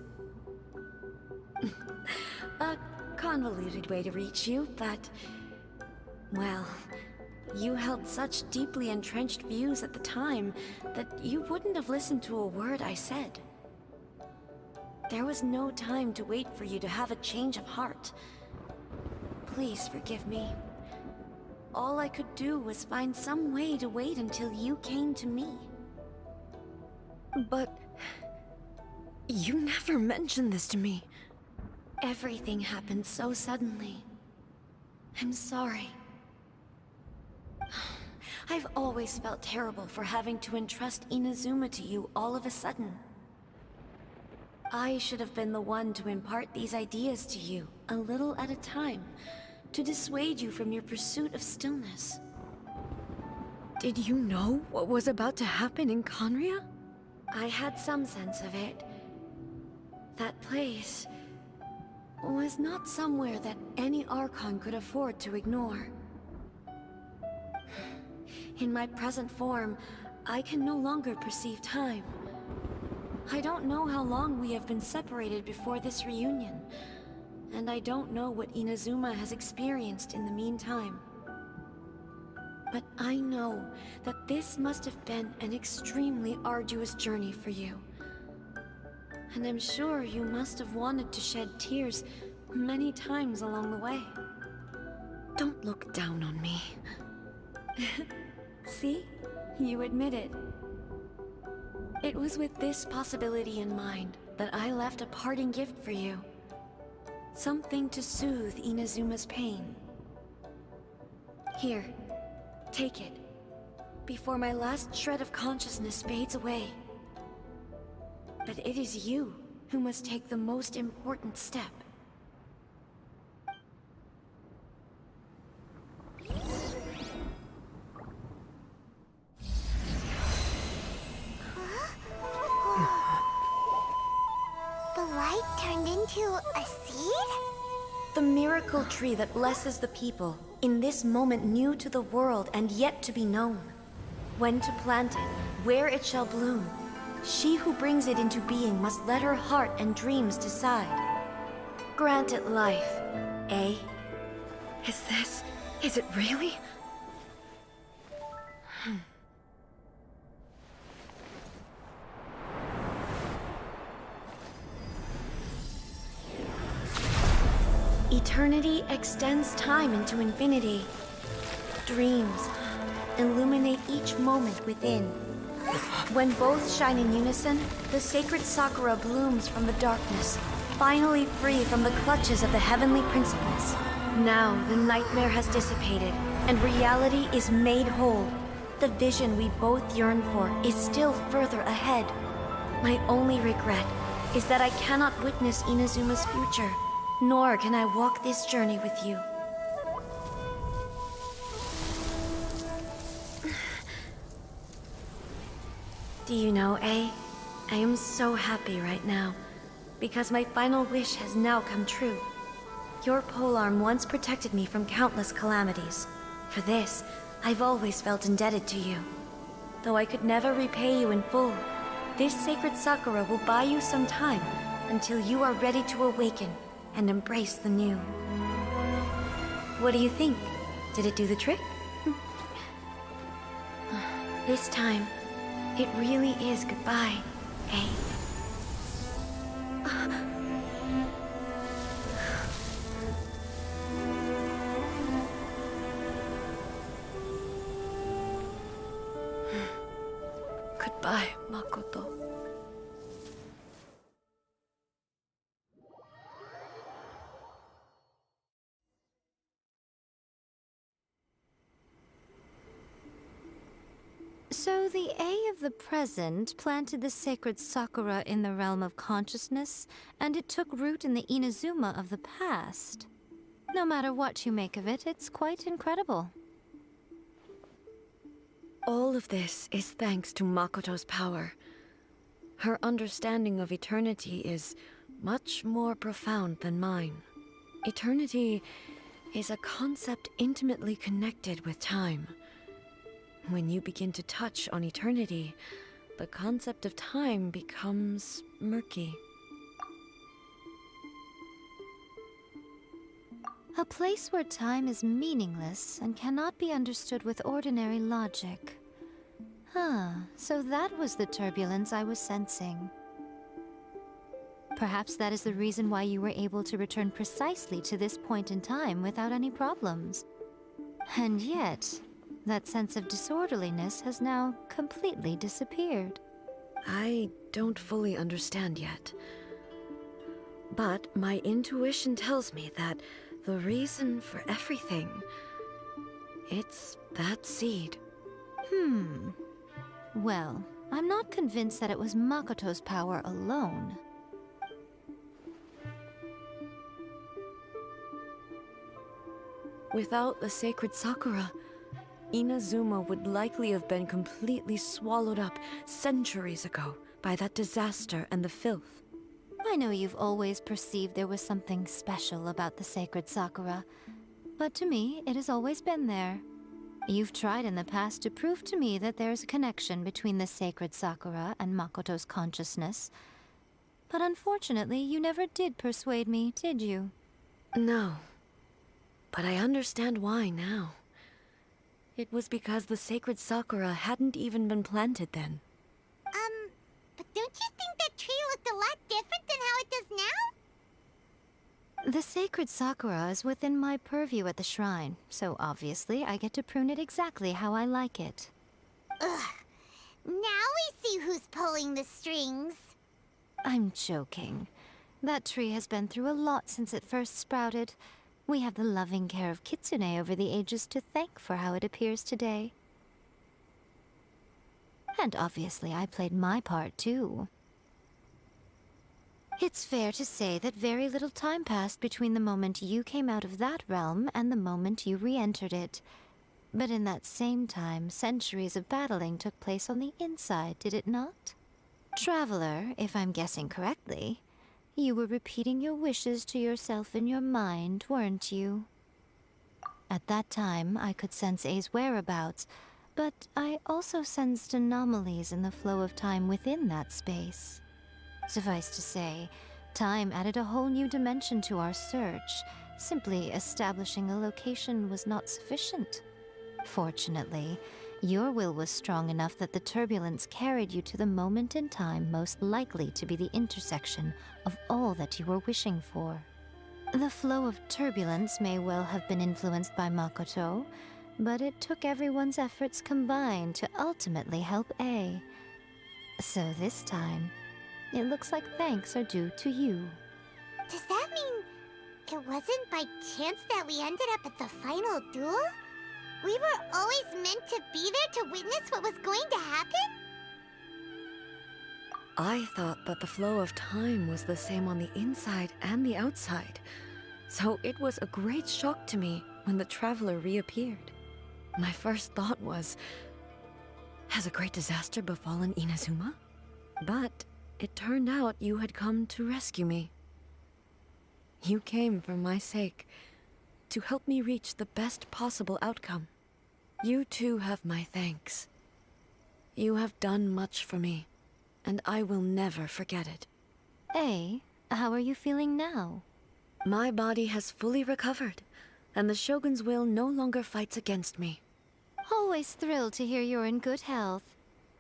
A convoluted way to reach you, but... well, You held such deeply entrenched views at the time that you wouldn't have listened to a word I said. There was no time to wait for you to have a change of heart. Please forgive me. All I could do was find some way to wait until you came to me. But you never mentioned this to me. Everything happened so suddenly. I'm sorry. I've always felt terrible for having to entrust Inazuma to you all of a sudden. I should have been the one to impart these ideas to you, a little at a time, to dissuade you from your pursuit of stillness. Did you know what was about to happen in Conria? I had some sense of it. That place was not somewhere that any Archon could afford to ignore. In my present form, I can no longer perceive time. I don't know how long we have been separated before this reunion, and I don't know what Inazuma has experienced in the meantime. But I know that this must have been an extremely arduous journey for you. And I'm sure you must have wanted to shed tears many times along the way. Don't look down on me. See? You admit it. It was with this possibility in mind that I left a parting gift for you. Something to soothe Inazuma's pain. Here, take it, before my last shred of consciousness fades away. But it is you who must take the most important step. The light turned into a seed? The miracle tree that blesses the people, in this moment new to the world and yet to be known. When to plant it, where it shall bloom. She who brings it into being must let her heart and dreams decide. Grant it life, eh? Is it really? Eternity extends time into infinity. Dreams illuminate each moment within. When both shine in unison, the sacred Sakura blooms from the darkness, finally free from the clutches of the heavenly principles. Now the nightmare has dissipated, and reality is made whole. The vision we both yearn for is still further ahead. My only regret is that I cannot witness Inazuma's future, nor can I walk this journey with you. Do you know, I am so happy right now, because my final wish has now come true. Your polearm once protected me from countless calamities. For this, I've always felt indebted to you. Though I could never repay you in full, this sacred Sakura will buy you some time until you are ready to awaken and embrace the new. What do you think? Did it do the trick? This time, it really is goodbye, eh? Goodbye, Makoto. So the A of the present planted the sacred Sakura in the realm of consciousness, and it took root in the Inazuma of the past. No matter what you make of it, it's quite incredible. All of this is thanks to Makoto's power. Her understanding of eternity is much more profound than mine. Eternity is a concept intimately connected with time. When you begin to touch on eternity, the concept of time becomes murky. A place where time is meaningless and cannot be understood with ordinary logic. So that was the turbulence I was sensing. Perhaps that is the reason why you were able to return precisely to this point in time without any problems. And yet, that sense of disorderliness has now completely disappeared. I don't fully understand yet. But my intuition tells me that the reason for everything, it's that seed. Well, I'm not convinced that it was Makoto's power alone. Without the sacred Sakura, Inazuma would likely have been completely swallowed up centuries ago by that disaster and the filth. I know you've always perceived there was something special about the sacred Sakura, but to me, it has always been there. You've tried in the past to prove to me that there's a connection between the sacred Sakura and Makoto's consciousness, but unfortunately, you never did persuade me, did you? No, but I understand why now. It was because the sacred Sakura hadn't even been planted then. But don't you think that tree looked a lot different than how it does now? The sacred Sakura is within my purview at the shrine, so obviously I get to prune it exactly how I like it. Ugh. Now we see who's pulling the strings. I'm joking. That tree has been through a lot since it first sprouted. We have the loving care of Kitsune over the ages to thank for how it appears today. And obviously I played my part too. It's fair to say that very little time passed between the moment you came out of that realm and the moment you re-entered it. But in that same time, centuries of battling took place on the inside, did it not? Traveler, if I'm guessing correctly, you were repeating your wishes to yourself in your mind, weren't you? At that time, I could sense A's whereabouts, but I also sensed anomalies in the flow of time within that space. Suffice to say, time added a whole new dimension to our search. Simply establishing a location was not sufficient. Fortunately, your will was strong enough that the turbulence carried you to the moment in time most likely to be the intersection of all that you were wishing for. The flow of turbulence may well have been influenced by Makoto, but it took everyone's efforts combined to ultimately help A. So this time, it looks like thanks are due to you. Does that mean it wasn't by chance that we ended up at the final duel? We were always meant to be there to witness what was going to happen? I thought that the flow of time was the same on the inside and the outside, so it was a great shock to me when the traveler reappeared. My first thought was, has a great disaster befallen Inazuma? But it turned out you had come to rescue me. You came for my sake, to help me reach the best possible outcome. You too have my thanks. You have done much for me, and I will never forget it. A, how are you feeling now? My body has fully recovered, and the Shogun's will no longer fights against me. Always thrilled to hear you're in good health.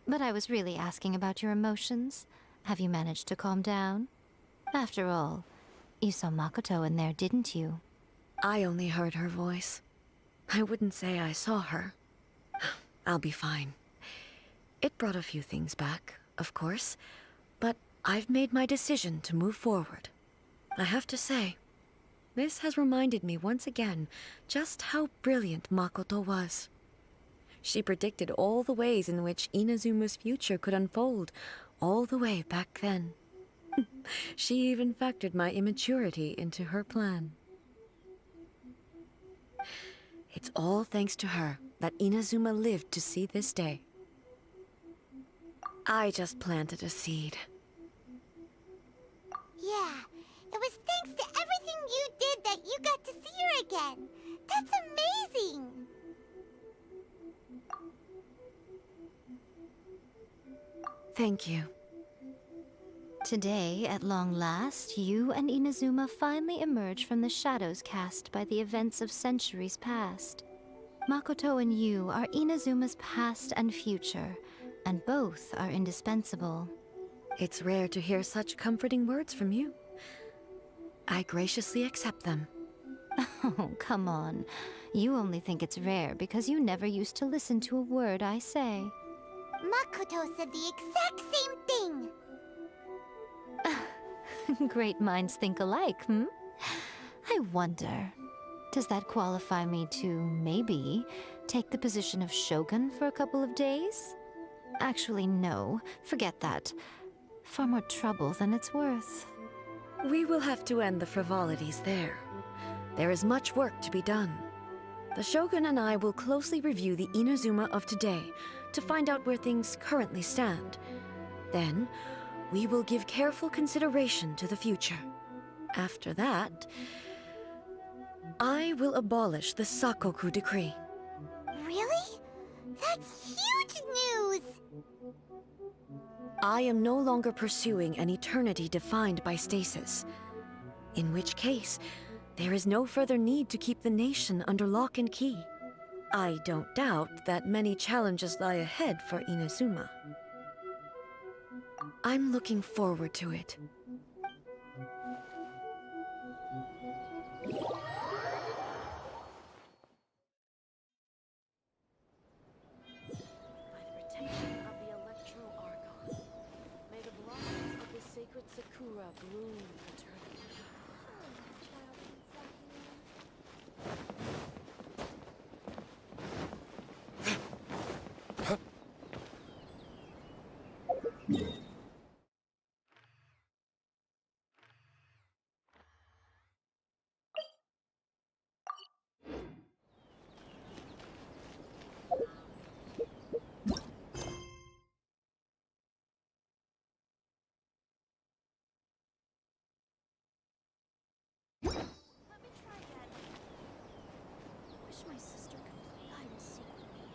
But I was really asking about your emotions. Have you managed to calm down? After all, you saw Makoto in there, didn't you? I only heard her voice. I wouldn't say I saw her. I'll be fine. It brought a few things back, of course, but I've made my decision to move forward. I have to say, this has reminded me once again just how brilliant Makoto was. She predicted all the ways in which Inazuma's future could unfold, all the way back then. She even factored my immaturity into her plan. It's all thanks to her that Inazuma lived to see this day. I just planted a seed. Yeah, it was thanks to everything you did that you got to see her again. That's amazing! Thank you. Today, at long last, you and Inazuma finally emerge from the shadows cast by the events of centuries past. Makoto and you are Inazuma's past and future, and both are indispensable. It's rare to hear such comforting words from you. I graciously accept them. Oh, come on. You only think it's rare because you never used to listen to a word I say. Makoto said the exact same thing! Great minds think alike, hmm? I wonder, does that qualify me to, maybe, take the position of Shogun for a couple of days? Actually, no. Forget that. Far more trouble than it's worth. We will have to end the frivolities there. There is much work to be done. The Shogun and I will closely review the Inazuma of today to find out where things currently stand. Then, we will give careful consideration to the future. After that, I will abolish the Sakoku Decree. Really? That's huge news! I am no longer pursuing an eternity defined by stasis. In which case, there is no further need to keep the nation under lock and key. I don't doubt that many challenges lie ahead for Inazuma. I'm looking forward to it. Sakura bloom eternally. My sister could play hide and seek with me.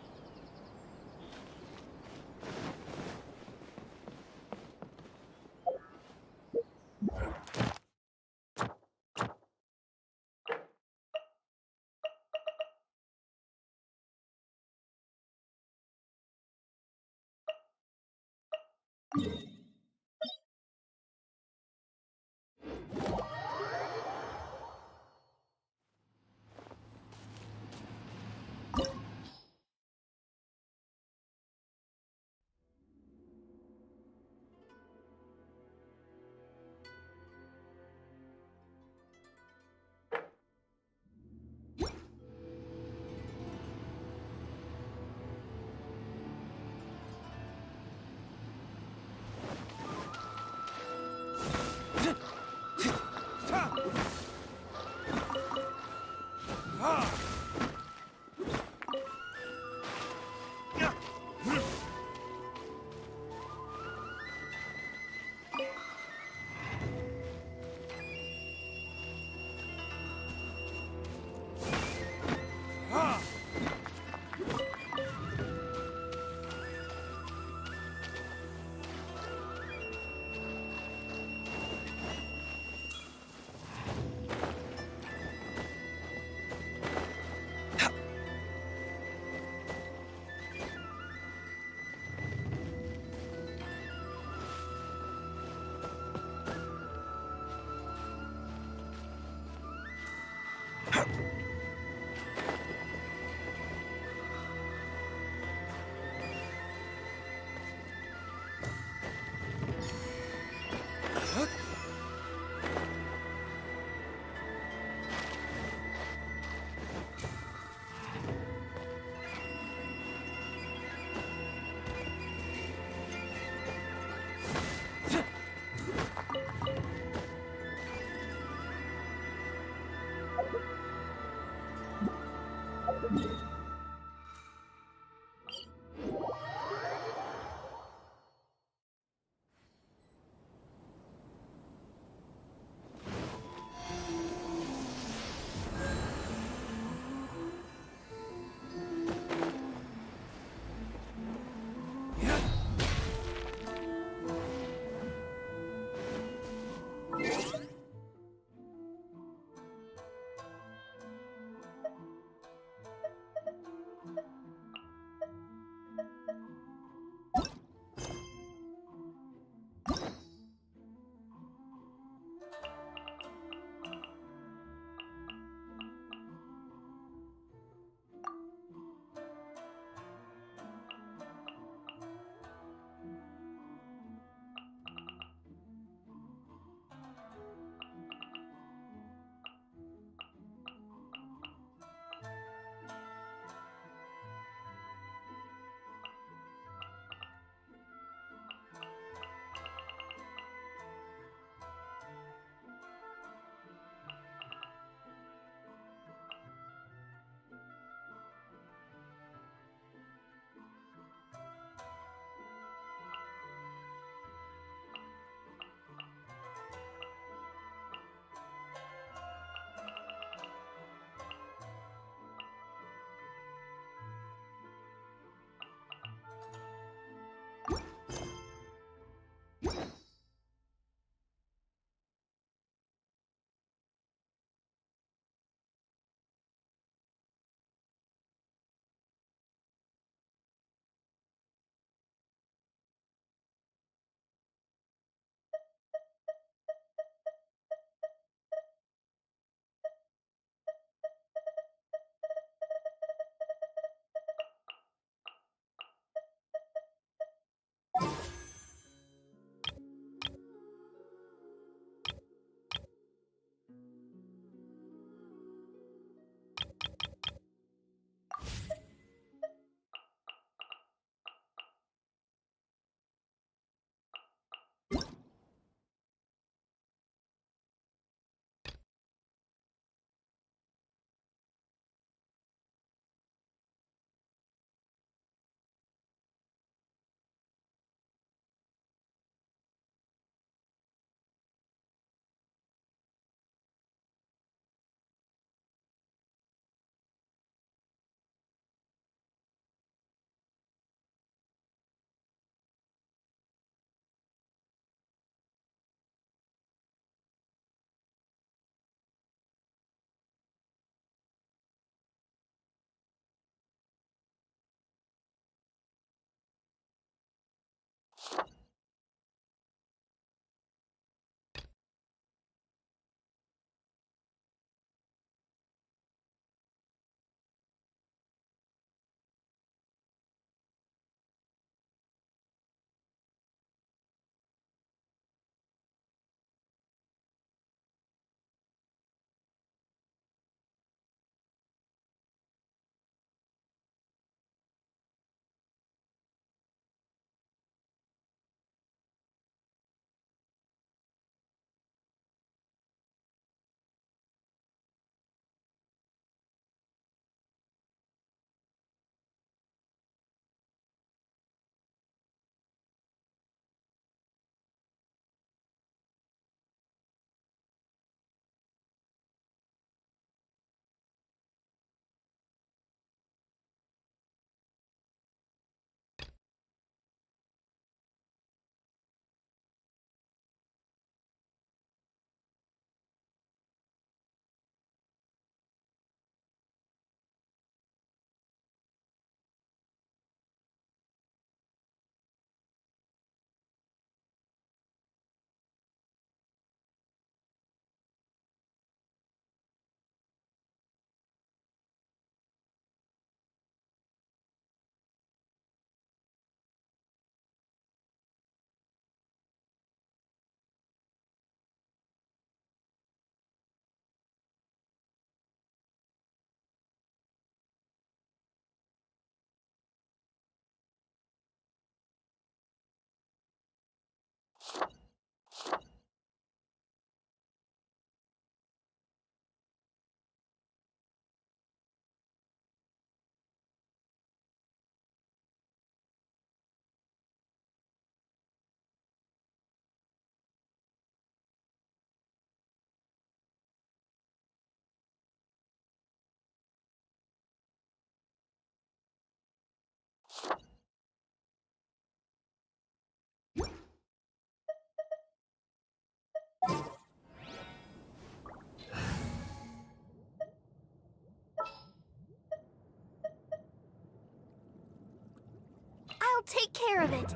care of it.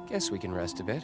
Guess we can rest a bit.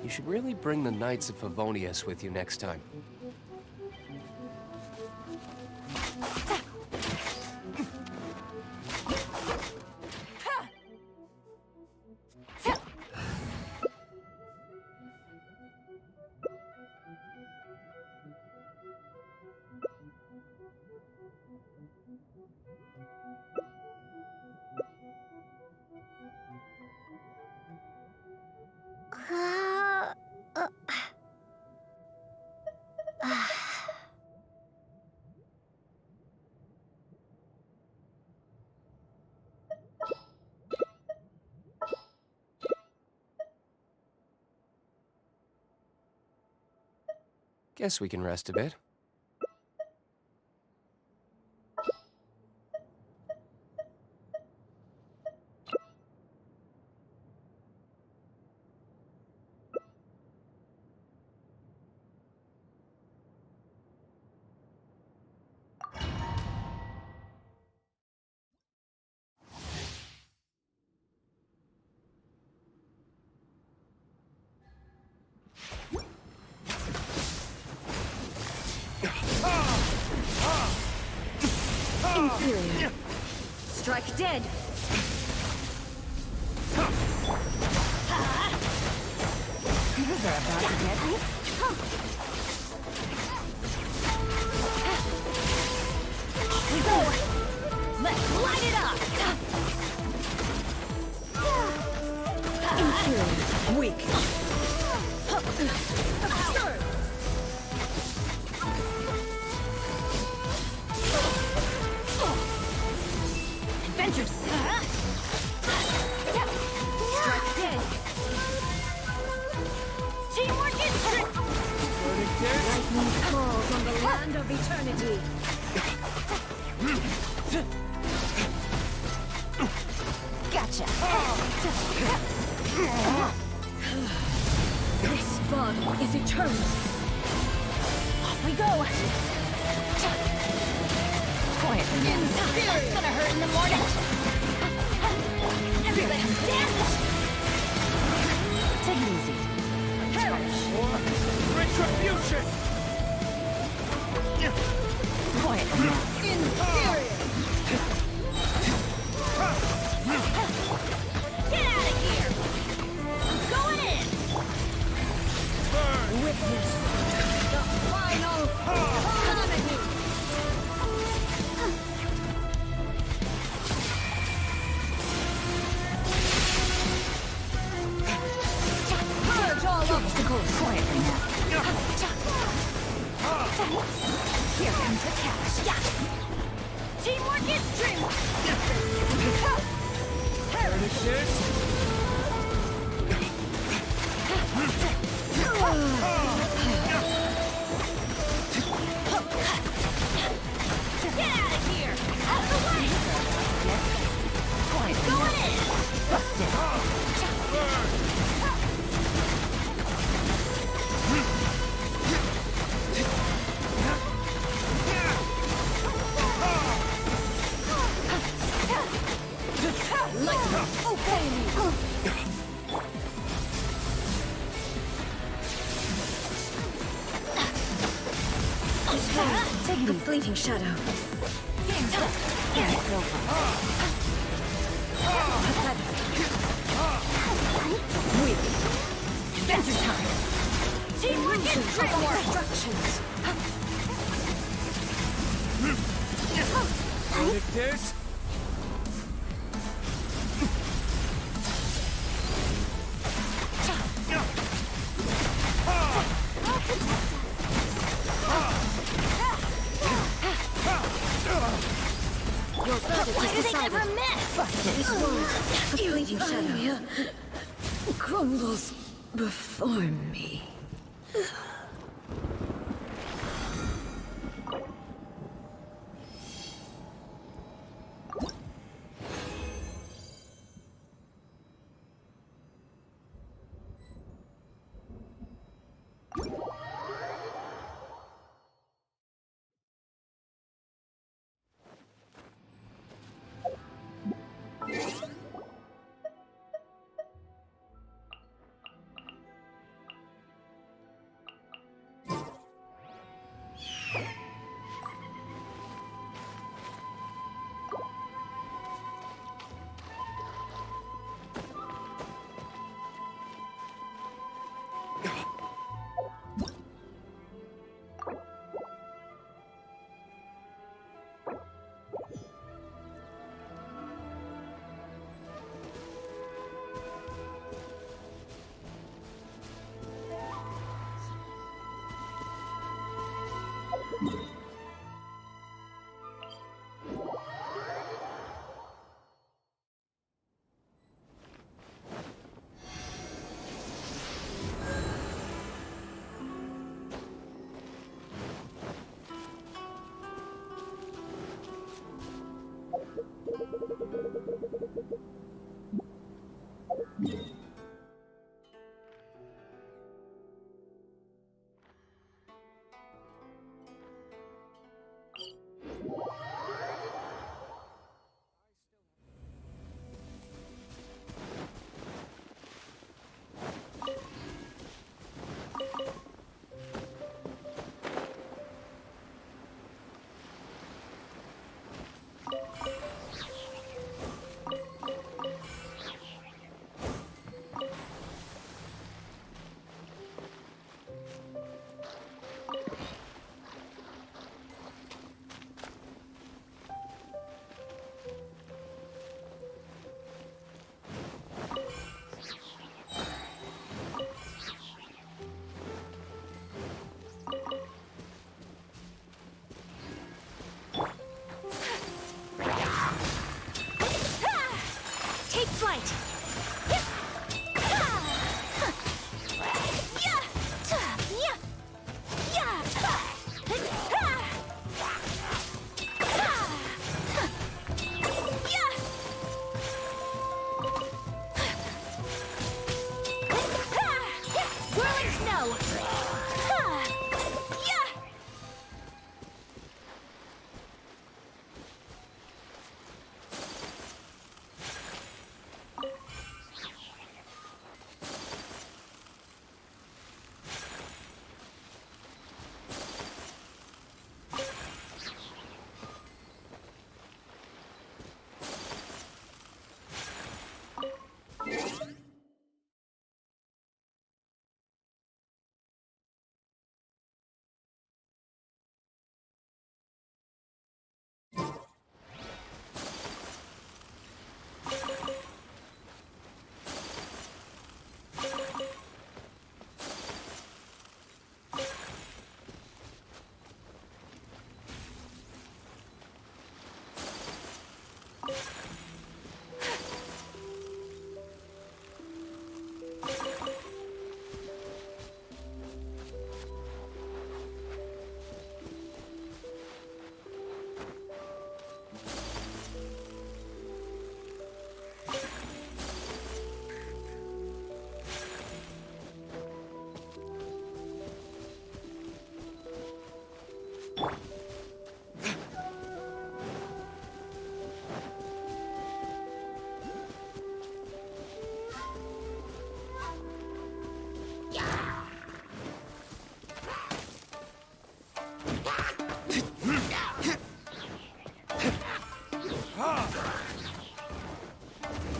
You should really bring the Knights of Favonius with you next time. Guess we can rest a bit. Inferior. Strike dead. These are about to get me. Let's light it up! Inferior. Weak. Absurd. Adventures! Strike dead! Teamwork is strict! Lightning falls on the land of eternity. Gotcha! This bond is eternal. Off we go! Quietly now. That's gonna hurt in the morning! Everybody stand! Take it easy. Or retribution! Quietly now. Inferior. Get out of here! I'm going in! Witness the final calamity. Purge all obstacles. Quietly now. Here comes the cash. Yeah. Teamwork is true! 36. Get out of here! Out of the way! Quietly going in! Busted! Lightning, obey me. Take The fleeting shadow. It's over. Weak. Adventure time! Teamwork is Of our true! instructions. Victors? Your verdict Why is do they decided. never miss? This world, a fleeting shadow, crumbles before me. flight! Whirling snow!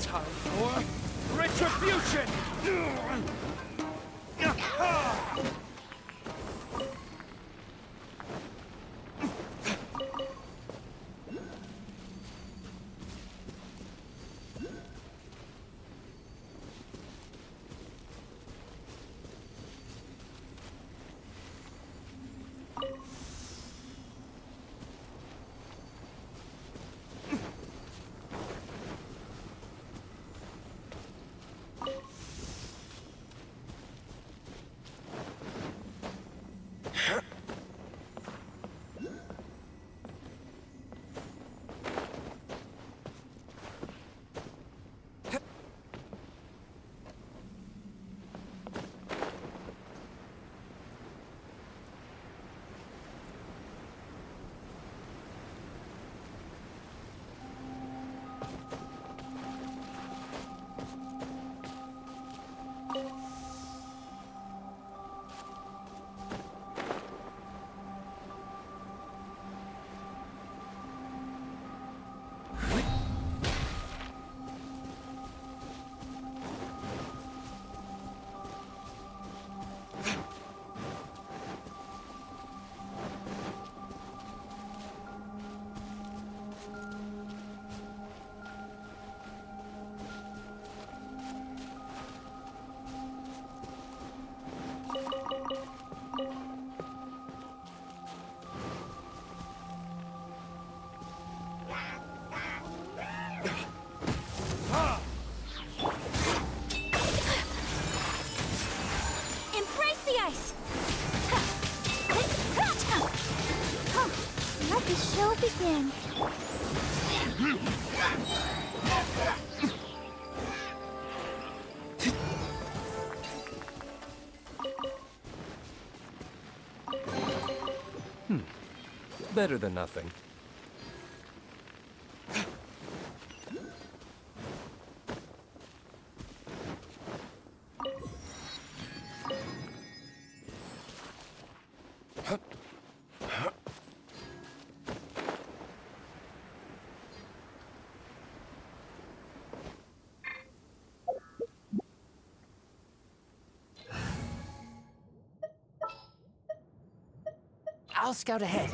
Time for retribution! Embrace the ice! Let the show begin. Better than nothing. I'll scout ahead.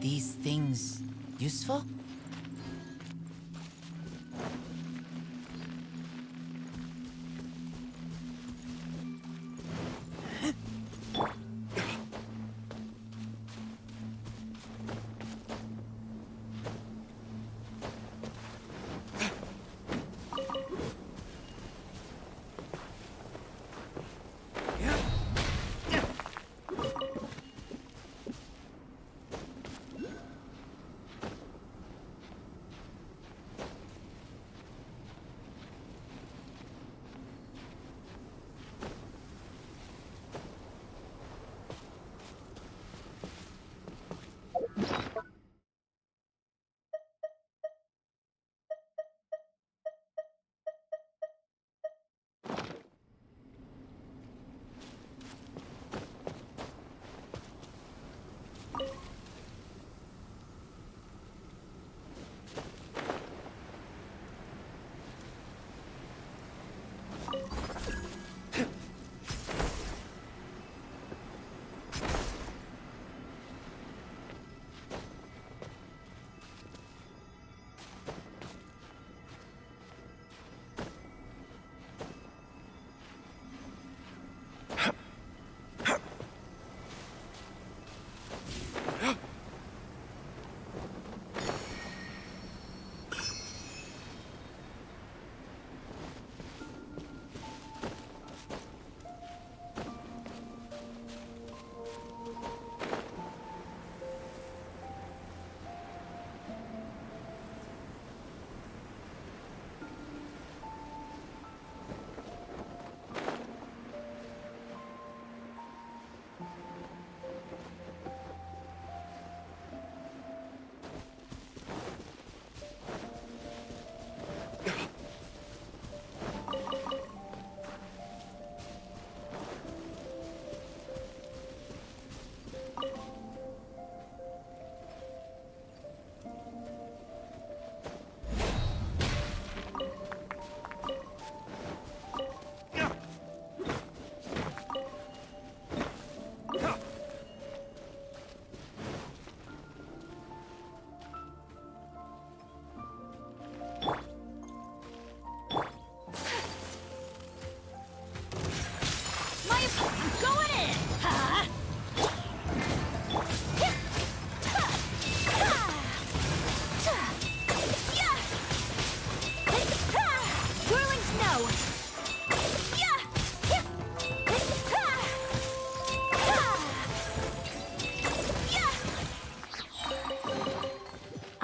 These things useful?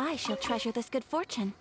I shall treasure this good fortune.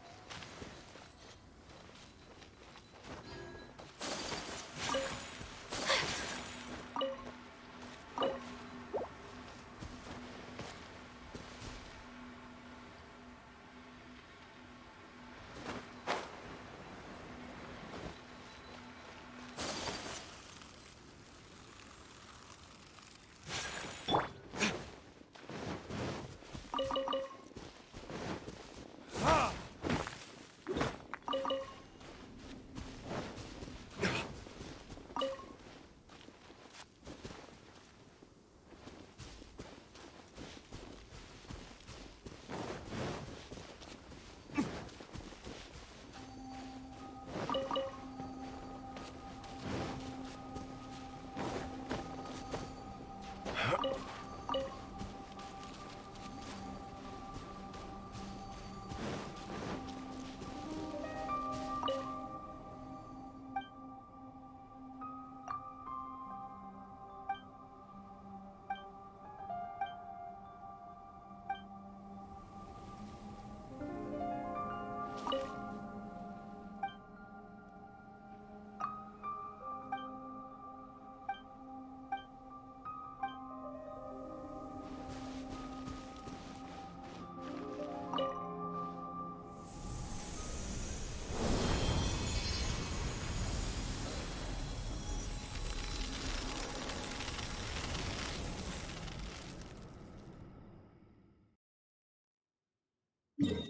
You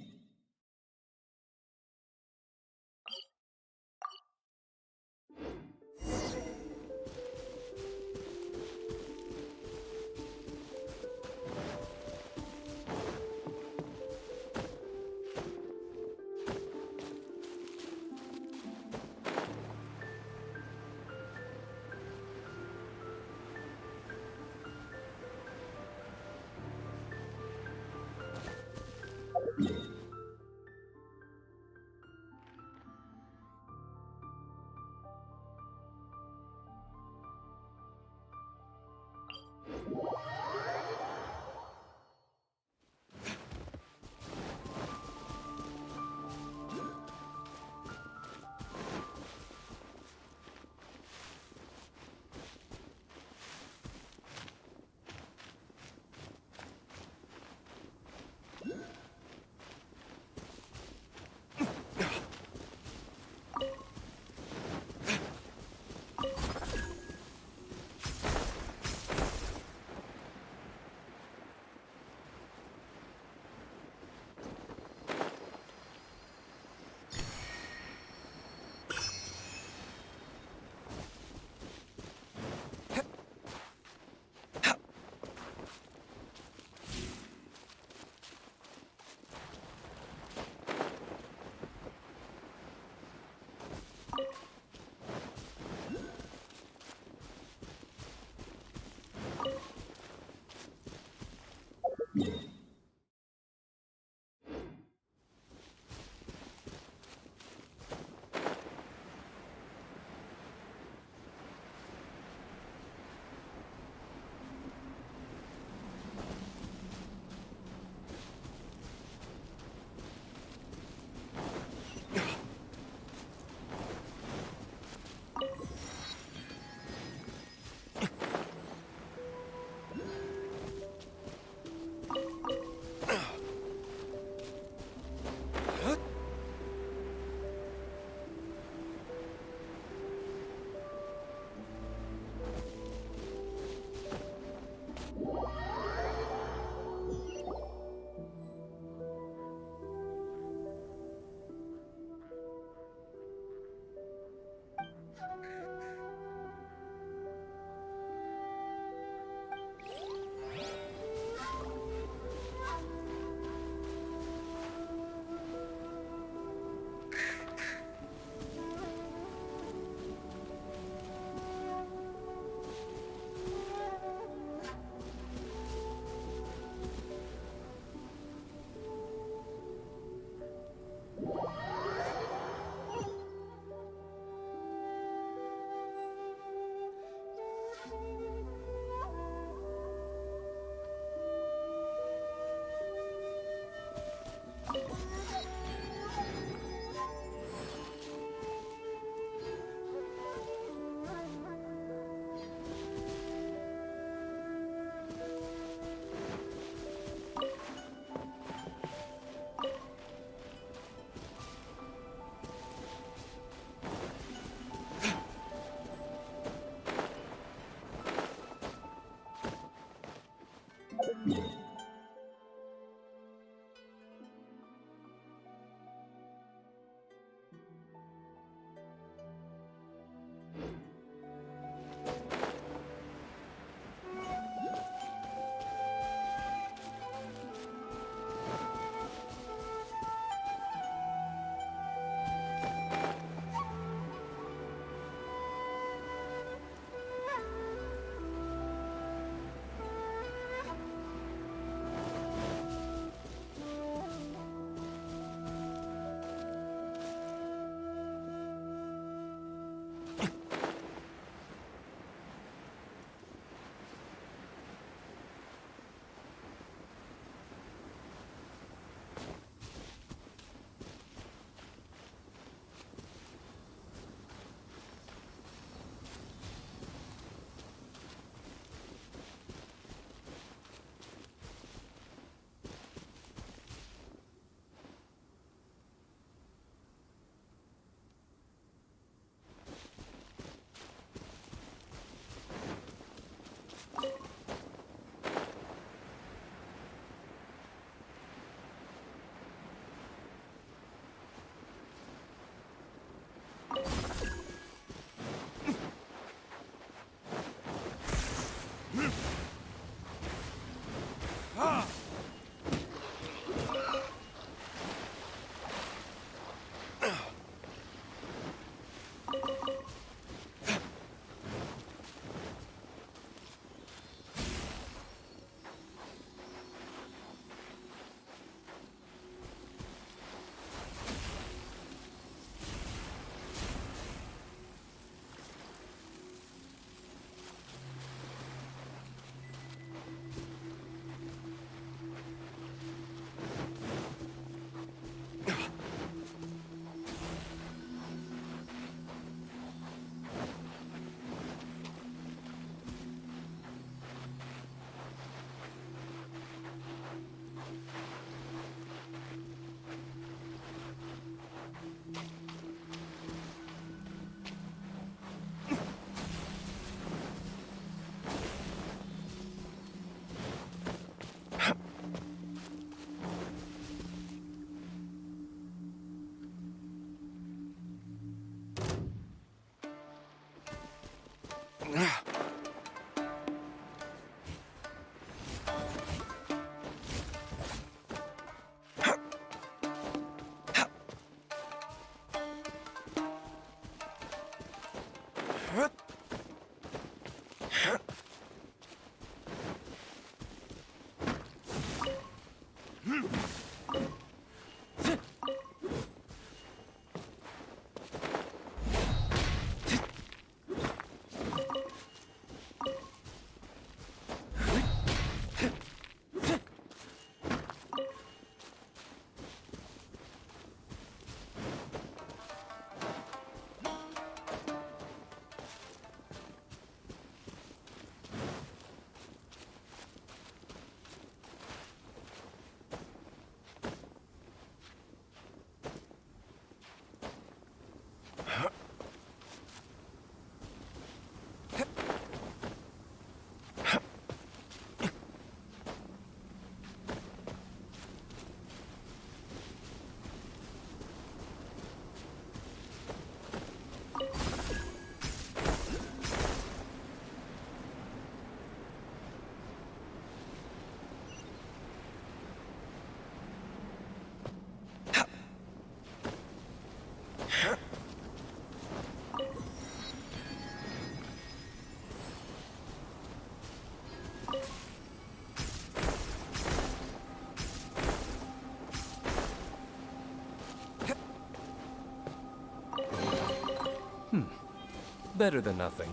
Better than nothing.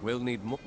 We'll need more.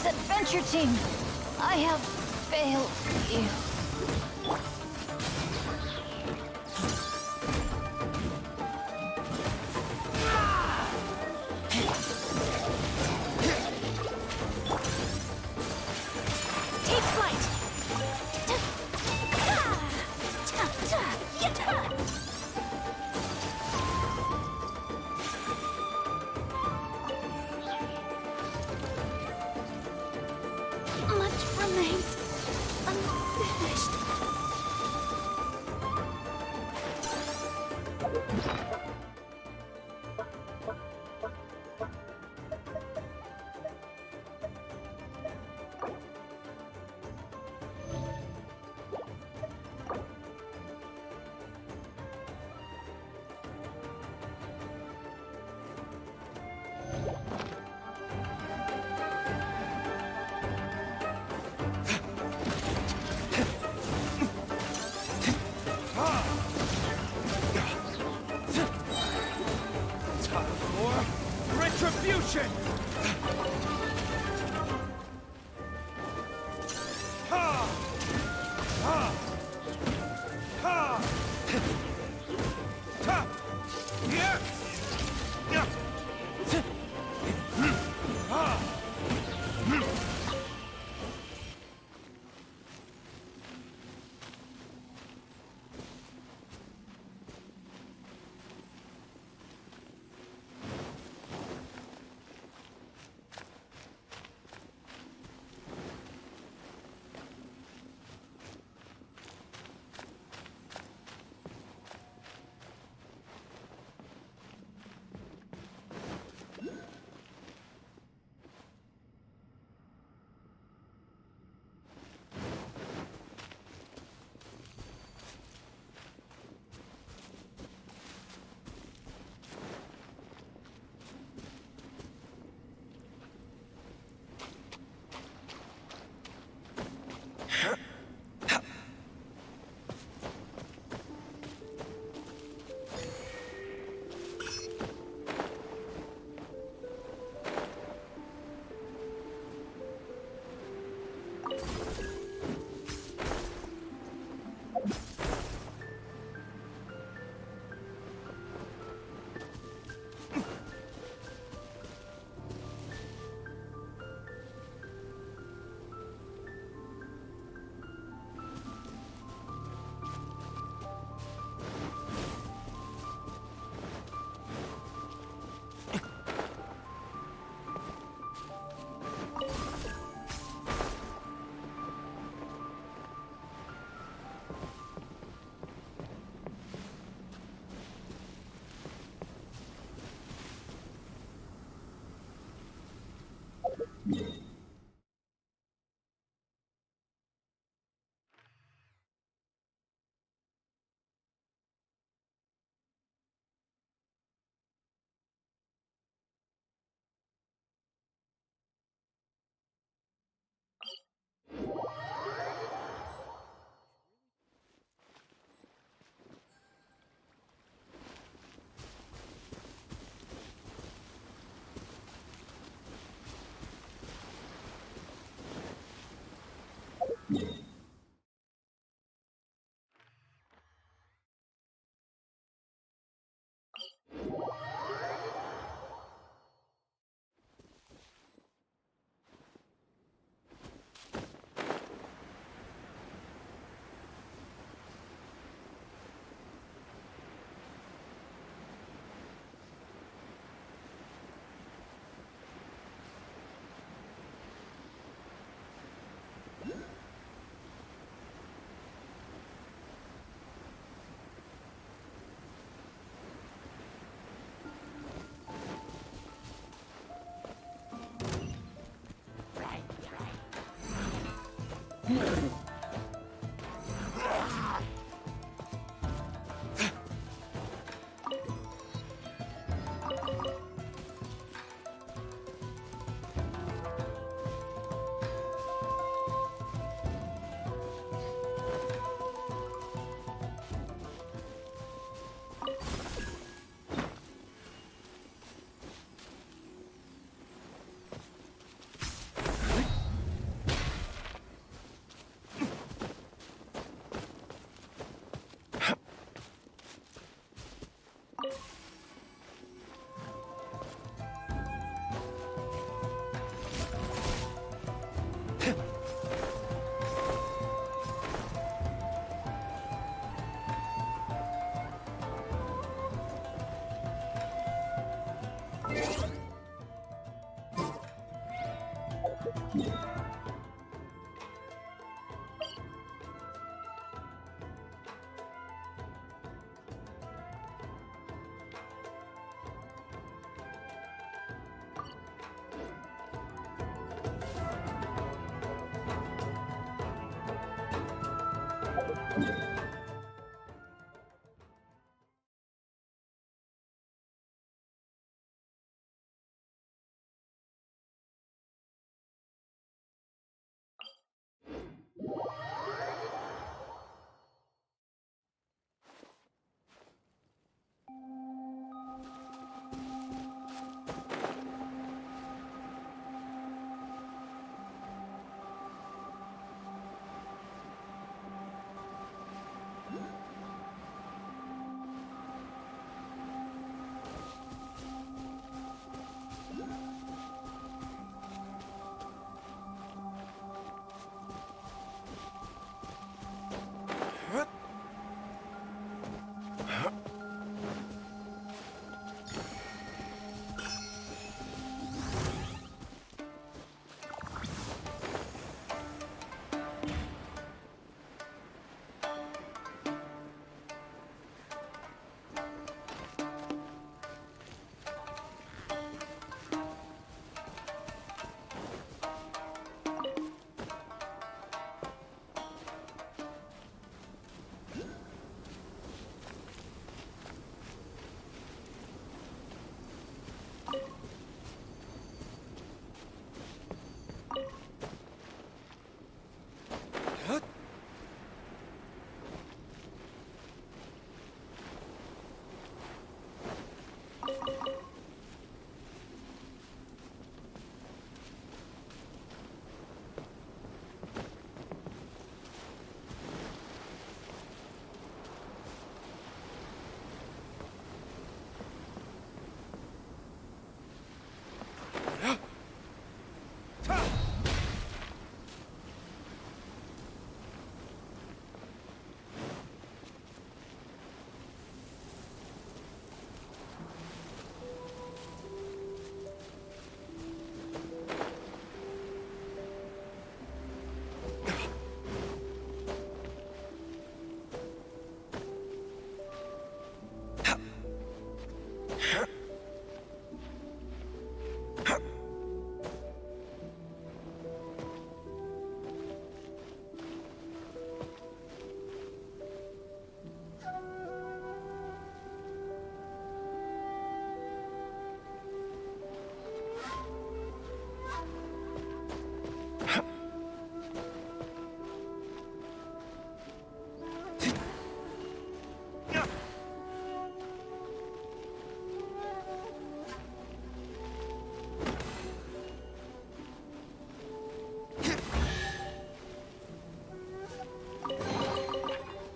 Adventure team, I have failed you. remains unfinished. Time for retribution! Ha! Ha! Ha! Ha! Yeah! Yeah! Ha!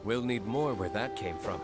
We'll need more where that came from.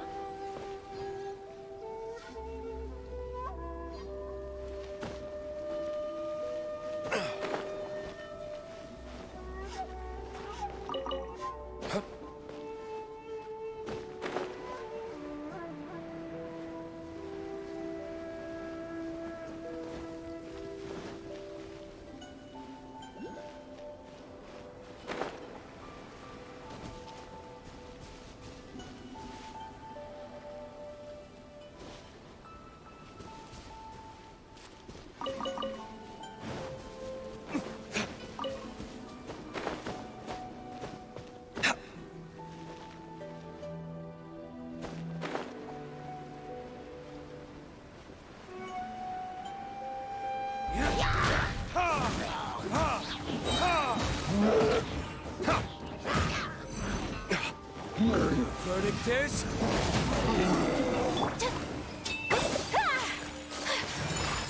Verdict is...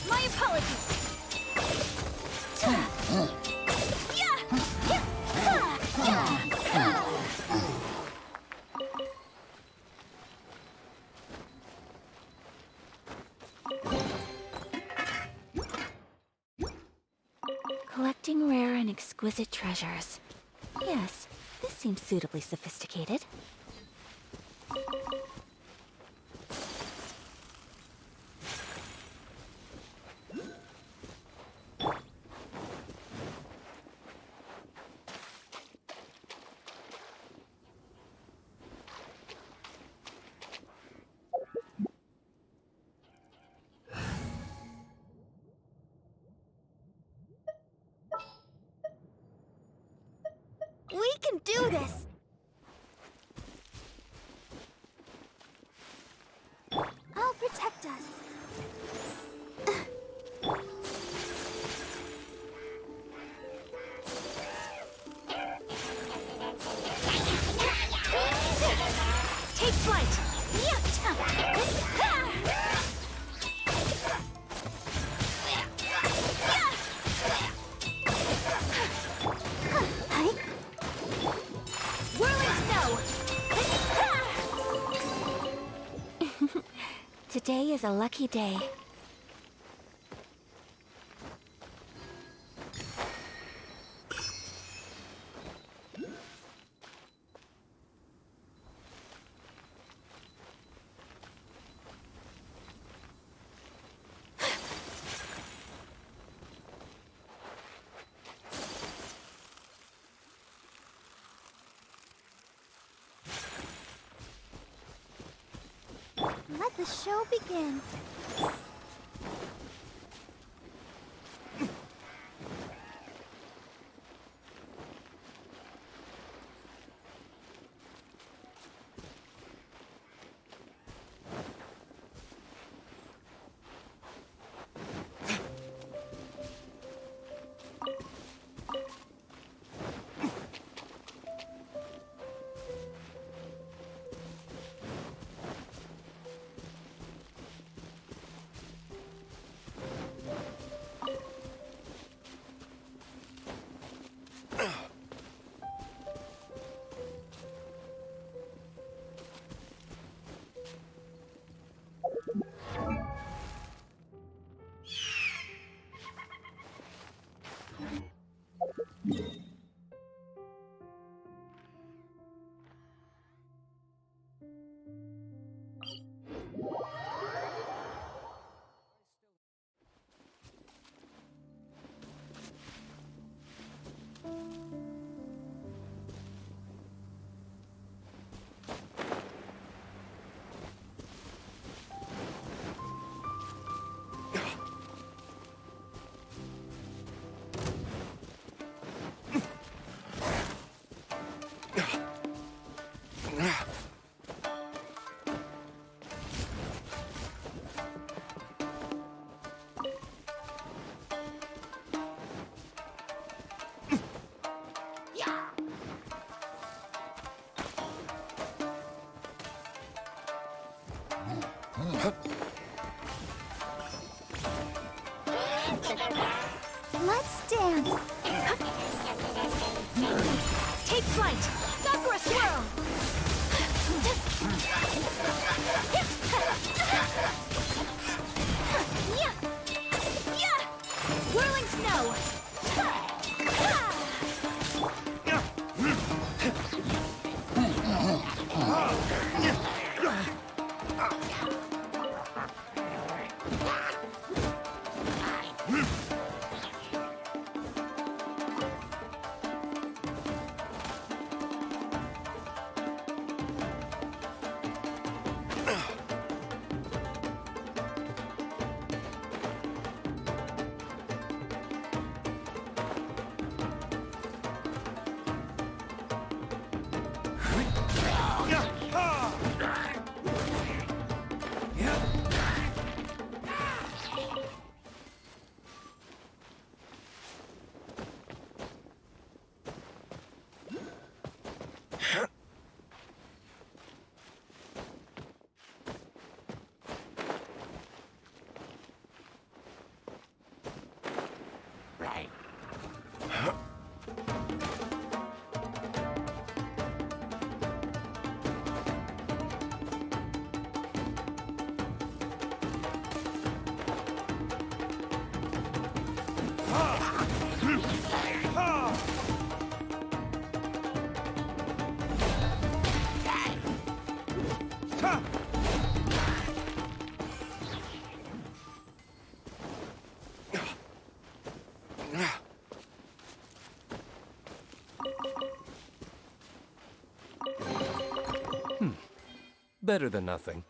My apologies. Collecting rare and exquisite treasures. Yes, this seems suitably sophisticated. We can do this! protect us. Take flight! Whirling snow! Today is a lucky day. Let the show begin. Let's dance. Take flight! Sakura swirl! Whirling snow. Better than nothing.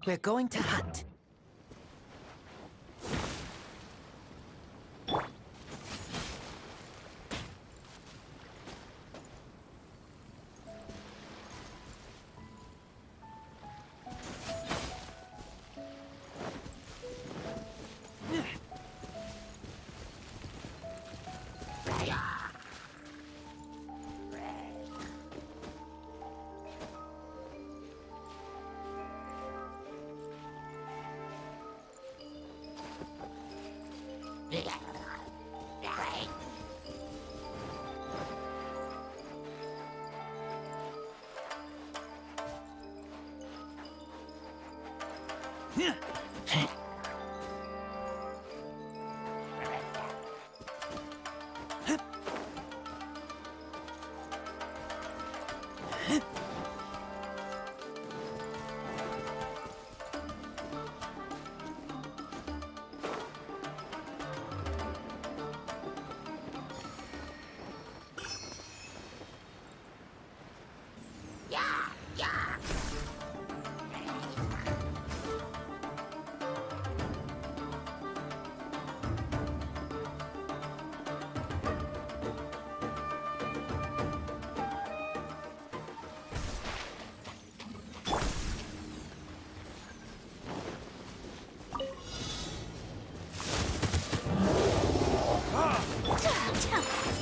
We're going to hunt.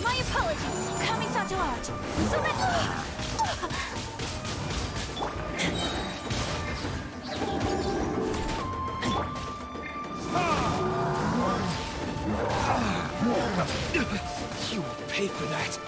My apologies, Kamisato Art. You will pay for that.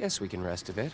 Guess we can rest a bit.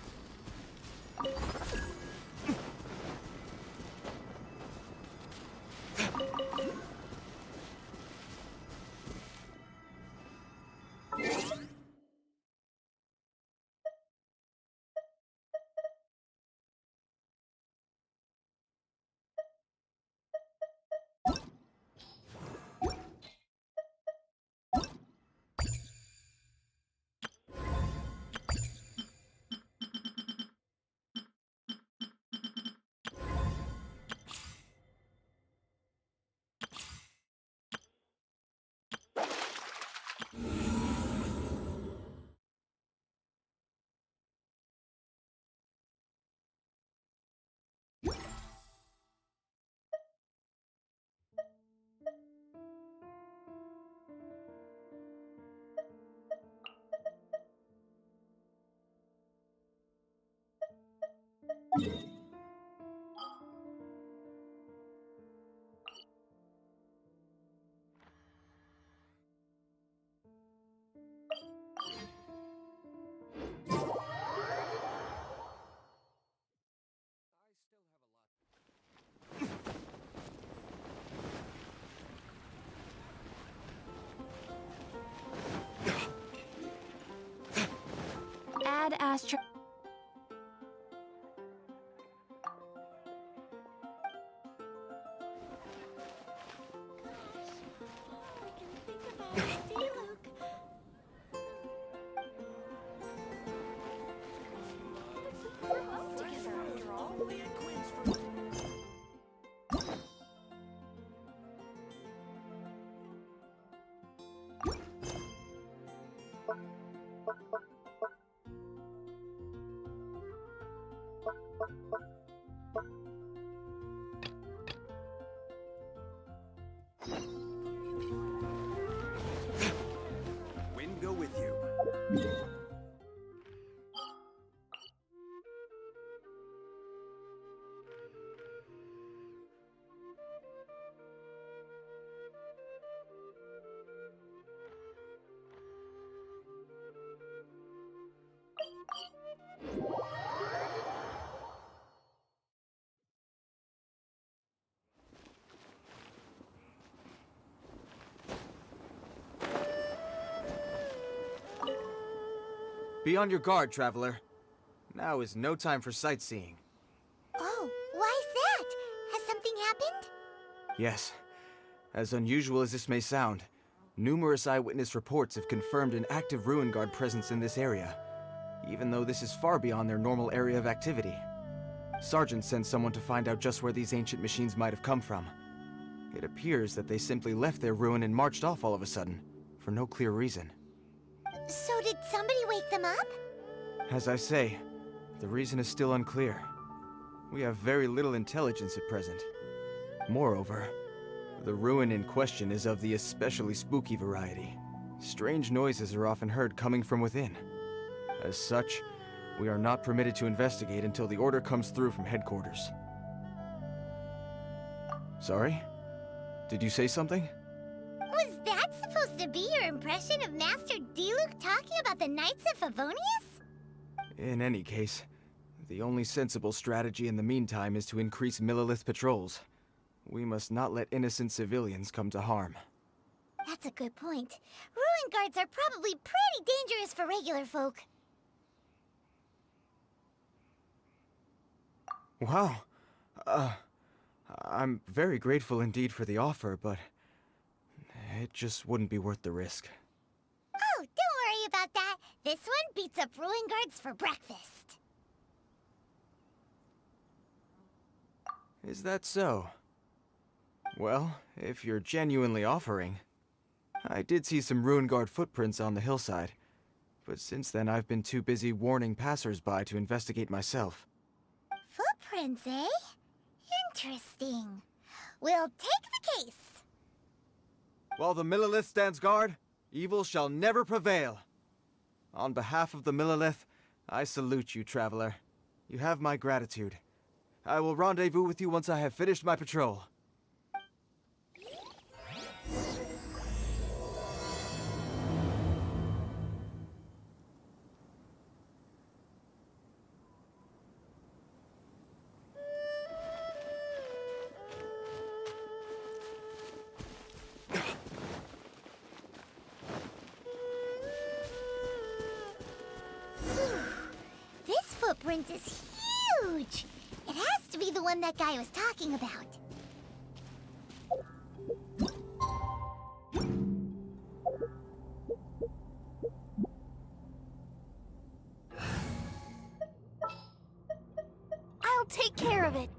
Add astro. Wind go with you. Be on your guard, traveler. Now is no time for sightseeing. Oh, why's that? Has something happened? Yes. As unusual as this may sound, numerous eyewitness reports have confirmed an active Ruin Guard presence in this area, even though this is far beyond their normal area of activity. Sergeant sent someone to find out just where these ancient machines might have come from. It appears that they simply left their ruin and marched off all of a sudden, for no clear reason. So did somebody wake them up? As I say, the reason is still unclear. We have very little intelligence at present. Moreover, the ruin in question is of the especially spooky variety. Strange noises are often heard coming from within. As such, we are not permitted to investigate until the order comes through from headquarters. Sorry? Did you say something? Was that supposed to be your impression of Master Diluc talking about the Knights of Favonius? In any case, the only sensible strategy in the meantime is to increase Millilith patrols. We must not let innocent civilians come to harm. That's a good point. Ruin guards are probably pretty dangerous for regular folk. Wow. I'm very grateful indeed for the offer, but it just wouldn't be worth the risk. Oh, don't worry about that. This one beats up ruin guards for breakfast. Is that so? Well, if you're genuinely offering. I did see some Ruin Guard footprints on the hillside, but since then I've been too busy warning passers-by to investigate myself. Footprints, eh? Interesting. We'll take the case. While the Millilith stands guard, evil shall never prevail. On behalf of the Millilith, I salute you, traveler. You have my gratitude. I will rendezvous with you once I have finished my patrol. footprint is huge. It has to be the one that guy was talking about. I'll take care of it.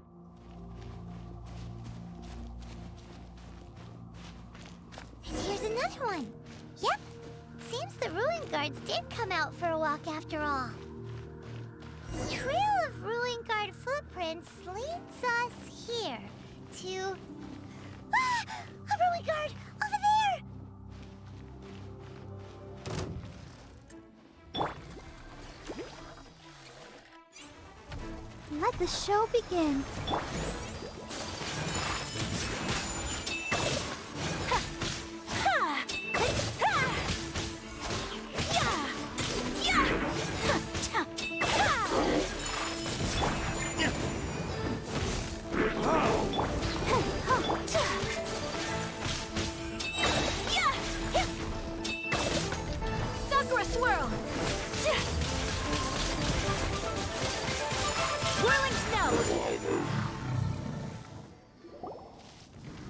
And here's another one. Yep. Seems the Ruin Guards did come out for a walk after all. The trail of Ruin Guard footprints leads us here to... Ah! A Ruin Guard! Over there! Let the show begin. Sakura swirl. Whirling snow.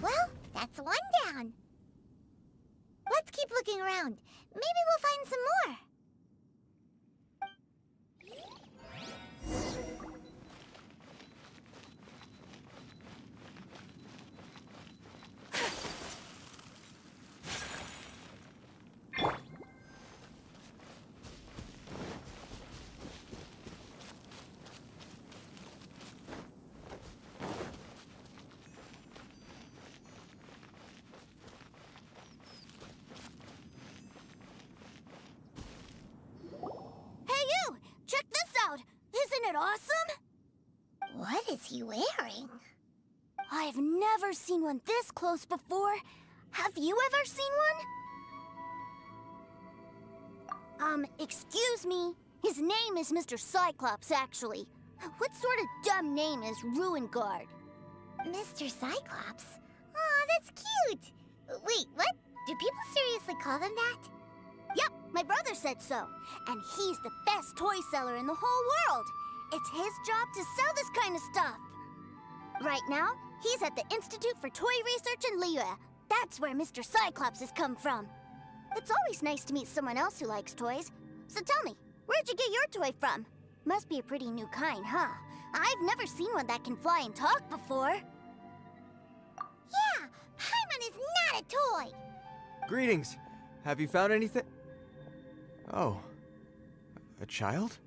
Well, that's one down. Let's keep looking around. Maybe we'll find some more. Isn't it awesome? What is he wearing? I've never seen one this close before. Have you ever seen one? Excuse me. His name is Mr. Cyclops, actually. What sort of dumb name is Ruin Guard? Mr. Cyclops? Aw, that's cute. Wait, what? Do people seriously call them that? Yep, my brother said so. And he's the best toy seller in the whole world. It's his job to sell this kind of stuff. Right now, he's at the Institute for Toy Research in Liyue. That's where Mr. Cyclops has come from. It's always nice to meet someone else who likes toys. So tell me, where'd you get your toy from? Must be a pretty new kind, huh? I've never seen one that can fly and talk before. Yeah, Paimon is not a toy. Greetings. Have you found anything? Oh. A child?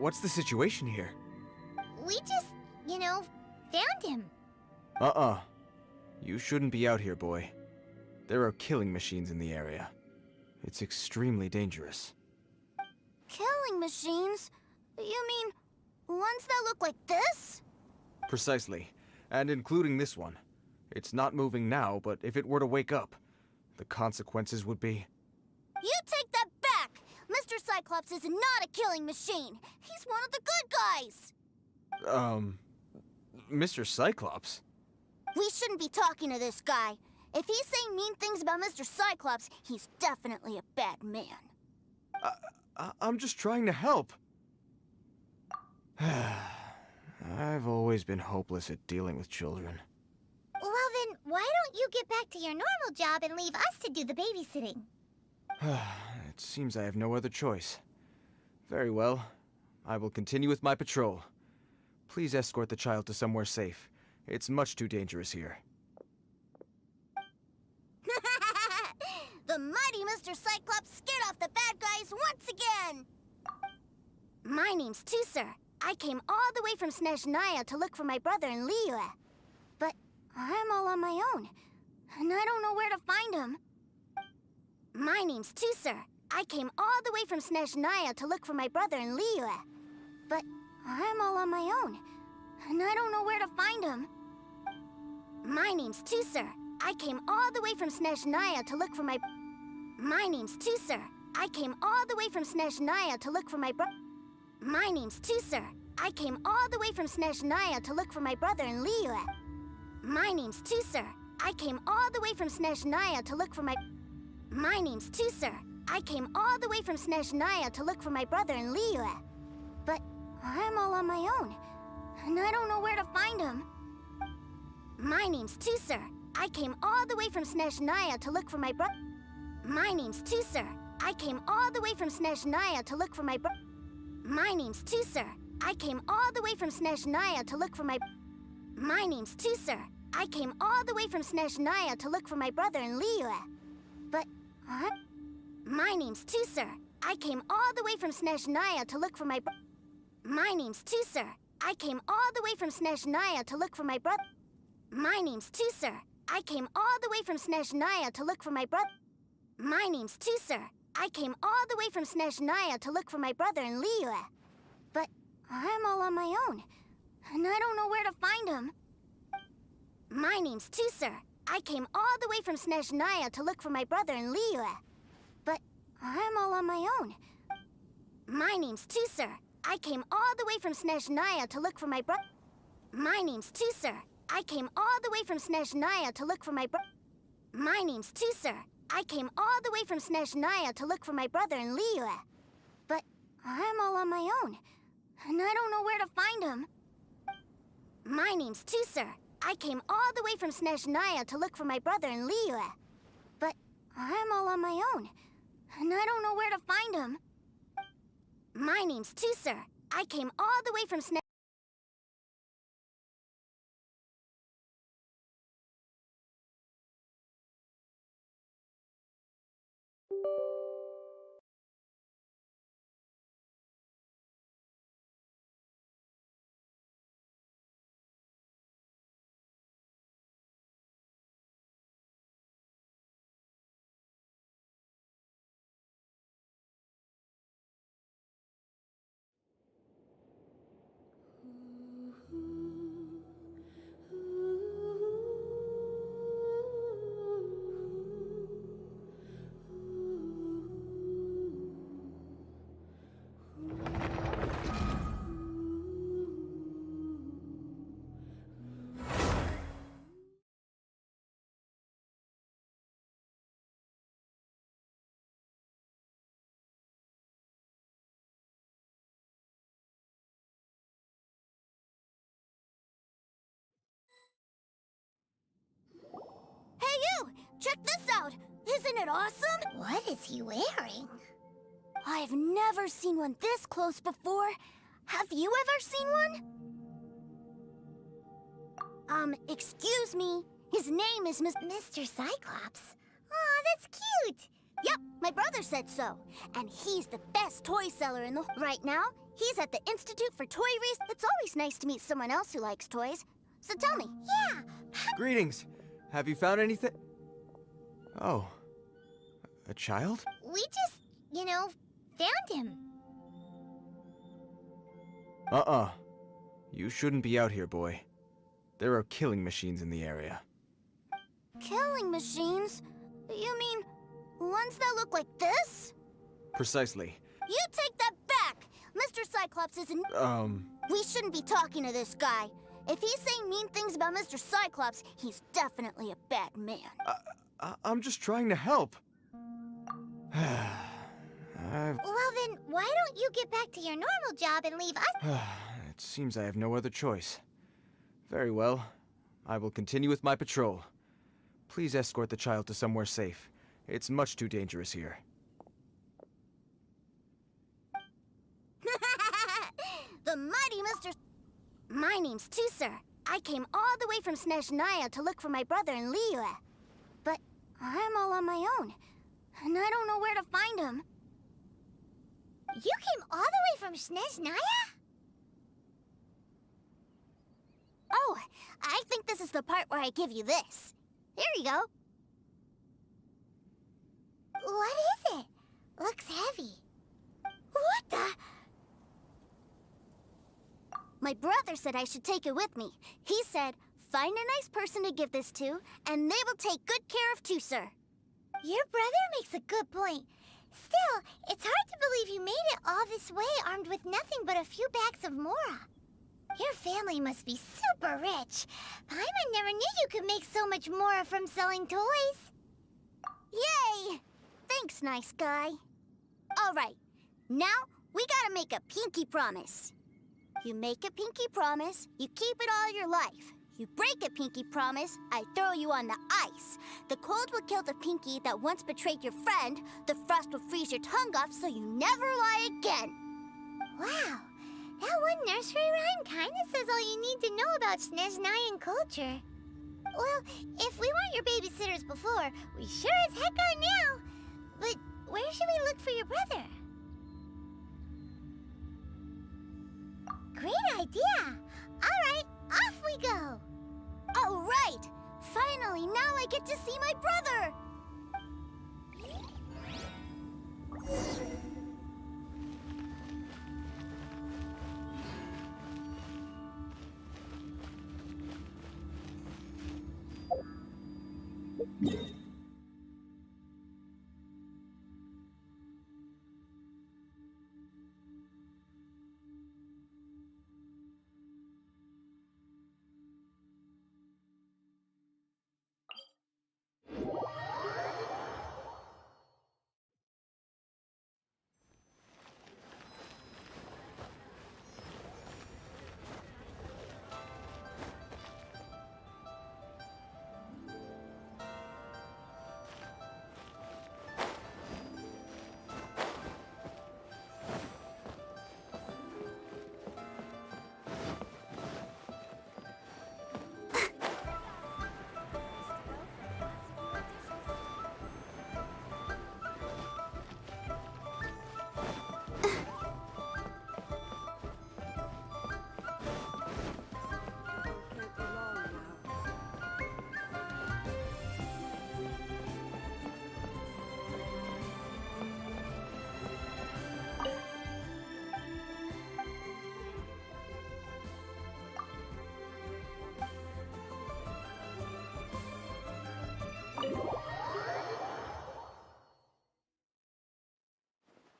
What's the situation here? We just, found him. You shouldn't be out here, boy. There are killing machines in the area. It's extremely dangerous. Killing machines? You mean ones that look like this? Precisely. And including this one. It's not moving now, but if it were to wake up, the consequences would be... You take that back! Mr. Cyclops is not a killing machine. He's one of the good guys. Mr. Cyclops? We shouldn't be talking to this guy. If he's saying mean things about Mr. Cyclops, he's definitely a bad man. I'm just trying to help. I've always been hopeless at dealing with children. Well then, why don't you get back to your normal job and leave us to do the babysitting? It seems I have no other choice. Very well. I will continue with my patrol. Please escort the child to somewhere safe. It's much too dangerous here. The mighty Mr. Cyclops scared off the bad guys once again! My name's Tusser. I came all the way from Snezhnaya to look for my brother in Liyue. But I'm all on my own, and I don't know where to find him. My name's Tusser. I came all the way from Snezhnaya to look for my brother in Liyue. But I'm all on my own, and I don't know where to find him. My name's Tusser. I came all the way from Snezhnaya to look for my... My name's Tusser. I came all the way from Snezhnaya to look for my My name's Tusser. I came all the way from Snezhnaya to look for my brother in Liyue. My name's Tusser. I came all the way from Snezhnaya to look for my... My name's Tusser. I came all the way from Snezhnaya to look for my brother in Liyue. But I'm all on my own, and I don't know where to find him. My name's Tusser. I came all the way from Snezhnaya to look for my brother. My name's Tusser. I came all the way from Snezhnaya to look for my brother. My name's Tusser. I came all the way from Snezhnaya to look for my... My name's Tusser. I came all the way from Snezhnaya to look for my brother in Liyue. But, My name's Tusser. I came all the way from Snezhnaya to look for my My name's Tusser. I came all the way from Snezhnaya to look for my brother. My name's Tusser. I came all the way from Snezhnaya to look for my brother. My name's Tusser. I came all the way from Snezhnaya to look for my brother in Liyue. But I'm all on my own, and I don't know where to find him. My name's Tusser. I came all the way from Snezhnaya to look for my brother in Liyue. But I'm all on my own. My name's Tusser. I came all the way from Snezhnaya to look for my brother. My name's Tusser. I came all the way from Snezhnaya to look for my brother. My name's Tusser. I came all the way from Snezhnaya to look for my brother in Liyue. But I'm all on my own, and I don't know where to find him. My name's Tusser. I came all the way from Snezhnaya to look for my brother in Liyue. But I'm all on my own, and I don't know where to find him. My name's Tusser. I came all the way from Hey you! Check this out! Isn't it awesome? What is he wearing? I've never seen one this close before. Have you ever seen one? Excuse me. His name is Mr. Cyclops. Aw, that's cute. Yep, my brother said so. And he's the best toy seller in the... Right now, he's at the Institute for Toy Research. It's always nice to meet someone else who likes toys. So tell me. Yeah. Greetings. Have you found anything? Oh. A child? We just, found him. You shouldn't be out here, boy. There are killing machines in the area. Killing machines? You mean ones that look like this? Precisely. You take that back! Mr. Cyclops isn't... We shouldn't be talking to this guy. If he's saying mean things about Mr. Cyclops, he's definitely a bad man. I'm just trying to help. Well then, why don't you get back to your normal job and leave us? It seems I have no other choice. Very well. I will continue with my patrol. Please escort the child to somewhere safe. It's much too dangerous here. The mighty Mr. My name's Tusser. I came all the way from Snezhnaya to look for my brother in Liyue. But I'm all on my own, and I don't know where to find him. You came all the way from Snezhnaya? Oh, I think this is the part where I give you this. Here you go. What is it? Looks heavy. What the? My brother said I should take it with me. He said, find a nice person to give this to, and they will take good care of Tusser. Your brother makes a good point. Still, it's hard to believe you made it all this way armed with nothing but a few bags of Mora. Your family must be super rich. Paimon never knew you could make so much Mora from selling toys. Yay! Thanks, nice guy. All right, now we gotta make a pinky promise. You make a pinky promise, you keep it all your life. You break a pinky promise, I throw you on the ice. The cold will kill the pinky that once betrayed your friend. The frost will freeze your tongue off so you never lie again. Wow, that one nursery rhyme kinda says all you need to know about Snezhnayan culture. Well, if we weren't your babysitters before, we sure as heck are now. But where should we look for your brother? Great idea! Alright, off we go! All right! Finally, now I get to see my brother!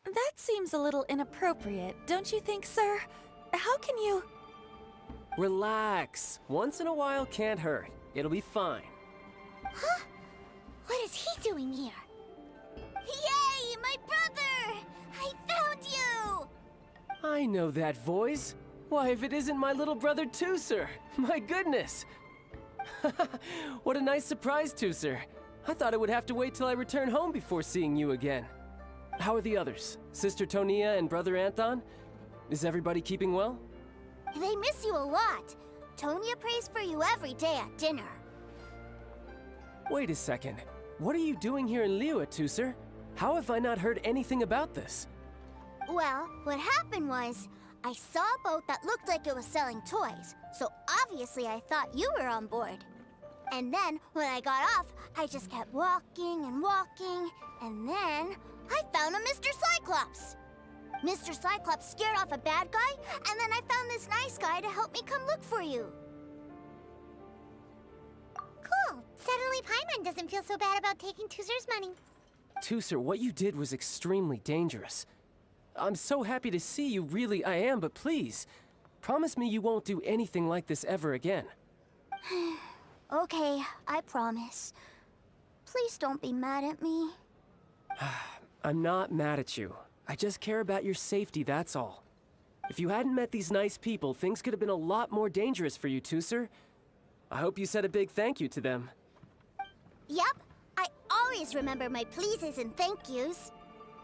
That seems a little inappropriate, don't you think, sir? How can you... Relax. Once in a while can't hurt. It'll be fine. Huh? What is he doing here? Yay, my brother! I found you! I know that voice. Why, if it isn't my little brother Tooser! My goodness! What a nice surprise, Tooser. I thought I would have to wait till I return home before seeing you again. How are the others? Sister Tonia and Brother Anthon? Is everybody keeping well? They miss you a lot. Tonia prays for you every day at dinner. Wait a second. What are you doing here in Liyue, Tooser? How have I not heard anything about this? Well, what happened was, I saw a boat that looked like it was selling toys, so obviously I thought you were on board. And then, when I got off, I just kept walking and walking, and then I found a Mr. Cyclops! Mr. Cyclops scared off a bad guy, and then I found this nice guy to help me come look for you. Cool. Suddenly Paimon doesn't feel so bad about taking Tooser's money. Tooser, what you did was extremely dangerous. I'm so happy to see you, really I am, but please, promise me you won't do anything like this ever again. Okay, I promise. Please don't be mad at me. I'm not mad at you. I just care about your safety, that's all. If you hadn't met these nice people, things could have been a lot more dangerous for you, Tooser. I hope you said a big thank you to them. Yep, I always remember my pleases and thank yous.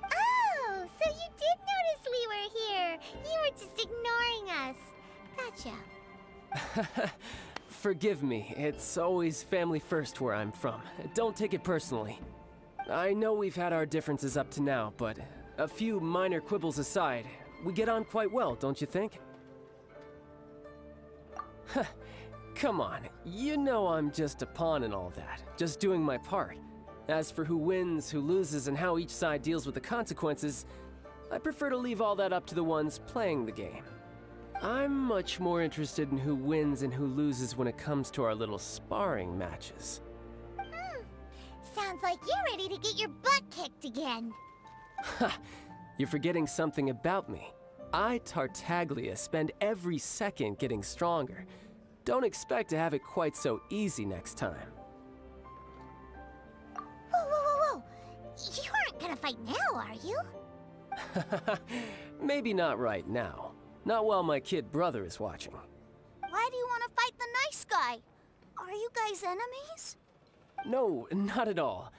Oh, so you did notice we were here. You were just ignoring us. Gotcha. Forgive me, it's always family first where I'm from. Don't take it personally. I know we've had our differences up to now, but a few minor quibbles aside, we get on quite well, don't you think? Come on, you know I'm just a pawn and all that, just doing my part. As for who wins, who loses, and how each side deals with the consequences, I prefer to leave all that up to the ones playing the game. I'm much more interested in who wins and who loses when it comes to our little sparring matches. Sounds like you're ready to get your butt kicked again. Ha! You're forgetting something about me. I, Tartaglia, spend every second getting stronger. Don't expect to have it quite so easy next time. Whoa, whoa, whoa, whoa! You aren't gonna want to fight now, are you? Maybe not right now. Not while my kid brother is watching. Why do you want to fight the nice guy? Are you guys enemies? No, not at all.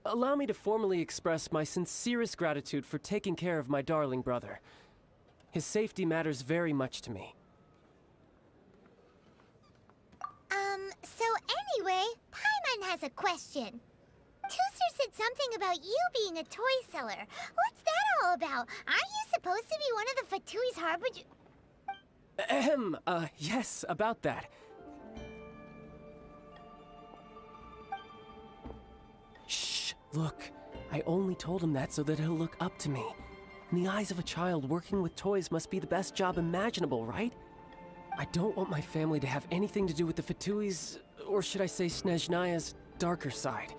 Allow me to formally express my sincerest gratitude for taking care of my darling brother. His safety matters very much to me. So anyway, Paimon has a question. Tooser said something about you being a toy seller. What's that all about? Aren't you supposed to be one of the Fatui's harbinger? Yes, about that. Shh, look. I only told him that so that he'll look up to me. In the eyes of a child, working with toys must be the best job imaginable, right? I don't want my family to have anything to do with the Fatui's, or should I say Snezhnaya's, darker side.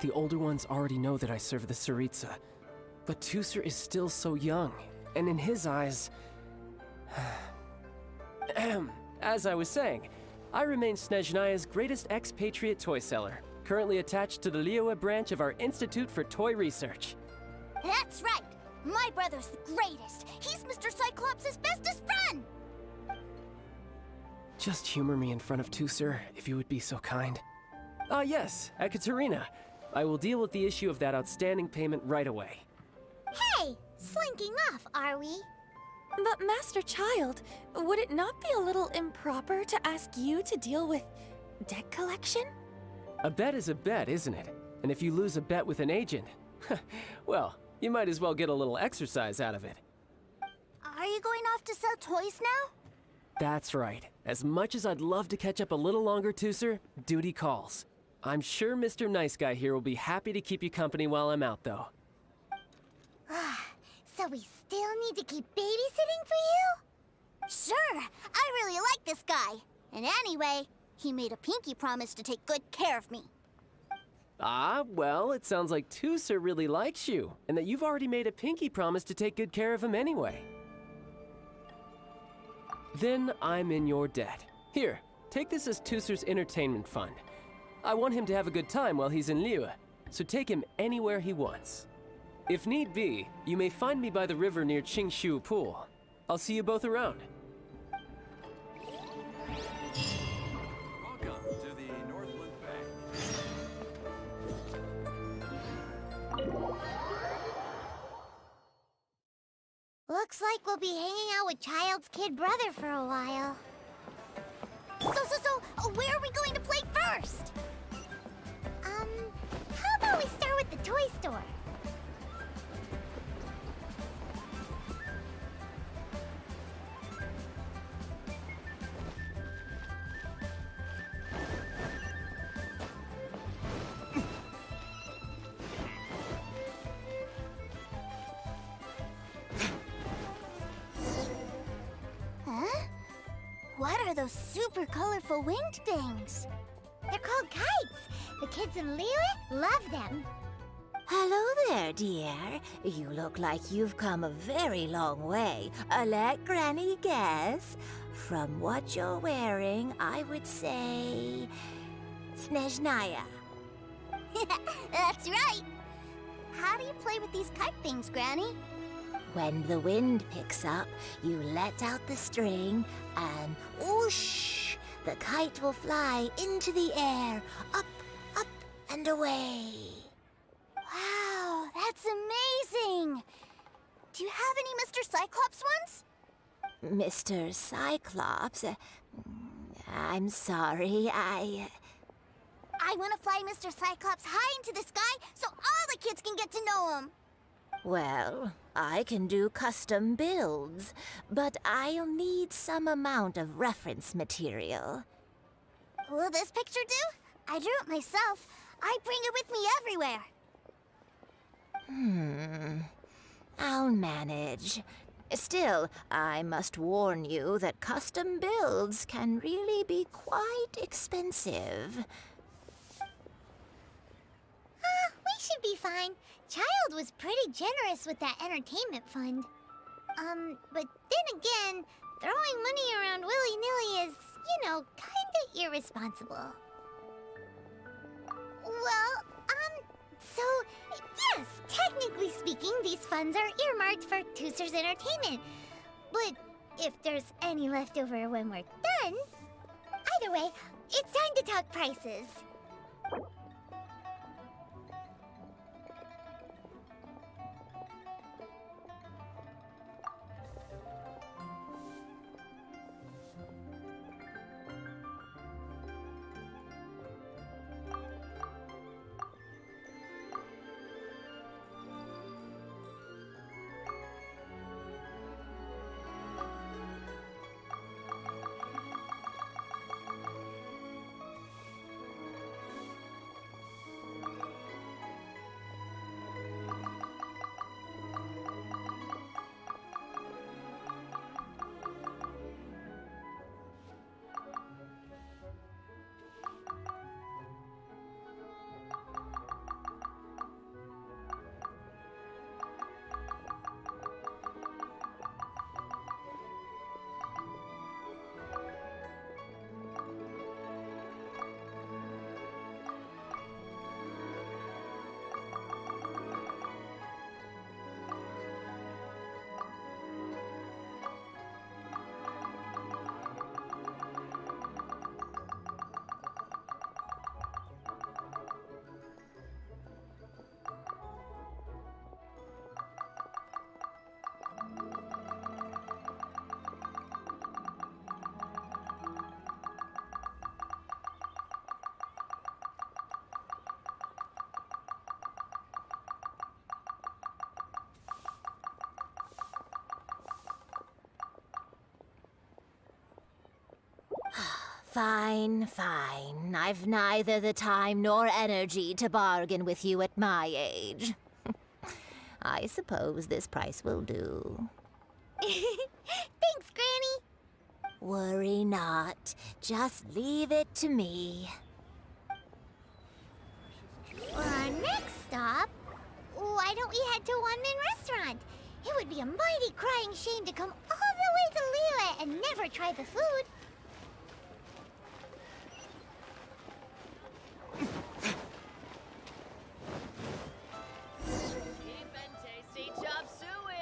The older ones already know that I serve the Tsaritsa, but Tooser is still so young, and in his eyes... As I was saying, I remain Snezhnaya's greatest expatriate toy seller, currently attached to the Liyue branch of our Institute for Toy Research. That's right! My brother's the greatest! He's Mr. Cyclops' bestest friend! Just humor me in front of Tooser, if you would be so kind. Yes, Ekaterina. I will deal with the issue of that outstanding payment right away. Hey! Slinking off, are we? But Master Child, would it not be a little improper to ask you to deal with debt collection? A bet is a bet, isn't it? And if you lose a bet with an agent, well, you might as well get a little exercise out of it. Are you going off to sell toys now? That's right. As much as I'd love to catch up a little longer, Tooser, duty calls. I'm sure Mr. Nice Guy here will be happy to keep you company while I'm out, though. So we still need to keep babysitting for you? Sure! I really like this guy. And anyway, he made a pinky promise to take good care of me. Well, it sounds like Tooser really likes you, and that you've already made a pinky promise to take good care of him anyway. Then I'm in your debt. Here, take this as Tooser's entertainment fund. I want him to have a good time while he's in Liyue, so take him anywhere he wants. If need be, you may find me by the river near Qingshu Pool. I'll see you both around. Welcome to the Northland Bank. Looks like we'll be hanging out with Child's kid brother for a while. So, where are we going to play first? How about we start with the toy store? Huh? What are those super colorful winged things? They're called kites. The kids in Liyue love them. Hello there, dear. You look like you've come a very long way. Let Granny guess. From what you're wearing, I would say... Snezhnaya. That's right! How do you play with these kite things, Granny? When the wind picks up, you let out the string, and whoosh! The kite will fly into the air, up, up, and away. Wow, that's amazing! Do you have any Mr. Cyclops ones? Mr. Cyclops? I'm sorry, I want to fly Mr. Cyclops high into the sky so all the kids can get to know him. Well, I can do custom builds, but I'll need some amount of reference material. Will this picture do? I drew it myself. I bring it with me everywhere. I'll manage. Still, I must warn you that custom builds can really be quite expensive. We should be fine. Child was pretty generous with that entertainment fund. But then again, throwing money around willy-nilly is, kinda irresponsible. Well, so, yes, technically speaking, these funds are earmarked for Tooser's entertainment. But if there's any left over when we're done... Either way, it's time to talk prices. Fine, fine. I've neither the time nor energy to bargain with you at my age. I suppose this price will do. Thanks, Granny. Worry not. Just leave it to me. For our next stop, why don't we head to One Man Restaurant? It would be a mighty crying shame to come all the way to Liyue and never try the food.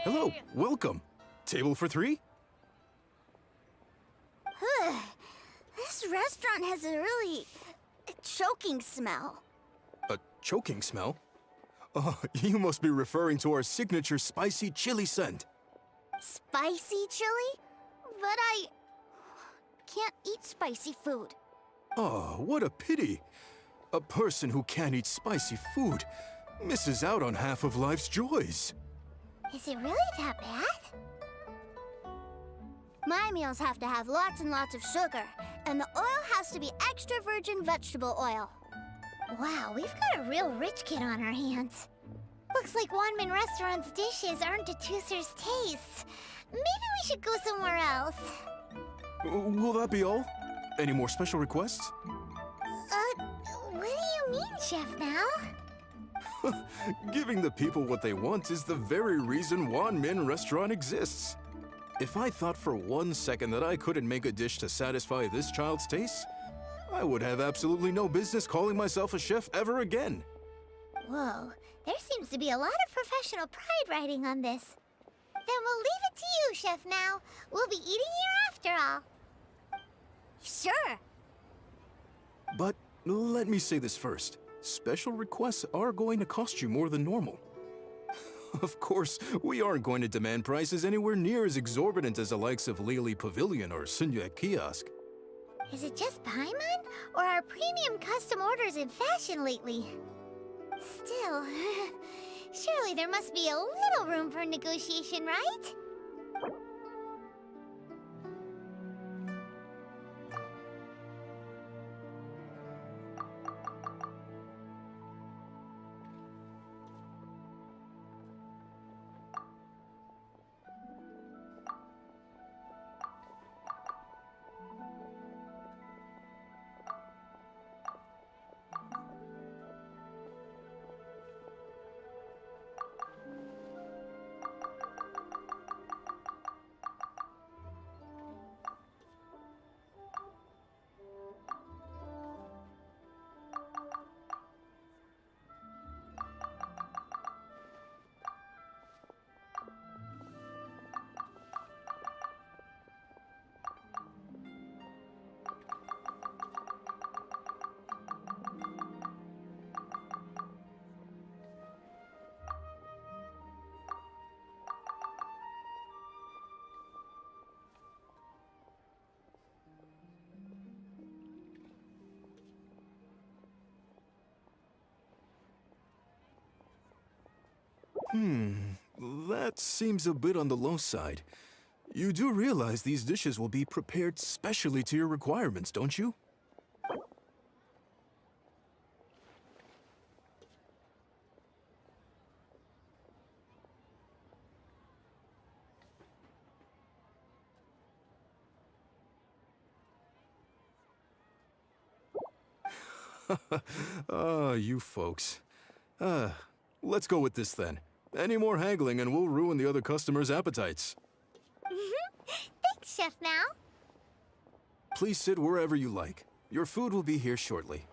Hello, welcome. Table for 3? This restaurant has a really choking smell. A choking smell? Oh, you must be referring to our signature spicy chili scent. Spicy chili? But I can't eat spicy food. Oh, what a pity. A person who can't eat spicy food misses out on half of life's joys. Is it really that bad? My meals have to have lots and lots of sugar, and the oil has to be extra virgin vegetable oil. Wow, we've got a real rich kid on our hands. Looks like Wanman Restaurant's dishes aren't to Tooser's taste. Maybe we should go somewhere else. Will that be all? Any more special requests? What do you mean, Chef Now? Giving the people what they want is the very reason Wan Min Restaurant exists. If I thought for 1 second that I couldn't make a dish to satisfy this child's taste, I would have absolutely no business calling myself a chef ever again. Whoa, there seems to be a lot of professional pride riding on this. Then we'll leave it to you, Chef Now. We'll be eating here after all. Sure. But let me say this first. Special requests are going to cost you more than normal. Of course, we aren't going to demand prices anywhere near as exorbitant as the likes of Lily Pavilion or Sunya Kiosk. Is it just Paimon? Or are premium custom orders in fashion lately? Still, surely there must be a little room for negotiation, right? That seems a bit on the low side. You do realize these dishes will be prepared specially to your requirements, don't you? Ah, you folks. Let's go with this then. Any more haggling and we'll ruin the other customers' appetites. Thanks, Chef Mao. Please sit wherever you like. Your food will be here shortly.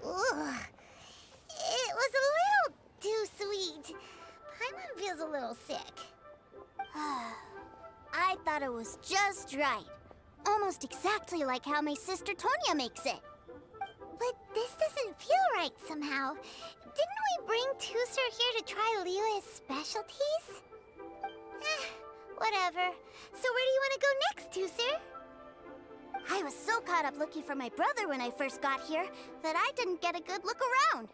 Ugh. It was a little too sweet. Paimon feels a little sick. I thought it was just right. Almost exactly like how my sister Tonya makes it. But this doesn't feel right somehow. Didn't we bring Tusser here to try Liyue's specialties? Whatever. So where do you want to go next, Tusser? I was so caught up looking for my brother when I first got here that I didn't get a good look around.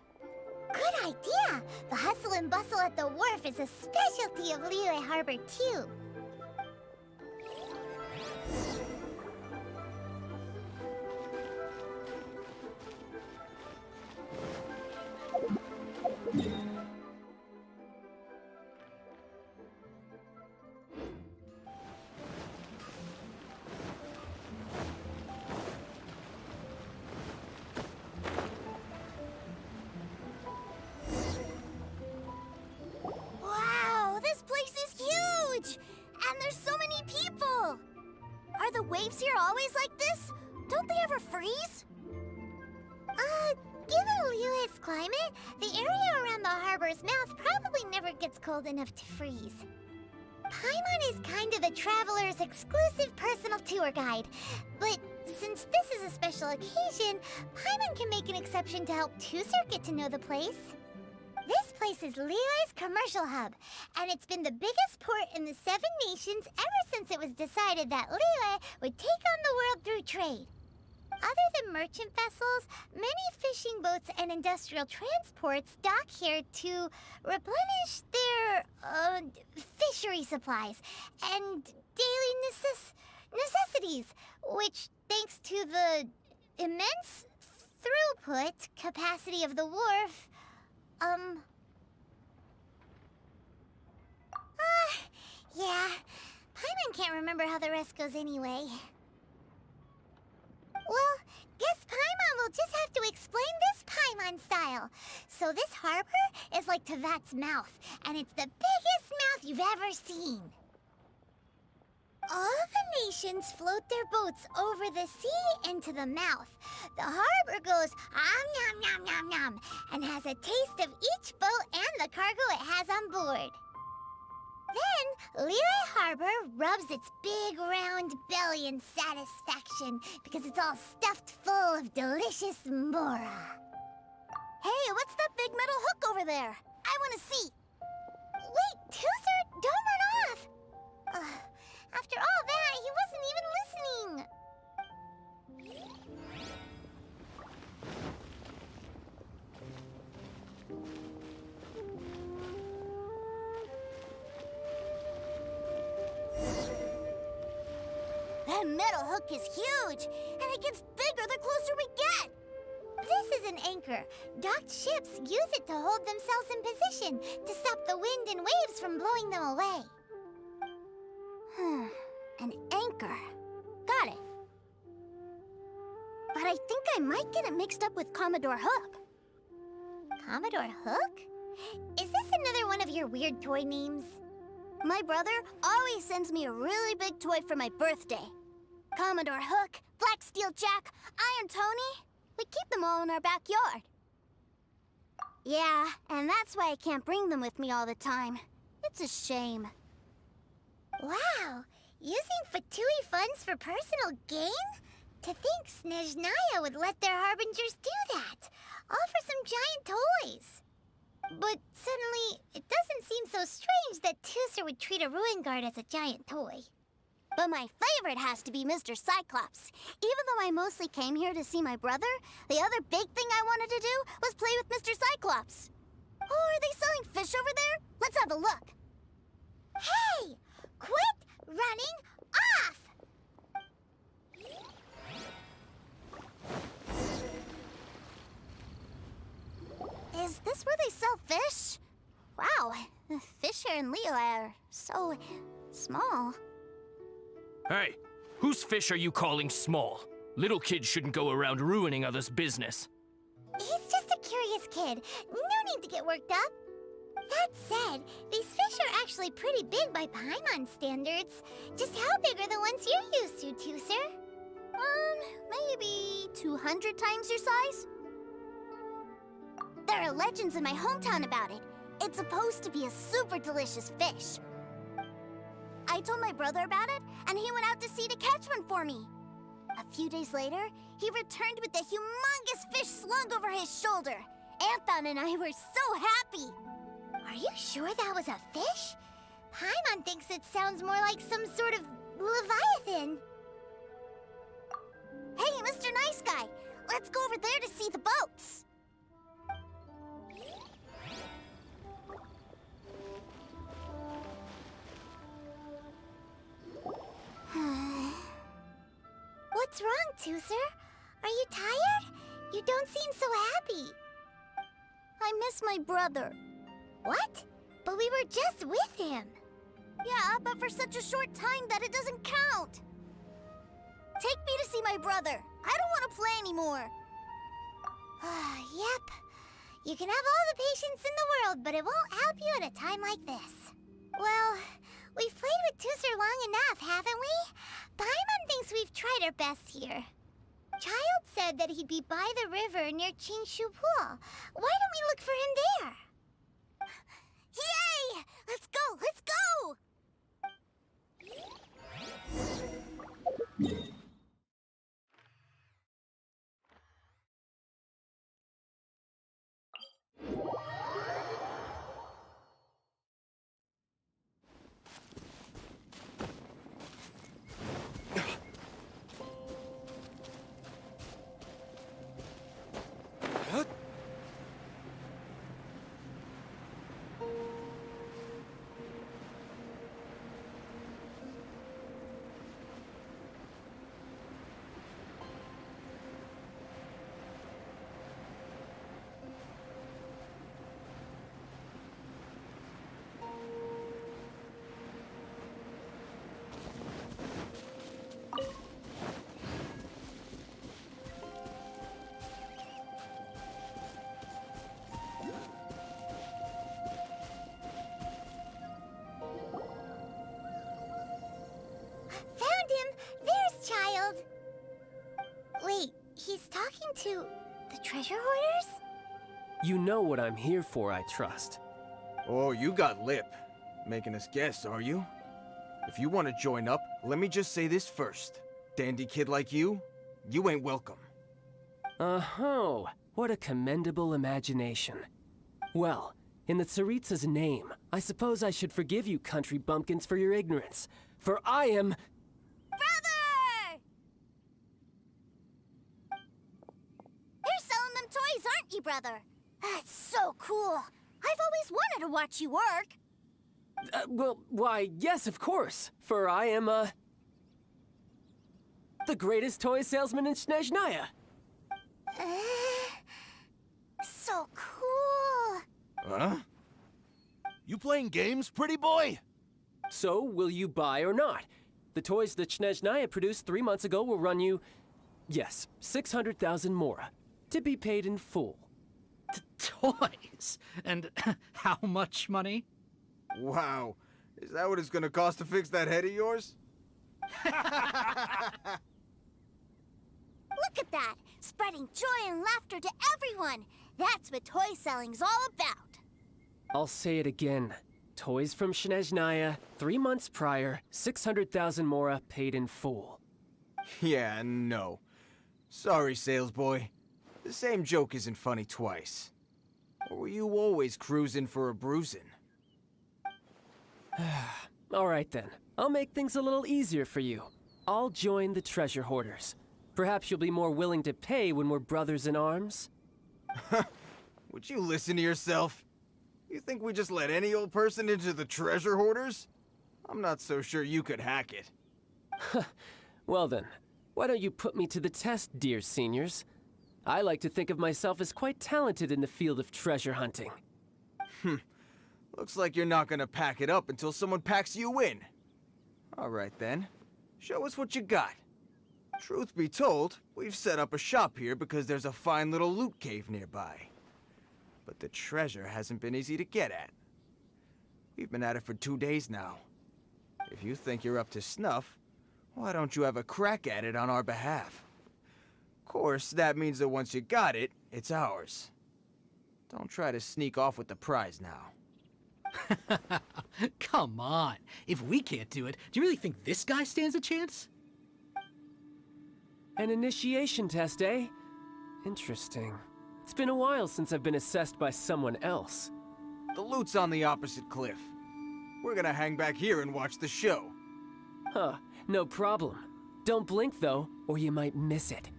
Good idea! The hustle and bustle at the wharf is a specialty of Liyue Harbor, too. Wow, this place is huge! And there's so many people! Are the waves here always like this? Don't they ever freeze? Given Liyue's climate, the area around the harbor's mouth probably never gets cold enough to freeze. Paimon is kind of the traveler's exclusive personal tour guide, but since this is a special occasion, Paimon can make an exception to help Tusser get to know the place. This place is Liyue's commercial hub, and it's been the biggest port in the Seven Nations ever since it was decided that Liyue would take on the world through trade. Other than merchant vessels, many fishing boats and industrial transports dock here to replenish their, fishery supplies and daily necessities, which, thanks to the immense throughput capacity of the wharf, yeah. Paimon can't remember how the rest goes anyway. Well, guess Paimon will just have to explain this Paimon style. So this harbor is like Tevat's mouth, and it's the biggest mouth you've ever seen. All the nations float their boats over the sea into the mouth. The harbor goes nom nom nom nom and has a taste of each boat and the cargo it has on board. Then, Liyue Harbor rubs its big round belly in satisfaction because it's all stuffed full of delicious mora. Hey, what's that big metal hook over there? I want to see. Wait, Tusser, don't run off! After all that, he wasn't even listening. That metal hook is huge, and it gets bigger the closer we get. This is an anchor. Docked ships use it to hold themselves in position to stop the wind and waves from blowing them away. An anchor. Got it. But I think I might get it mixed up with Commodore Hook. Commodore Hook? Is this another one of your weird toy names? My brother always sends me a really big toy for my birthday. Commodore Hook, Black Steel Jack, Iron Tony. We keep them all in our backyard. Yeah, and that's why I can't bring them with me all the time. It's a shame. Wow! Using Fatui funds for personal gain? To think Snezhnaya would let their harbingers do that, all for some giant toys. But suddenly, it doesn't seem so strange that Tooser would treat a ruin guard as a giant toy. But my favorite has to be Mr. Cyclops. Even though I mostly came here to see my brother, the other big thing I wanted to do was play with Mr. Cyclops. Oh, are they selling fish over there? Let's have a look. Hey! Quit running off! Is this where they sell fish? Wow, the fish here in Leo are so small. Hey, whose fish are you calling small? Little kids shouldn't go around ruining others' business. He's just a curious kid. No need to get worked up. That said, these fish are actually pretty big by Paimon standards. Just how big are the ones you're used to, Tooser? Maybe 200 times your size? There are legends in my hometown about it. It's supposed to be a super delicious fish. I told my brother about it, and he went out to sea to catch one for me. A few days later, he returned with a humongous fish slung over his shoulder. Anthon and I were so happy. Are you sure that was a fish? Paimon thinks it sounds more like some sort of leviathan. Hey, Mr. Nice Guy, let's go over there to see the boats. What's wrong, Tooser? Are you tired? You don't seem so happy. I miss my brother. What? But we were just with him. Yeah, but for such a short time that it doesn't count. Take me to see my brother. I don't want to play anymore. Yep. You can have all the patience in the world, but it won't help you at a time like this. Well, we've played with Tooser long enough, haven't we? Paimon thinks we've tried our best here. Child said that he'd be by the river near Qingshu Pool. Why don't we look for him there? Yay! Let's go! Let's go! Found him! There's Child! Wait, he's talking to the treasure hoarders? You know what I'm here for, I trust. Oh, you got lip. Making us guess, are you? If you want to join up, let me just say this first. Dandy kid like you ain't welcome. Oh, what a commendable imagination. Well, in the Tsaritsa's name, I suppose I should forgive you country bumpkins for your ignorance. For I am... Brother! You're selling them toys, aren't you, brother? That's so cool. I've always wanted to watch you work. Well, why, yes, of course. For I am, the greatest toy salesman in Snezhnaya. So cool. Huh? You playing games, pretty boy? So, will you buy or not? The toys that Snezhnaya produced 3 months ago will run you, yes, 600,000 mora, to be paid in full. Toys? And how much money? Wow. Is that what it's gonna cost to fix that head of yours? Look at that! Spreading joy and laughter to everyone! That's what toy selling's all about! I'll say it again. Toys from Snezhnaya, 3 months prior, 600,000 mora paid in full. Yeah, no. Sorry, sales boy. The same joke isn't funny twice. Or were you always cruising for a bruising? All right then. I'll make things a little easier for you. I'll join the treasure hoarders. Perhaps you'll be more willing to pay when we're brothers in arms? Would you listen to yourself? You think we just let any old person into the treasure hoarders? I'm not so sure you could hack it. Well then, why don't you put me to the test, dear seniors? I like to think of myself as quite talented in the field of treasure hunting. Looks like you're not gonna pack it up until someone packs you in. All right then, show us what you got. Truth be told, we've set up a shop here because there's a fine little loot cave nearby. But the treasure hasn't been easy to get at. We've been at it for 2 days now. If you think you're up to snuff, why don't you have a crack at it on our behalf? Of course, that means that once you got it, it's ours. Don't try to sneak off with the prize now. Come on. If we can't do it, do you really think this guy stands a chance? An initiation test, eh? Interesting. It's been a while since I've been assessed by someone else. The loot's on the opposite cliff. We're gonna hang back here and watch the show. Huh, no problem. Don't blink though, or you might miss it.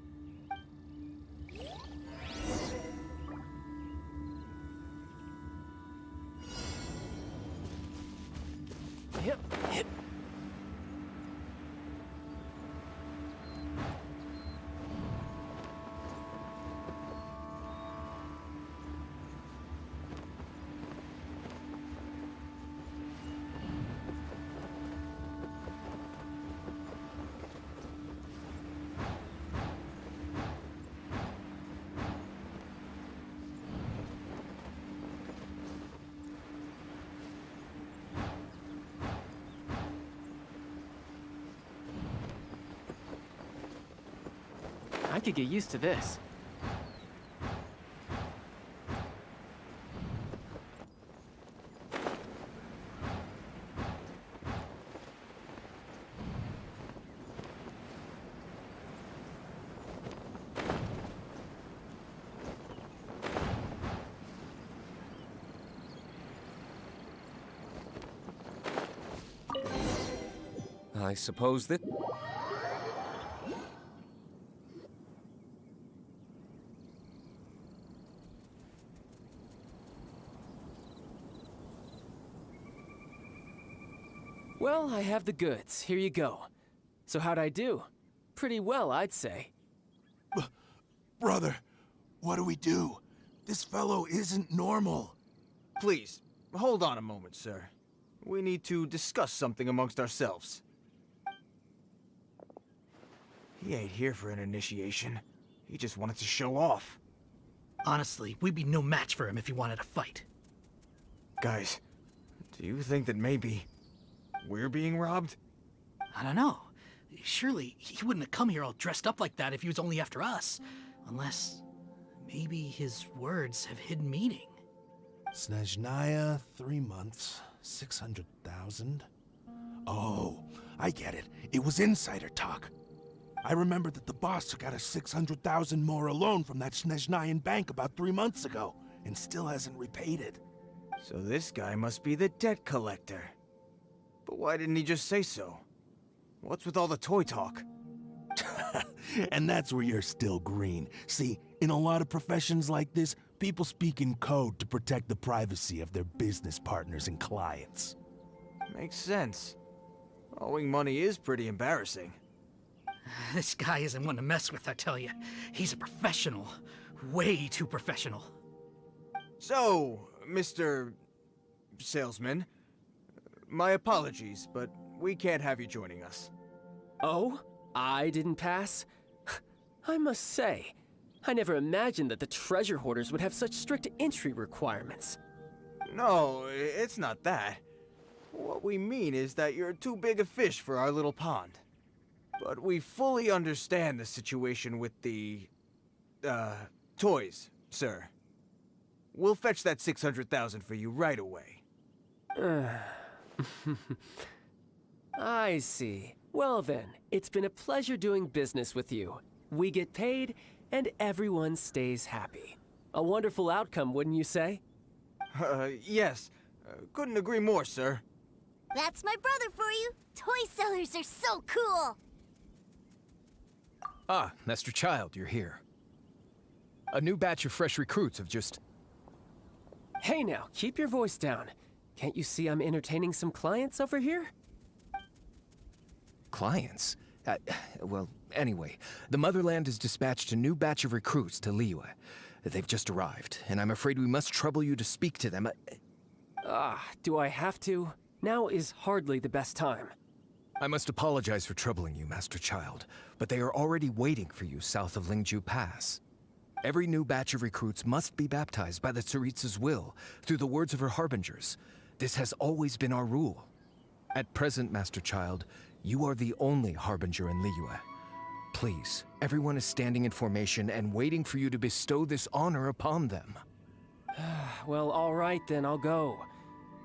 Yep. I could get used to this. I suppose that... Well, I have the goods. Here you go. So how'd I do? Pretty well, I'd say. Brother, what do we do? This fellow isn't normal. Please, hold on a moment, sir. We need to discuss something amongst ourselves. He ain't here for an initiation. He just wanted to show off. Honestly, we'd be no match for him if he wanted to fight. Guys, do you think that maybe we're being robbed? I don't know. Surely he wouldn't have come here all dressed up like that if he was only after us. Unless maybe his words have hidden meaning. Snezhnaya, 3 months, 600,000. Oh, I get it. It was insider talk. I remember that the boss took out a 600,000 more loan from that Snezhnayan bank about 3 months ago, and still hasn't repaid it. So this guy must be the debt collector. But why didn't he just say so? What's with all the toy talk? And that's where you're still green. See, in a lot of professions like this, people speak in code to protect the privacy of their business partners and clients. Makes sense. Owing money is pretty embarrassing. This guy isn't one to mess with, I tell you. He's a professional. Way too professional. So, Mr. Salesman, my apologies, but we can't have you joining us. Oh? I didn't pass? I must say, I never imagined that the treasure hoarders would have such strict entry requirements. No, it's not that. What we mean is that you're too big a fish for our little pond. But we fully understand the situation with the, toys, sir. We'll fetch that 600,000 for you right away. I see. Well then, it's been a pleasure doing business with you. We get paid, and everyone stays happy. A wonderful outcome, wouldn't you say? Yes. Couldn't agree more, sir. That's my brother for you. Toy sellers are so cool. Ah, Master Child, you're here. A new batch of fresh recruits have just... Hey now, keep your voice down. Can't you see I'm entertaining some clients over here? Clients? Well, anyway, the Motherland has dispatched a new batch of recruits to Liyue. They've just arrived, and I'm afraid we must trouble you to speak to them. Do I have to? Now is hardly the best time. I must apologize for troubling you, Master Child, but they are already waiting for you south of Lingju Pass. Every new batch of recruits must be baptized by the Tsaritsa's will, through the words of her harbingers. This has always been our rule. At present, Master Child, you are the only harbinger in Liyue. Please, everyone is standing in formation and waiting for you to bestow this honor upon them. Well, all right then, I'll go.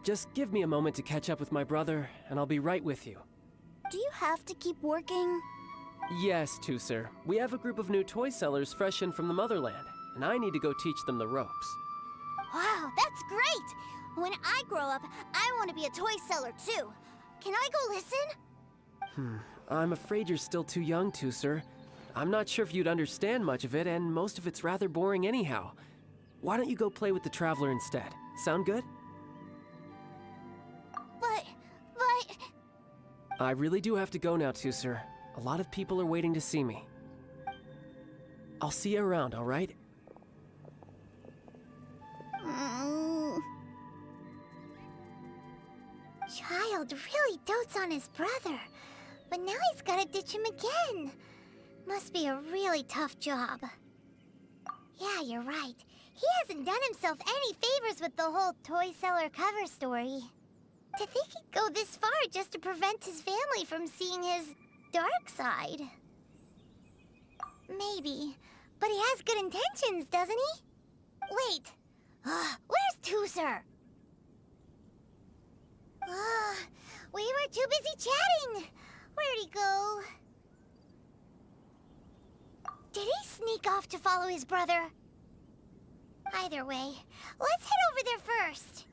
Just give me a moment to catch up with my brother, and I'll be right with you. Do you have to keep working? Yes, Tusser. We have a group of new toy sellers fresh in from the Motherland, and I need to go teach them the ropes. Wow, that's great! When I grow up, I want to be a toy seller too. Can I go listen? I'm afraid you're still too young, Tusser. I'm not sure if you'd understand much of it, and most of it's rather boring anyhow. Why don't you go play with the Traveler instead? Sound good? But... I really do have to go now, Tusser. A lot of people are waiting to see me. I'll see you around, all right? Child really dotes on his brother, but now he's gotta ditch him again. Must be a really tough job. Yeah, you're right. He hasn't done himself any favors with the whole toy seller cover story. To think he'd go this far just to prevent his family from seeing his dark side. Maybe, but he has good intentions, doesn't he? Wait, where's Tusser? We were too busy chatting. Where'd he go? Did he sneak off to follow his brother? Either way, let's head over there first.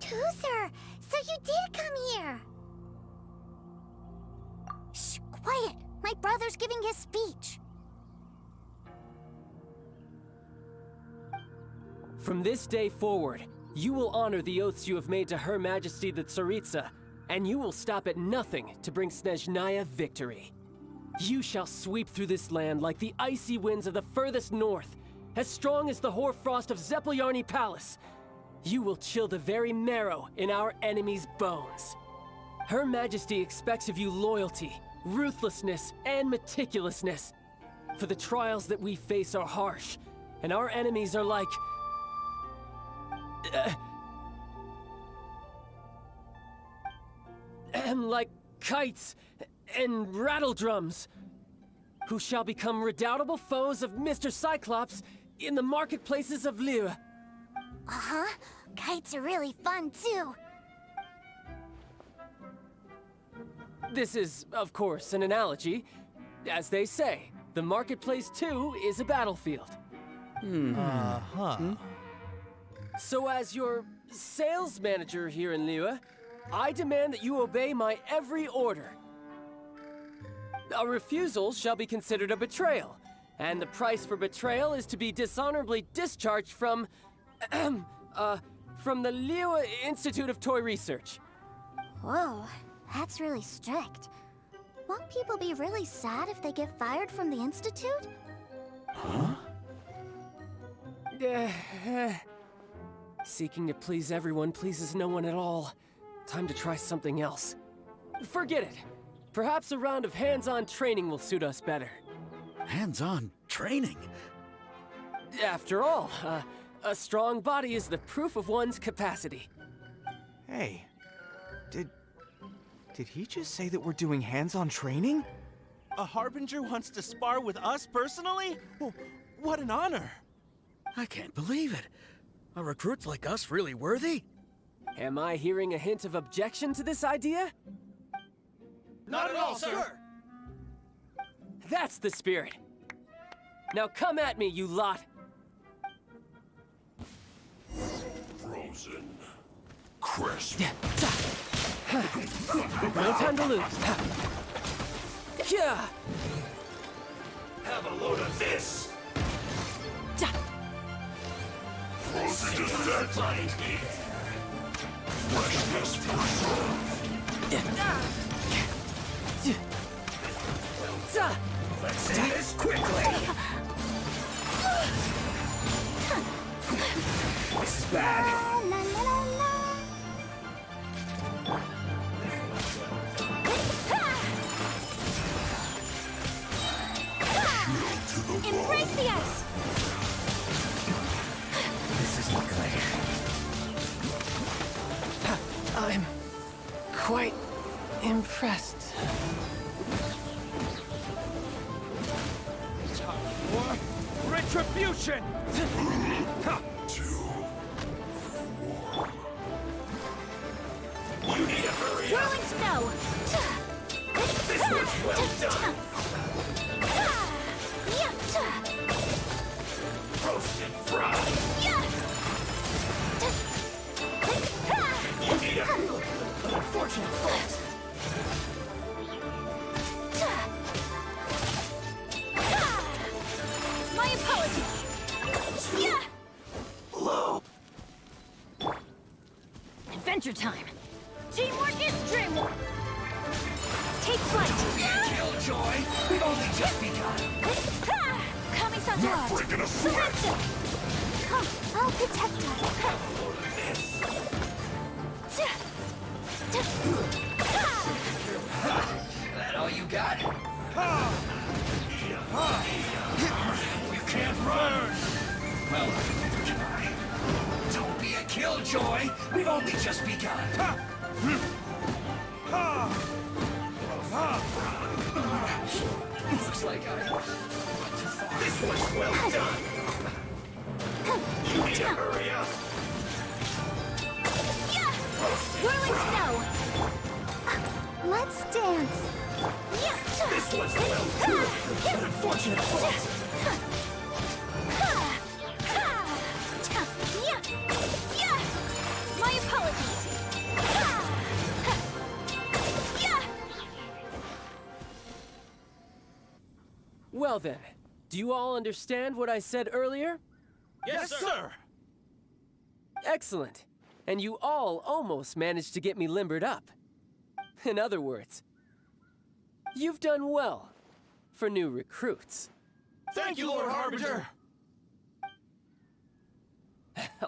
Tusser, so you did come here. Shh, quiet! My brother's giving his speech. From this day forward, you will honor the oaths you have made to Her Majesty the Tsaritsa, and you will stop at nothing to bring Snezhnaya victory. You shall sweep through this land like the icy winds of the furthest north, as strong as the hoarfrost of Zepelyarny Palace. You will chill the very marrow in our enemies' bones. Her Majesty expects of you loyalty, ruthlessness, and meticulousness. For the trials that we face are harsh, and our enemies are like... like kites and rattledrums, who shall become redoubtable foes of Mr. Cyclops in the marketplaces of Liyue. Uh-huh. Kites are really fun, too. This is, of course, an analogy. As they say, the marketplace, too, is a battlefield. So as your sales manager here in Liyue, I demand that you obey my every order. A refusal shall be considered a betrayal, and the price for betrayal is to be dishonorably discharged from the Liyue Institute of Toy Research. Whoa, That's really strict. Won't people be really sad if they get fired from the Institute? Huh? Seeking to please everyone pleases no one at all. Time to try something else. Forget it. Perhaps a round of hands-on training will suit us better. Hands-on training? After all, a strong body is the proof of one's capacity. Hey, did he just say that we're doing hands-on training? A Harbinger wants to spar with us personally? What an honor! I can't believe it. Are recruits like us really worthy? Am I hearing a hint of objection to this idea? Not at all, sir! That's the spirit. Now come at me, you lot. Frozen. Crisp. No time to lose. Yeah. Have a load of this. Frozen to death. Freshness preserved. Let's end this quickly. This is bad. Embrace the ice! This isn't good. I'm quite impressed. Retribution! You need to hurry up. Whirling snow! This was well done. Roasted fried. You need a unfortunate fault. My apologies! Low. Adventure time! Teamwork is dreamwork! Take flight! Killjoy, we've only just begun. Kami-san's Not arrived! breaking a sweat. Come, I'll protect us! That all you got? You can't run! Well, try. Don't be a killjoy. We've only just begun. Looks like this was well done. You need to hurry up. Whirling snow! Let's dance! This was well done. An unfortunate fault. My apologies! Well then, do you all understand what I said earlier? Yes, sir! Excellent. And you all almost managed to get me limbered up. In other words, you've done well for new recruits. Thank you, Lord Harbinger!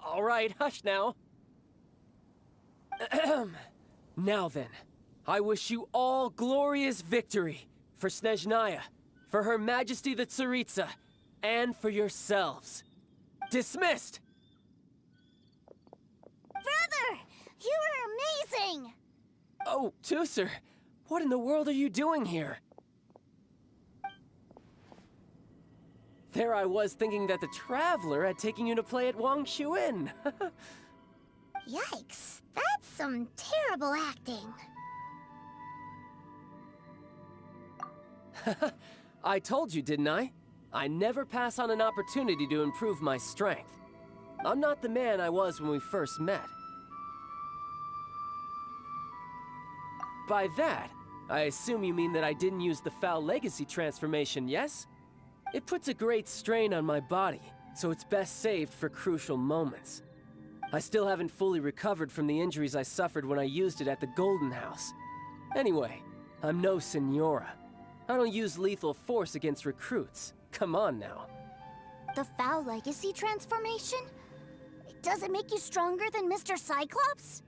All right, hush now. Now then, I wish you all glorious victory for Snezhnaya, for Her Majesty the Tsaritsa, and for yourselves. Dismissed! Brother! You were amazing! Oh, Tusser, what in the world are you doing here? There I was thinking that the Traveler had taken you to play at Wangshuin. Yikes, that's some terrible acting. I told you, didn't I? I never pass on an opportunity to improve my strength. I'm not the man I was when we first met. By that, I assume you mean that I didn't use the Foul Legacy transformation, yes? It puts a great strain on my body, so it's best saved for crucial moments. I still haven't fully recovered from the injuries I suffered when I used it at the Golden House. Anyway, I'm no senora. I don't use lethal force against recruits. Come on now. The Foul Legacy transformation? Does it make you stronger than Mr. Cyclops?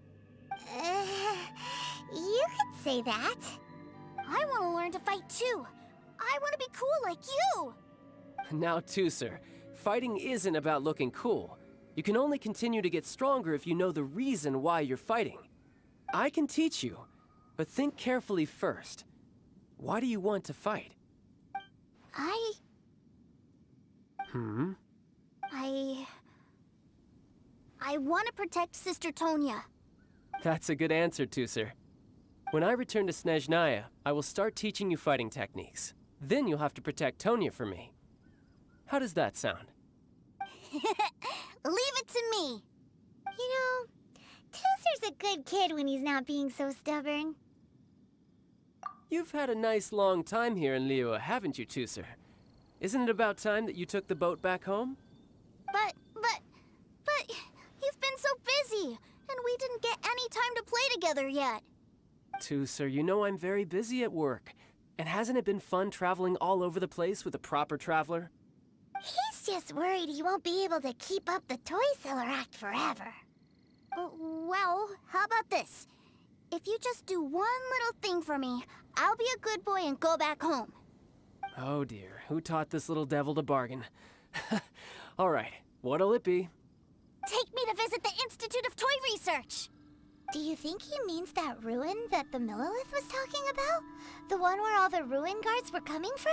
You could say that. I want to learn to fight too. I want to be cool like you. Now, Tooser, fighting isn't about looking cool. You can only continue to get stronger if you know the reason why you're fighting. I can teach you, but think carefully first. Why do you want to fight? I want to protect Sister Tonya. That's a good answer, Tooser. When I return to Snezhnaya, I will start teaching you fighting techniques. Then you'll have to protect Tonya for me. How does that sound? Leave it to me. You know, Tooser's a good kid when he's not being so stubborn. You've had a nice long time here in Liyue, haven't you, Tooser? Isn't it about time that you took the boat back home? But you've been so busy, and we didn't get any time to play together yet. Tooser, you know I'm very busy at work. And hasn't it been fun traveling all over the place with a proper traveler? He's just worried he won't be able to keep up the toy seller act forever. Well, how about this? If you just do one little thing for me, I'll be a good boy and go back home. Oh dear, who taught this little devil to bargain? All right, what'll it be? Take me to visit the Institute of Toy Research. Do you think he means that ruin that the Millilith was talking about? The one where all the ruin guards were coming from?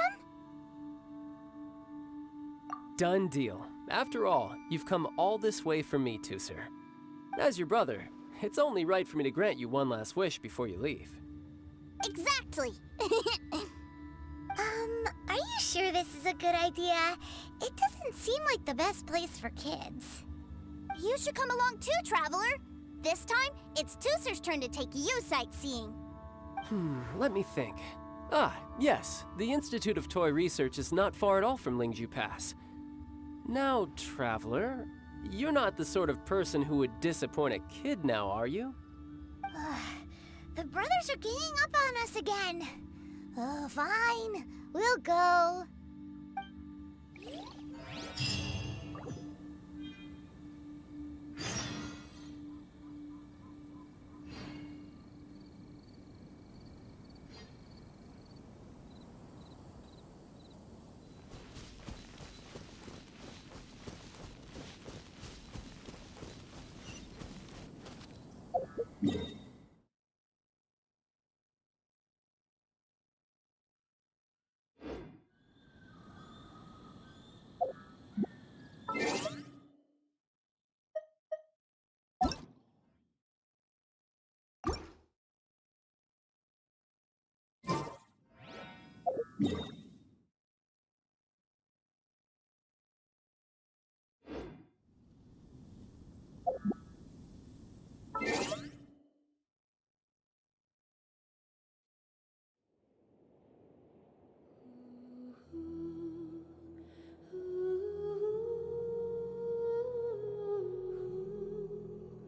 Done deal. After all, you've come all this way for me, Tooser. As your brother, it's only right for me to grant you one last wish before you leave. Exactly. Are you sure this is a good idea? It doesn't seem like the best place for kids. You should come along too, Traveler. This time, it's Tooser's turn to take you sightseeing. Let me think. Ah, yes, the Institute of Toy Research is not far at all from Lingju Pass. Now, Traveler, you're not the sort of person who would disappoint a kid now, are you? The brothers are ganging up on us again. Oh, fine. We'll go. Yeah.